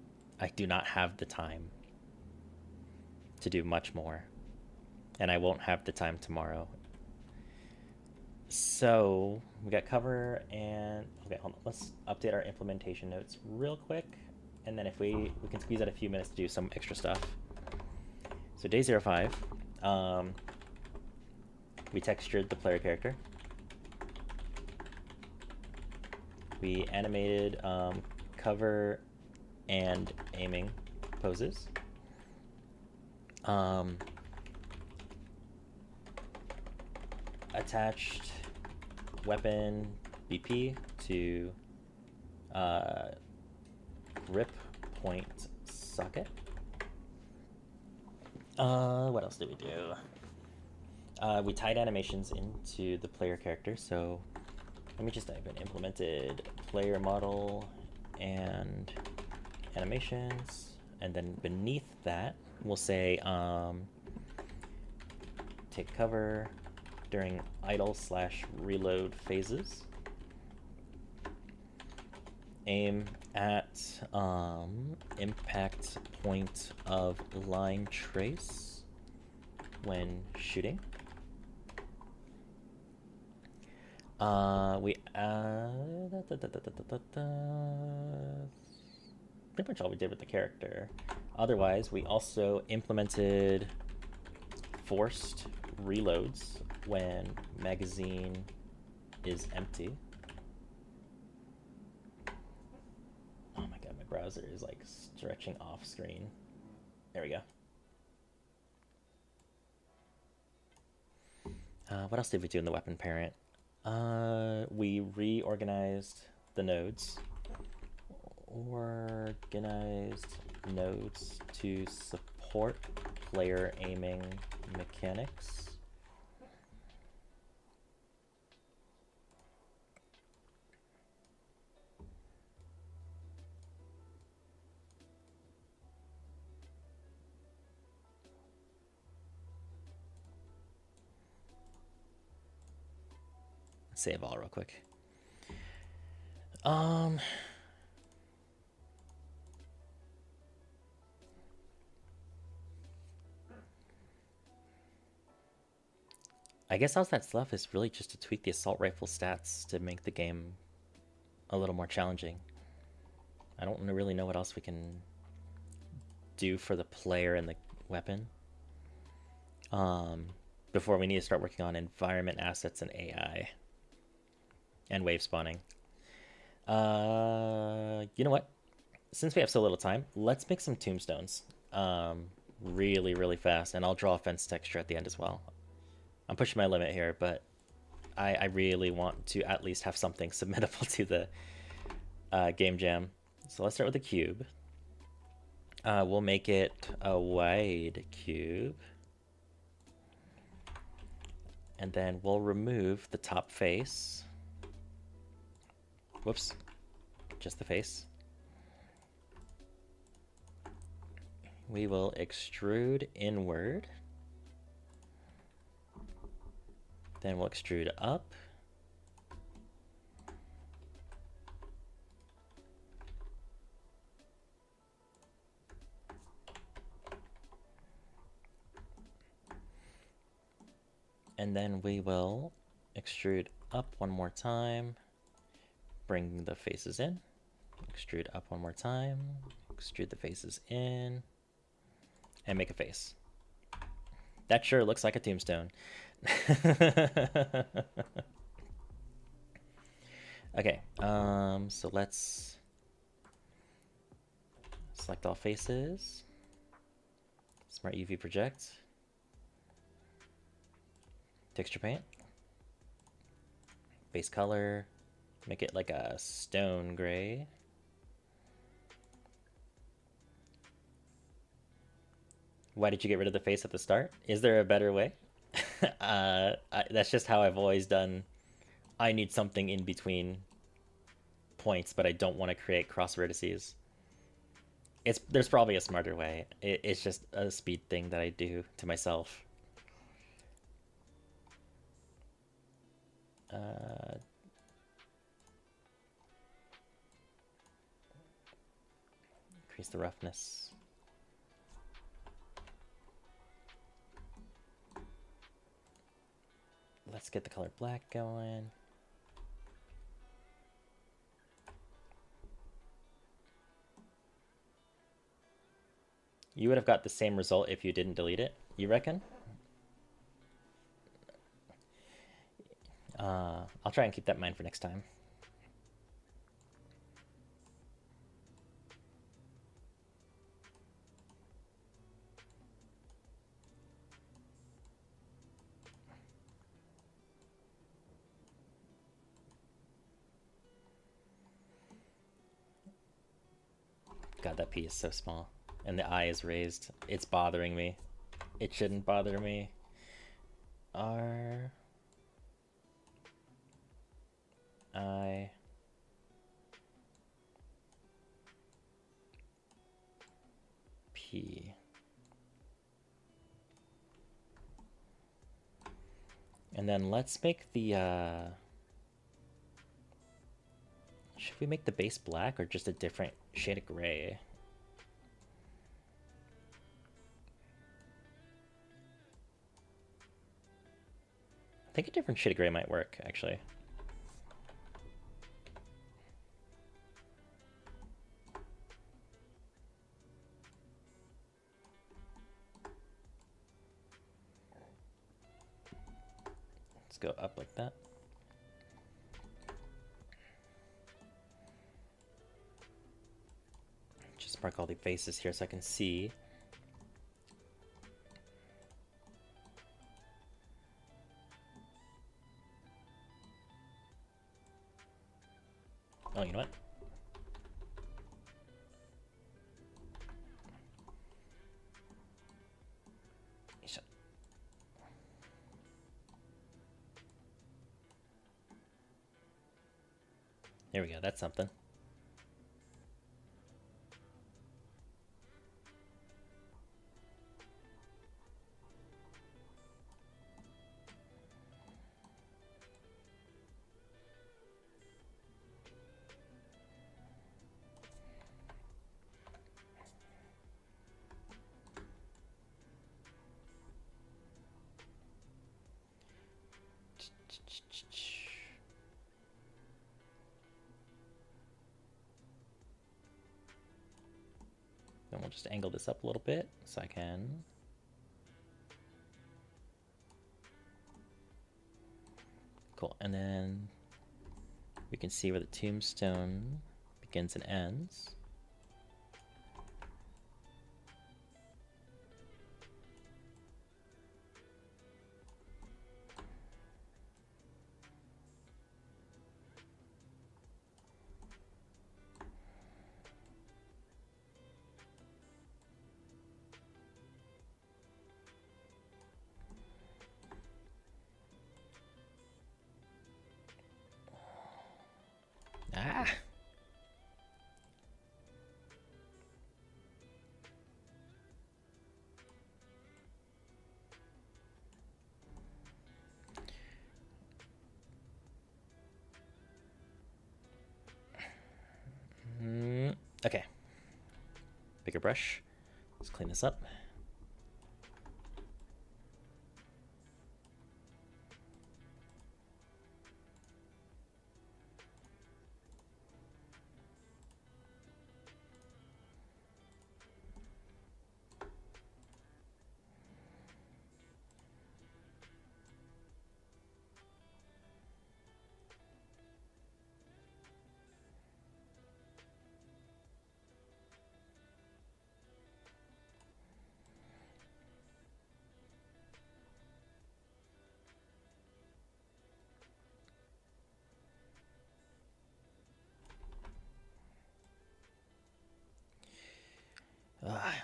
do not have the time to do much more, and I won't have the time tomorrow. So we got cover and okay, hold on. Let's update our implementation notes real quick, and then if we can squeeze out a few minutes to do some extra stuff. So day 05, we textured the player character. We animated cover and aiming poses. Attached weapon BP to grip point socket. What else did we do? We tied animations into the player character, so let me just type in implemented player model and animations, and then beneath that, we'll say take cover during idle/reload phases. Aim at impact point of line trace when shooting. We pretty much all we did with the character. Otherwise, we also implemented forced reloads when magazine is empty. Oh my god, my browser is like stretching off screen. There we go. What else did we do in the weapon parent? We reorganized the nodes. Organized nodes to support player aiming mechanics. Save all real quick. I guess all that's left is really just to tweak the assault rifle stats to make the game a little more challenging. I don't really know what else we can do for the player and the weapon. Before we need to start working on environment assets and AI. And wave spawning. You know what? Since we have so little time, let's make some tombstones. Really, really fast. And I'll draw a fence texture at the end as well. I'm pushing my limit here, but I really want to at least have something submittable to the game jam. So let's start with the cube. We'll make it a wide cube. And then we'll remove the top face. Whoops, just the face. We will extrude inward. Then we'll extrude up. And then we will extrude up one more time. Bring the faces in. Extrude up one more time. Extrude the faces in. And make a face. That sure looks like a tombstone. Okay, so let's select all faces. Smart UV project. Texture paint. Base color. Make it like a stone gray. Why did you get rid of the face at the start? Is there a better way? That's just how I've always done. I need something in between points, but I don't want to create cross vertices. There's probably a smarter way. It's just a speed thing that I do to myself. Increase the roughness. Let's get the color black going. You would have got the same result if you didn't delete it, you reckon? I'll try and keep that in mind for next time. God, that P is so small. And the I is raised. It's bothering me. It shouldn't bother me. R... I... key. And then let's make the, should we make the base black or just a different shade of gray? I think a different shade of gray might work, actually. Let's go up like that. Just mark all the faces here so I can see. Oh, you know what? There we go, that's something. Then we'll just angle this up a little bit so I can. Cool, and then we can see where the tombstone begins and ends. Ah! Okay. Bigger brush. Let's clean this up.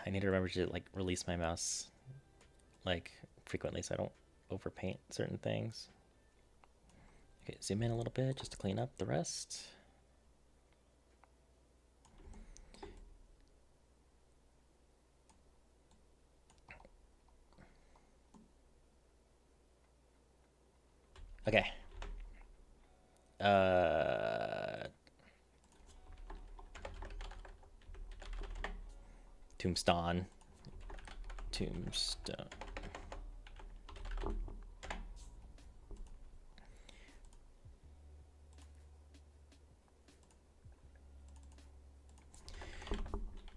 I need to remember to like release my mouse like frequently so I don't overpaint certain things. Okay, zoom in a little bit just to clean up the rest. Okay. Tombstone. Tombstone.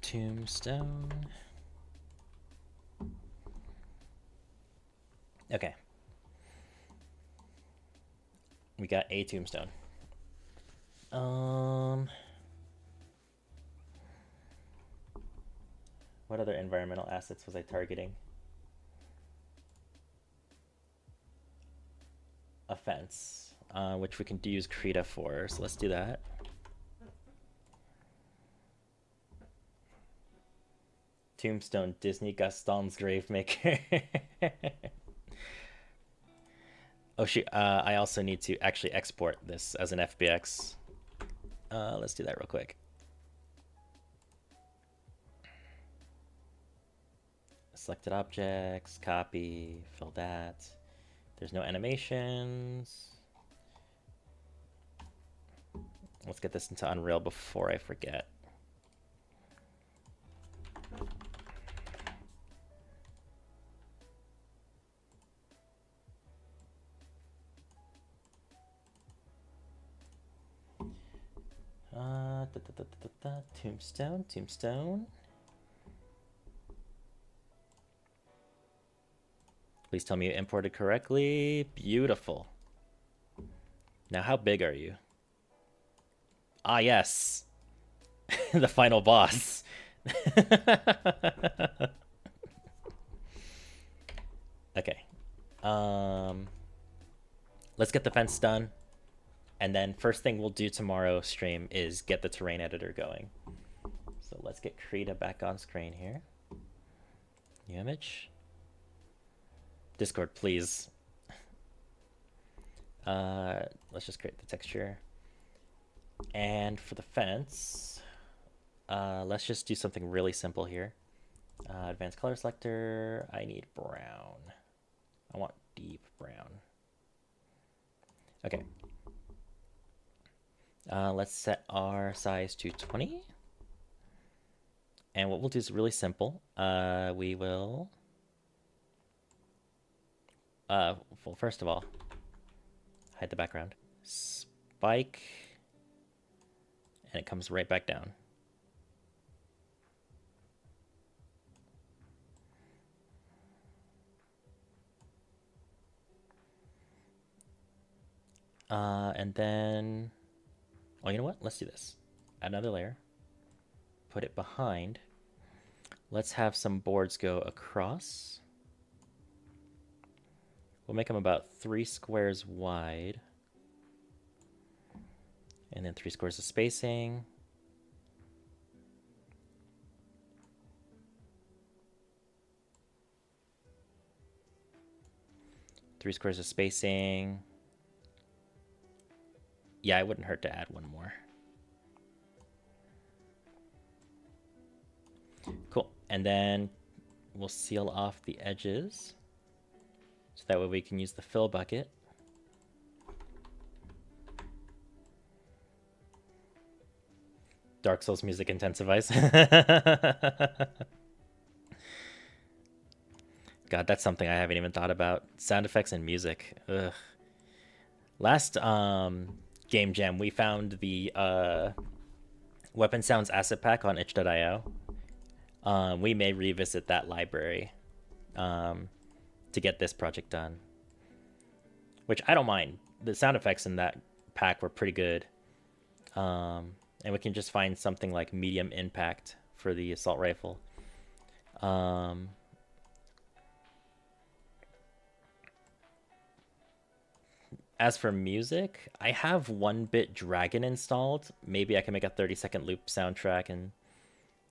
Tombstone. Okay. We got a tombstone. What other environmental assets was I targeting? A fence, which we can use Krita for, so let's do that. Tombstone, Disney Gaston's Gravemaker. Oh shoot, I also need to actually export this as an FBX. Let's do that real quick. selected objects, copy, fill that. There's no animations. Let's get this into Unreal before I forget. Tombstone, tombstone. Please tell me you imported correctly. Beautiful. Now, how big are you? Ah, yes. The final boss. Okay. Let's get the fence done. And then first thing we'll do tomorrow stream is get the terrain editor going. So let's get Krita back on screen here. New image. Discord, please. Let's just create the texture. And for the fence, let's just do something really simple here. Advanced color selector. I need brown. I want deep brown. Okay. Let's set our size to 20. And what we'll do is really simple. We will... well, first of all, hide the background. Spike. And it comes right back down. And then... Oh, you know what? Let's do this. Add another layer. Put it behind. Let's have some boards go across. We'll make them about 3 squares wide. And then 3 squares of spacing. Three squares of spacing. Yeah, it wouldn't hurt to add one more. Cool. And then we'll seal off the edges. So that way we can use the fill bucket. Dark Souls music intensifies. God, that's something I haven't even thought about. Sound effects and music. Ugh. Last game jam, we found the Weapon Sounds asset pack on itch.io. We may revisit that library to get this project done. Which I don't mind. The sound effects in that pack were pretty good. And we can just find something like medium impact for the assault rifle. As for music, I have 1-bit Dragon installed. Maybe I can make a 30-second loop soundtrack and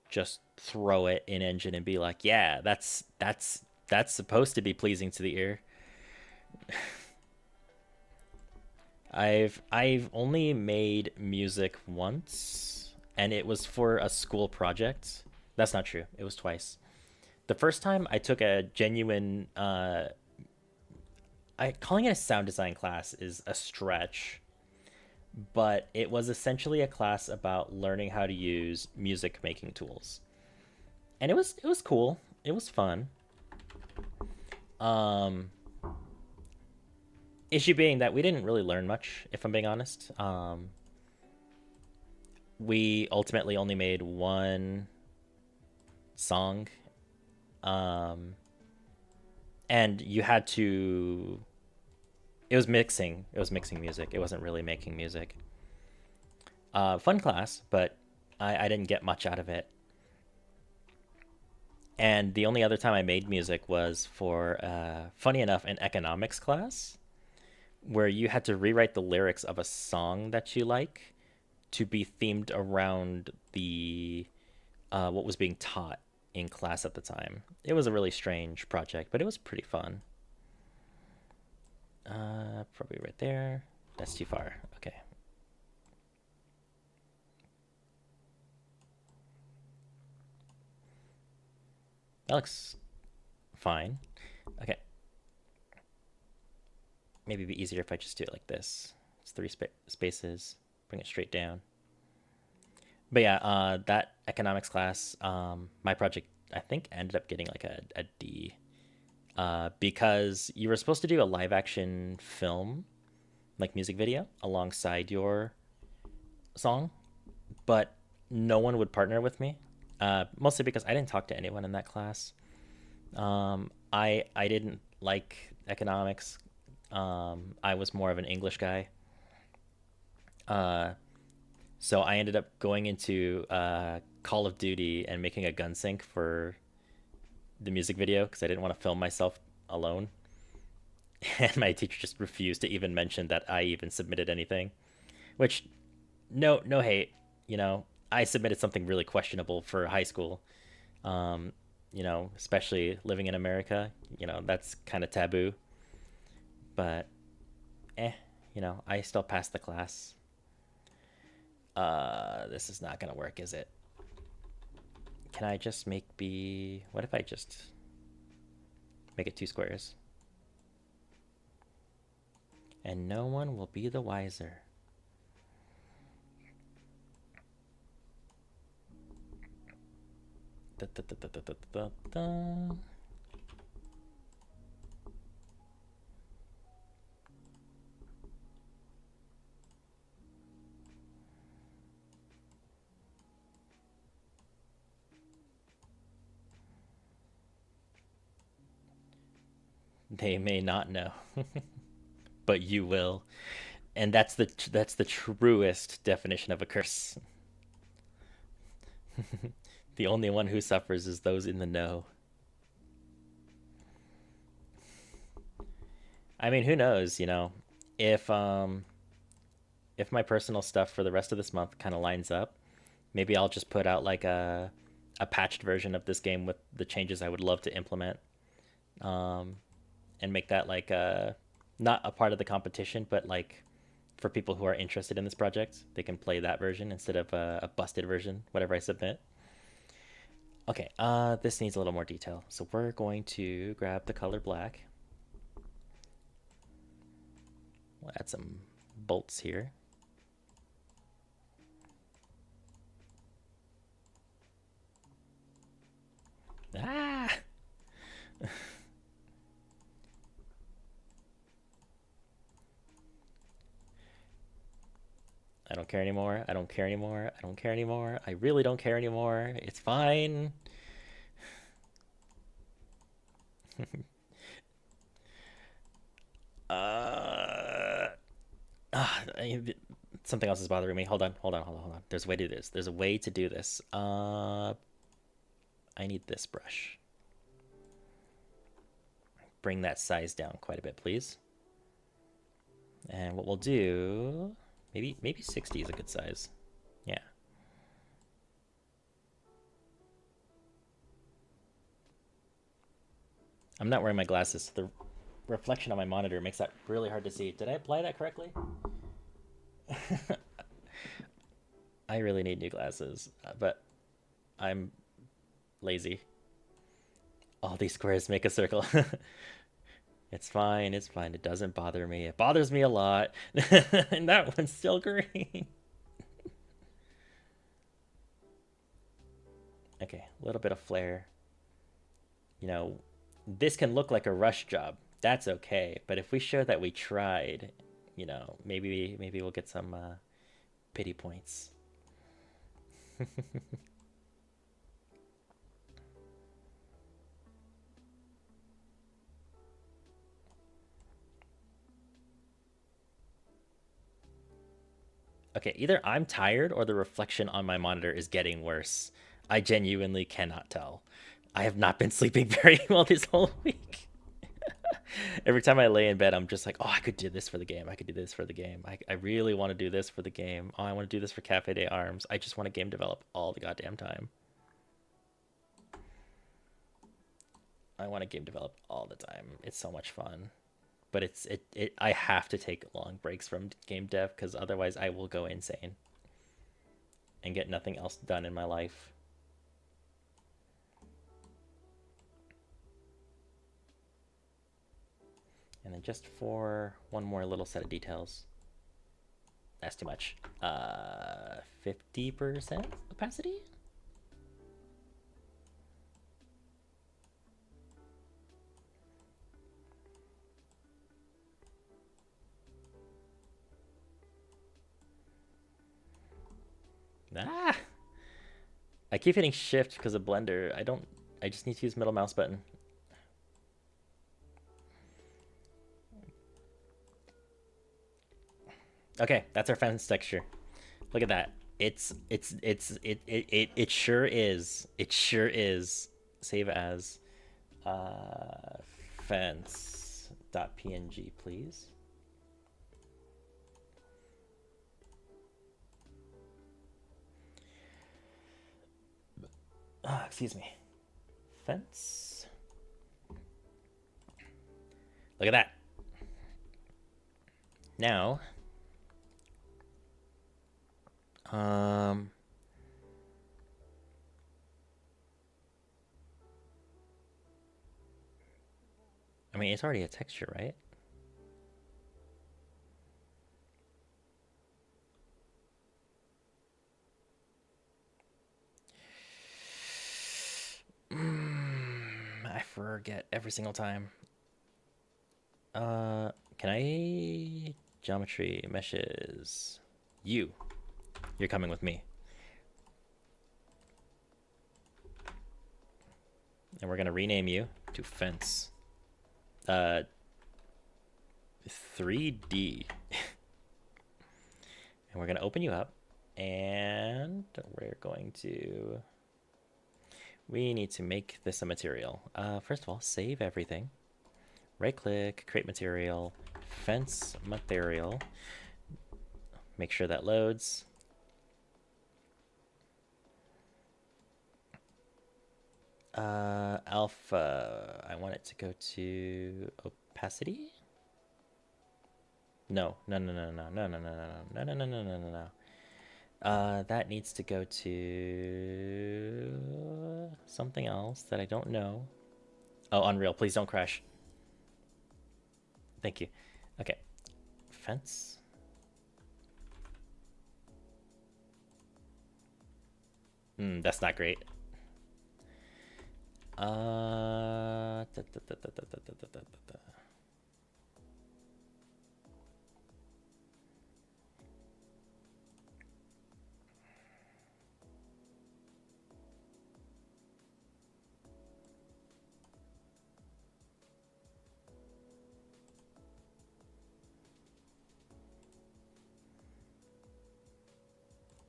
just throw it in engine and be like, yeah, that's supposed to be pleasing to the ear. I've only made music once, and it was for a school project. That's not true. It was twice. The first time I took a genuine calling it a sound design class is a stretch, but it was essentially a class about learning how to use music making tools. And it was cool. It was fun. Issue being that we didn't really learn much, if I'm being honest. We ultimately only made one song. And you had to... It was mixing music. It wasn't really making music. Fun class, but I didn't get much out of it. And the only other time I made music was for, funny enough, an economics class, where you had to rewrite the lyrics of a song that you like to be themed around the what was being taught in class at the time. It was a really strange project, but it was pretty fun. Probably right there. That's too far. Okay. That looks fine. Okay. Maybe it'd be easier if I just do it like this. It's 3 spaces. Bring it straight down. But yeah, that economics class, my project, I think, ended up getting like a D. Because you were supposed to do a live action film, like music video, alongside your song, but no one would partner with me. Mostly because I didn't talk to anyone in that class. I didn't like economics. I was more of an English guy. So I ended up going into Call of Duty and making a gun sync for the music video because I didn't want to film myself alone. And my teacher just refused to even mention that I even submitted anything. Which, no hate. You know, I submitted something really questionable for high school. You know, especially living in America. You know, that's kind of taboo. But, you know, I still passed the class. This is not gonna work, is it? Can I just make B... What if I just make it 2 squares? And no one will be the wiser. Da, da, da, da, da, da, da. They may not know, but you will, and that's the truest definition of a curse. The only one who suffers is those in the know. I mean, who knows? You know, if my personal stuff for the rest of this month kind of lines up, maybe I'll just put out like a patched version of this game with the changes I would love to implement. And make that like not a part of the competition, but like for people who are interested in this project, they can play that version instead of a busted version, whatever I submit. Okay, this needs a little more detail. So we're going to grab the color black. We'll add some bolts here. Ah! I don't care anymore. I don't care anymore. I don't care anymore. I really don't care anymore. It's fine. Something else is bothering me. Hold on. There's a way to do this. There's a way to do this. I need this brush. Bring that size down quite a bit, please. And what we'll do... Maybe 60 is a good size. Yeah. I'm not wearing my glasses, so the reflection on my monitor makes that really hard to see. Did I apply that correctly? I really need new glasses, but I'm lazy. All these squares make a circle. It's fine, it's fine. It doesn't bother me. It bothers me a lot. And that one's still green. Okay, a little bit of flare. You know, this can look like a rush job. That's okay. But if we show that we tried, you know, maybe we'll get some pity points. Okay, either I'm tired or the reflection on my monitor is getting worse. I genuinely cannot tell. I have not been sleeping very well this whole week. Every time I lay in bed, I'm just like, oh, I could do this for the game. I could do this for the game. I really want to do this for the game. Oh, I want to do this for Cafe des Armes. I just want to game develop all the goddamn time. I want to game develop all the time. It's so much fun. But I have to take long breaks from game dev because otherwise I will go insane and get nothing else done in my life. And then just for one more little set of details. That's too much. 50% opacity? Ah! I keep hitting shift because of Blender. I just need to use middle mouse button. Okay, that's our fence texture. Look at that. It sure is. It sure is. Save as fence.png, please. Excuse me. Fence. Look at that. Now, I mean, it's already a texture, right? I forget every single time. Can I geometry meshes? You're coming with me. And we're gonna rename you to fence. 3D. And we're gonna open you up, and we're going to. We need to make this a material. First of all, save everything. Right click, create material, fence material. Make sure that loads. Alpha, I want it to go to opacity. No. That needs to go to something else that I don't know. Oh, Unreal, please don't crash. Thank you. Okay, fence. That's not great.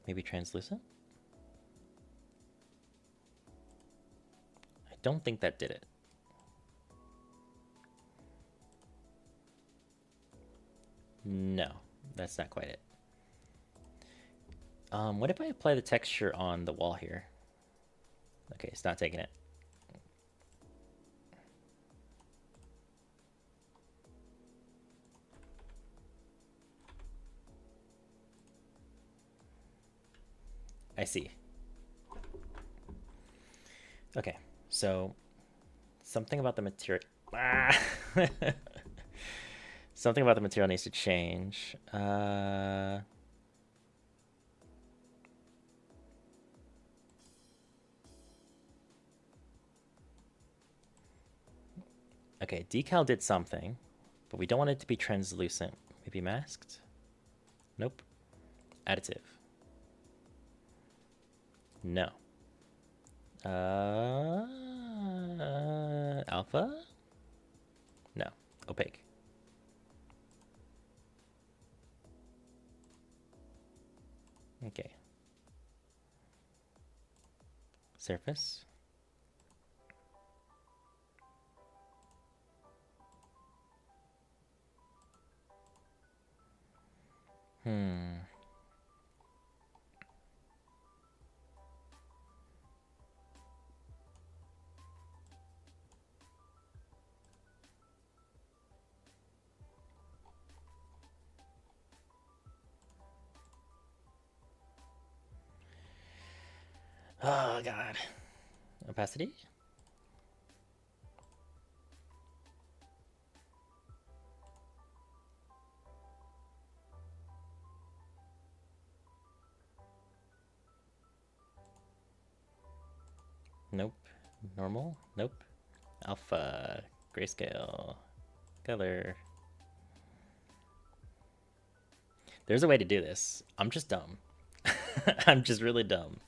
Maybe translucent? I don't think that did it. No, that's not quite it. What if I apply the texture on the wall here? Okay, it's not taking it. I see. Okay, so something about the material. Something about the material needs to change. Okay, decal did something, but we don't want it to be translucent. Maybe masked? Nope. Additive. No. Alpha? No. Opaque. Okay. Surface. Oh, God. Opacity? Nope. Normal? Nope. Alpha. Grayscale. Color. There's a way to do this. I'm just dumb. I'm just really dumb.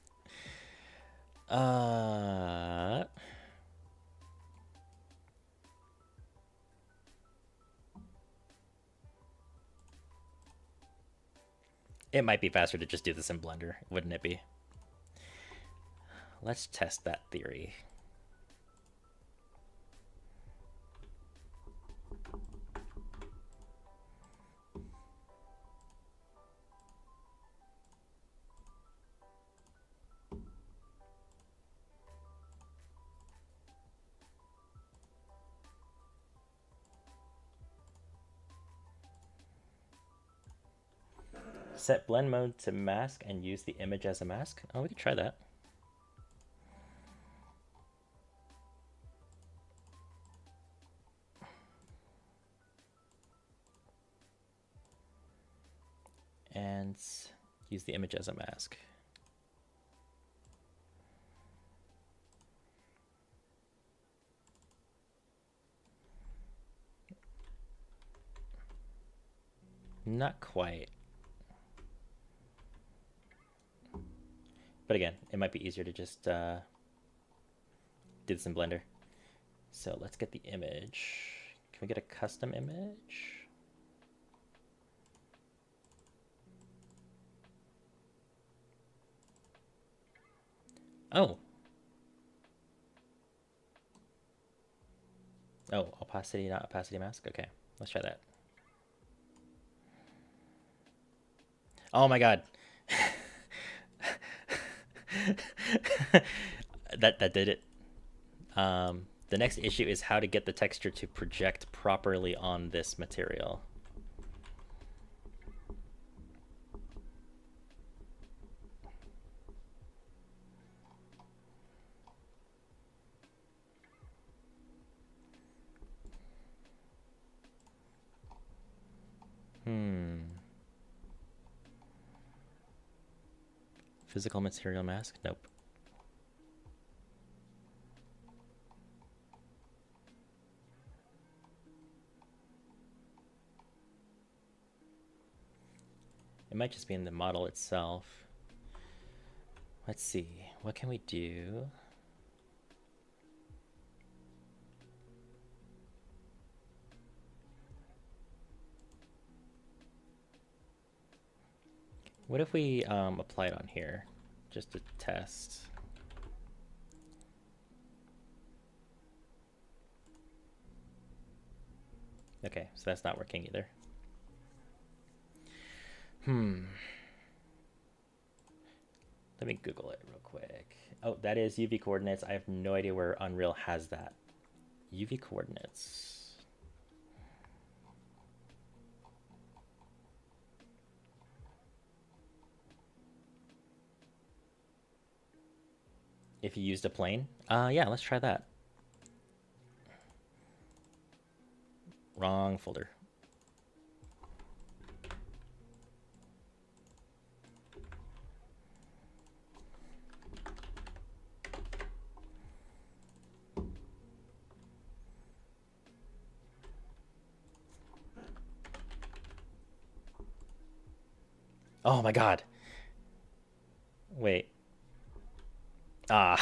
It might be faster to just do this in Blender, wouldn't it be? Let's test that theory. Set blend mode to mask and use the image as a mask. Oh, we could try that. And use the image as a mask. Not quite. But again, it might be easier to just do this in Blender. So let's get the image. Can we get a custom image? Oh. Oh, opacity, not opacity mask? Okay, let's try that. Oh my god. that did it. The next issue is how to get the texture to project properly on this material. Physical material mask? Nope. It might just be in the model itself. Let's see. What can we do? What if we apply it on here, just to test? Okay, so that's not working either. Let me Google it real quick. Oh, that is UV coordinates. I have no idea where Unreal has that. UV coordinates. If you used a plane? Yeah, let's try that. Wrong folder. Oh my god. Wait. Ah.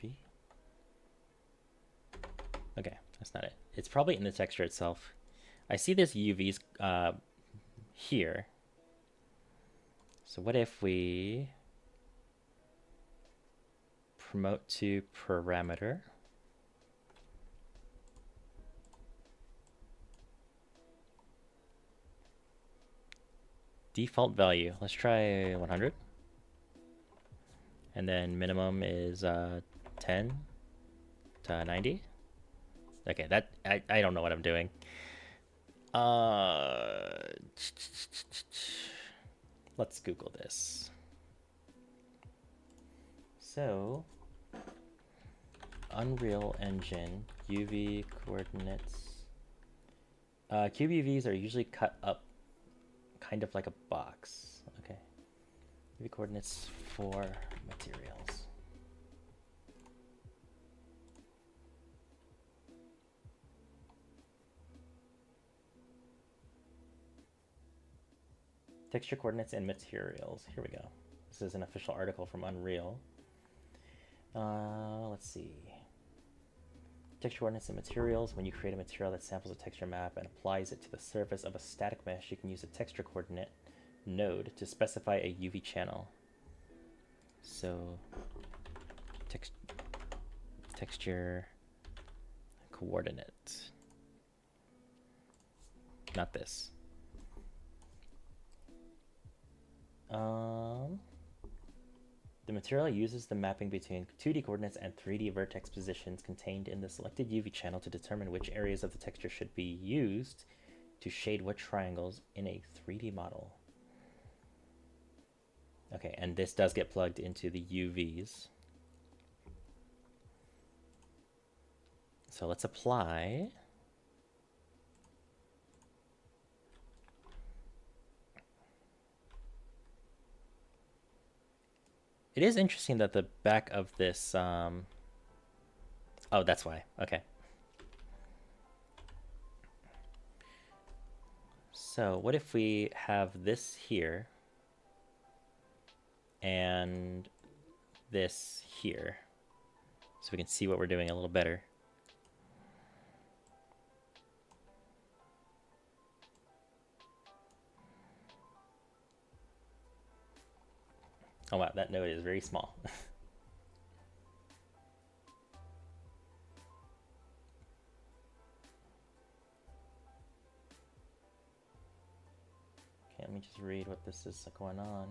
V? Okay, that's not it. It's probably in the texture itself. I see this UVs here. So what if we promote to parameter? Default value. Let's try 100. And then minimum is 10 to 90. Okay, that I don't know what I'm doing. Let's Google this. So, Unreal Engine UV coordinates. Cube UVs are usually cut up kind of like a box. Okay. UV coordinates for materials. Texture coordinates and materials. Here we go. This is an official article from Unreal. Let's see. Texture coordinates and materials. When you create a material that samples a texture map and applies it to the surface of a static mesh, you can use a texture coordinate node to specify a UV channel. So, texture coordinate. Not this. The material uses the mapping between 2D coordinates and 3D vertex positions contained in the selected UV channel to determine which areas of the texture should be used to shade what triangles in a 3D model. Okay, and this does get plugged into the UVs. So let's apply. It is interesting that the back of this, oh, that's why, okay. So what if we have this here and this here, so we can see what we're doing a little better. Oh wow, that node is very small. Okay, let me just read what this is going on.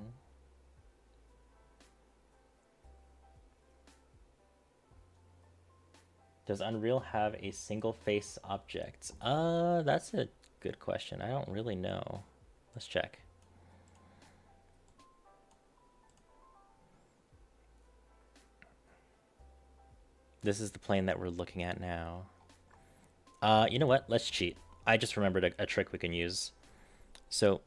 Does Unreal have a single face object? That's a good question. I don't really know. Let's check. This is the plane that we're looking at now. You know what? Let's cheat. I just remembered a trick we can use. So,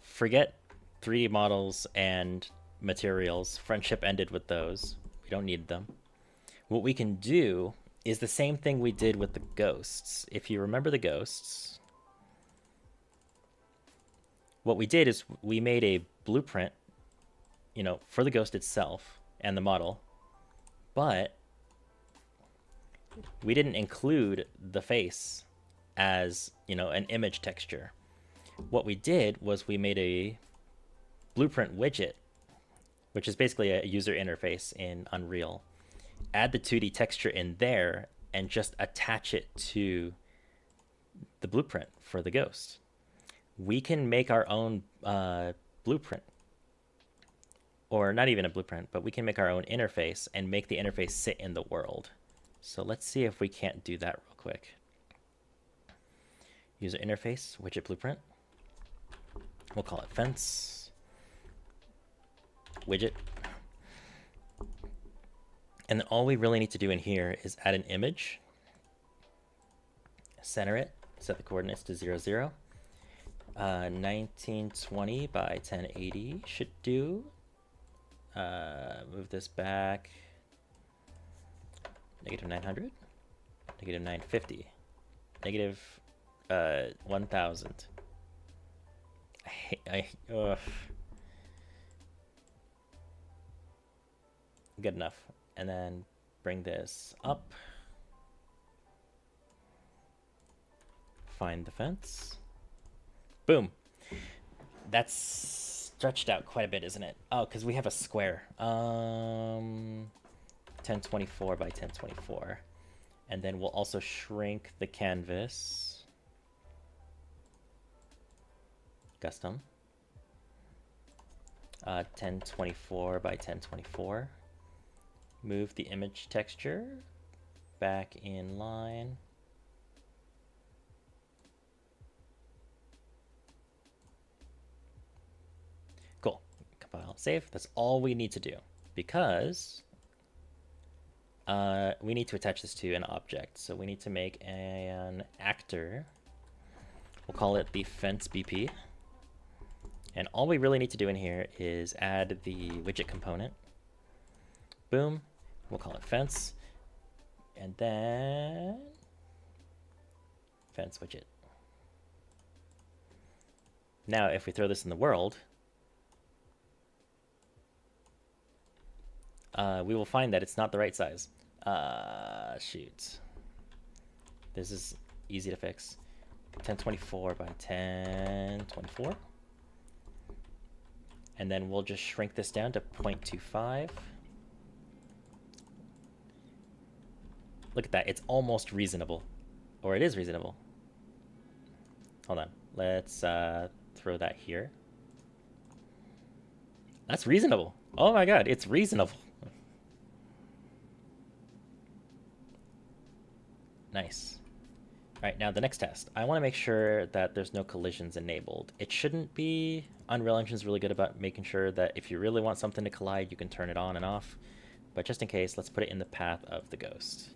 forget 3D models and materials. Friendship ended with those. We don't need them. What we can do is the same thing we did with the ghosts. If you remember the ghosts, what we did is we made a blueprint, you know, for the ghost itself and the model, but we didn't include the face as, you know, an image texture. What we did was we made a blueprint widget, which is basically a user interface in Unreal. Add the 2D texture in there and just attach it to the blueprint for the ghost. We can make our own blueprint, or not even a blueprint, but we can make our own interface and make the interface sit in the world. So let's see if we can't do that real quick. User interface, widget blueprint. We'll call it fence. Widget. And then all we really need to do in here is add an image. Center it. Set the coordinates to 0, 0. 1920 by 1080 should do. Move this back. Negative 900. Negative 950. Negative 1000. Good enough. And then bring this up. Find the fence. Boom. That's stretched out quite a bit, isn't it? Oh, because we have a square. 1024 by 1024. And then we'll also shrink the canvas. Custom. 1024 by 1024. Move the image texture back in line. file, save. That's all we need to do because we need to attach this to an object. So we need to make an actor. We'll call it the fence BP. And all we really need to do in here is add the widget component. Boom. We'll call it fence. And then fence widget. Now, if we throw this in the world, we will find that it's not the right size. Shoot. This is easy to fix. 1024 by 1024. And then we'll just shrink this down to 0.25. Look at that. It's almost reasonable. Or it is reasonable. Hold on. Let's throw that here. That's reasonable. Oh my god, it's reasonable. Nice. Alright, now the next test. I want to make sure that there's no collisions enabled. It shouldn't be. Unreal Engine's really good about making sure that if you really want something to collide, you can turn it on and off. But just in case, let's put it in the path of the ghost.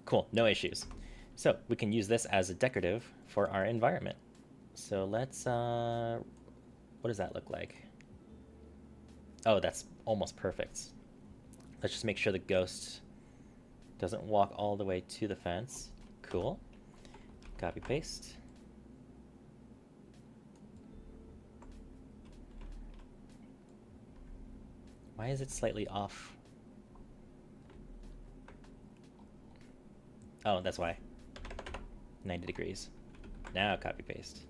Cool, no issues. So we can use this as a decorative for our environment. So let's, what does that look like? Oh, that's almost perfect. Let's just make sure the ghost doesn't walk all the way to the fence. Cool. Copy paste. Why is it slightly off? Oh, that's why. 90 degrees. Now copy paste.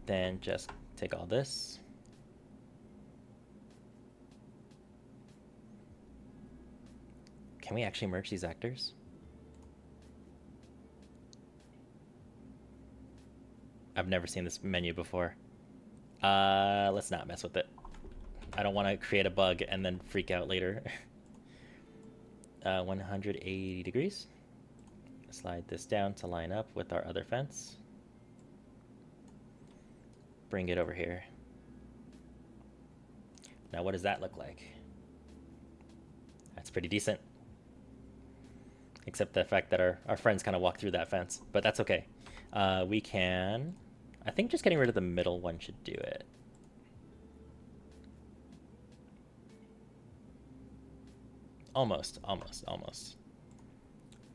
Then just take all this. Can we actually merge these actors? I've never seen this menu before. Let's not mess with it. I don't want to create a bug and then freak out later. 180 degrees. Slide this down to line up with our other fence. Bring it over here. Now what does that look like? That's pretty decent. Except the fact that our friends kind of walk through that fence. But that's okay. We can... I think just getting rid of the middle one should do it. Almost.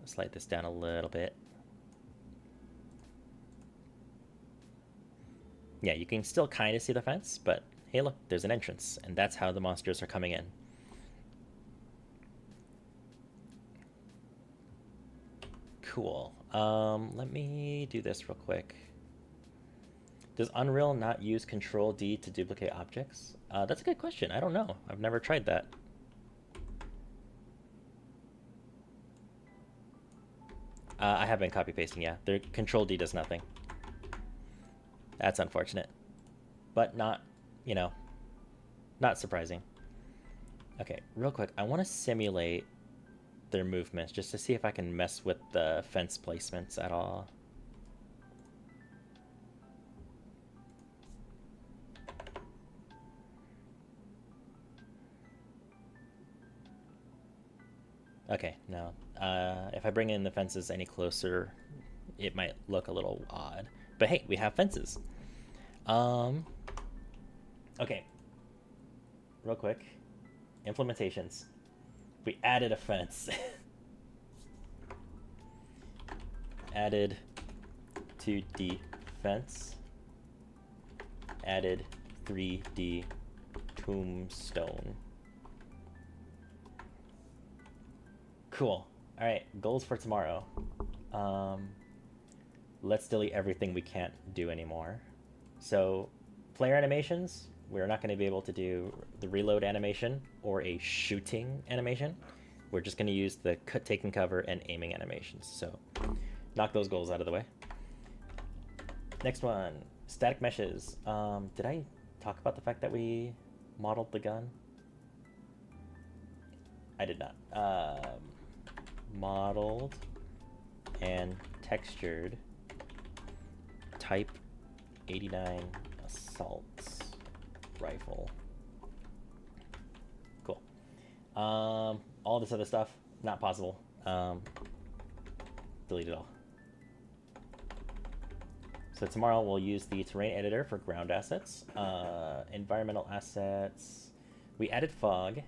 Slide this down a little bit. Yeah, you can still kind of see the fence, but hey look, there's an entrance, and that's how the monsters are coming in. Cool. Let me do this real quick. Does Unreal not use Control D to duplicate objects? That's a good question. I don't know. I've never tried that. I have been copy pasting, yeah. The Control D does nothing. That's unfortunate. But not, you know, not surprising. Okay, real quick, I want to simulate their movements just to see if I can mess with the fence placements at all. Okay, no. If I bring in the fences any closer, it might look a little odd. But hey, we have fences. Okay. Real quick. Implementations. We added a fence. Added 2D fence. Added 3D tombstone. Cool. Alright, goals for tomorrow. Let's delete everything we can't do anymore. So, player animations, we're not going to be able to do the reload animation or a shooting animation. We're just going to use the taking cover and aiming animations. So, knock those goals out of the way. Next one, static meshes. Did I talk about the fact that we modeled the gun? I did not. Modeled and textured Type 89 assault rifle. Cool. All this other stuff, not possible. Delete it all. So tomorrow we'll use the terrain editor for ground assets. Environmental assets. We added fog.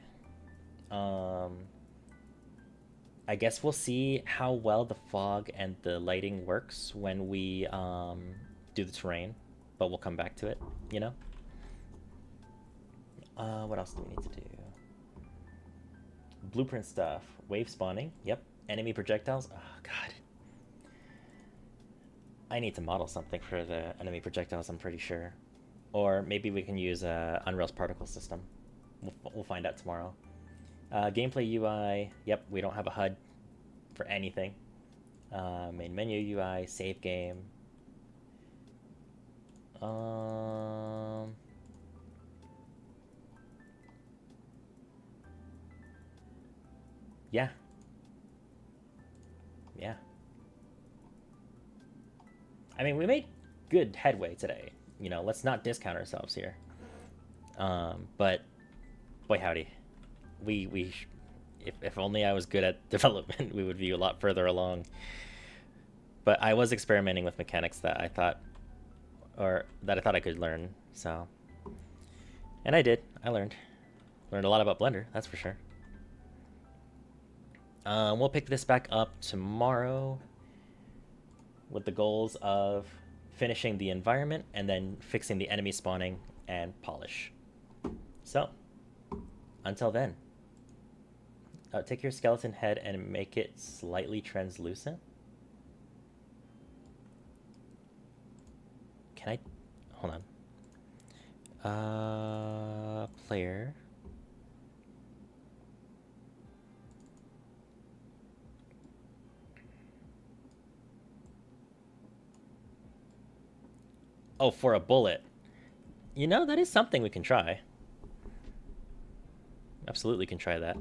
I guess we'll see how well the fog and the lighting works when we do the terrain, but we'll come back to it, you know? What else do we need to do? Blueprint stuff. Wave spawning. Yep. Enemy projectiles. Oh, God. I need to model something for the enemy projectiles, I'm pretty sure. Or maybe we can use Unreal's particle system. We'll find out tomorrow. Gameplay UI. Yep, we don't have a HUD for anything. Main menu UI. Save game. Yeah. Yeah. I mean, we made good headway today. You know, let's not discount ourselves here. But boy howdy, if only I was good at development, we would be a lot further along. But I was experimenting with mechanics that I thought I could learn. So, and I did. I learned a lot about Blender. That's for sure. We'll pick this back up tomorrow with the goals of finishing the environment and then fixing the enemy spawning and polish. So, until then, take your skeleton head and make it slightly translucent. Can I? Hold on. Player. Oh, for a bullet. You know, that is something we can try. Absolutely can try that.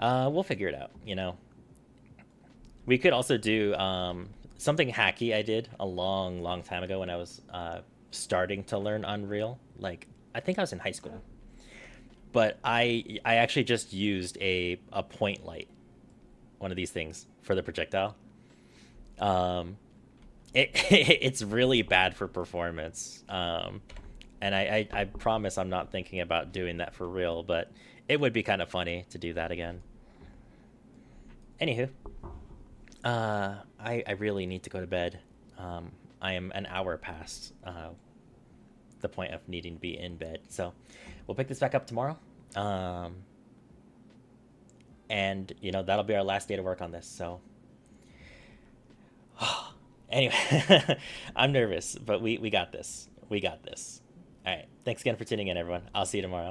We'll figure it out, you know. We could also do something hacky I did a long time ago when I was starting to learn Unreal. Like, I think I was in high school. But I actually just used a point light, one of these things, for the projectile. It's really bad for performance. And I promise I'm not thinking about doing that for real, but it would be kind of funny to do that again. Anywho, I really need to go to bed. I am an hour past the point of needing to be in bed, so we'll pick this back up tomorrow. And you know, that'll be our last day to work on this, so anyway, I'm nervous, but we got this. We got this. All right. Thanks again for tuning in, everyone. I'll see you tomorrow.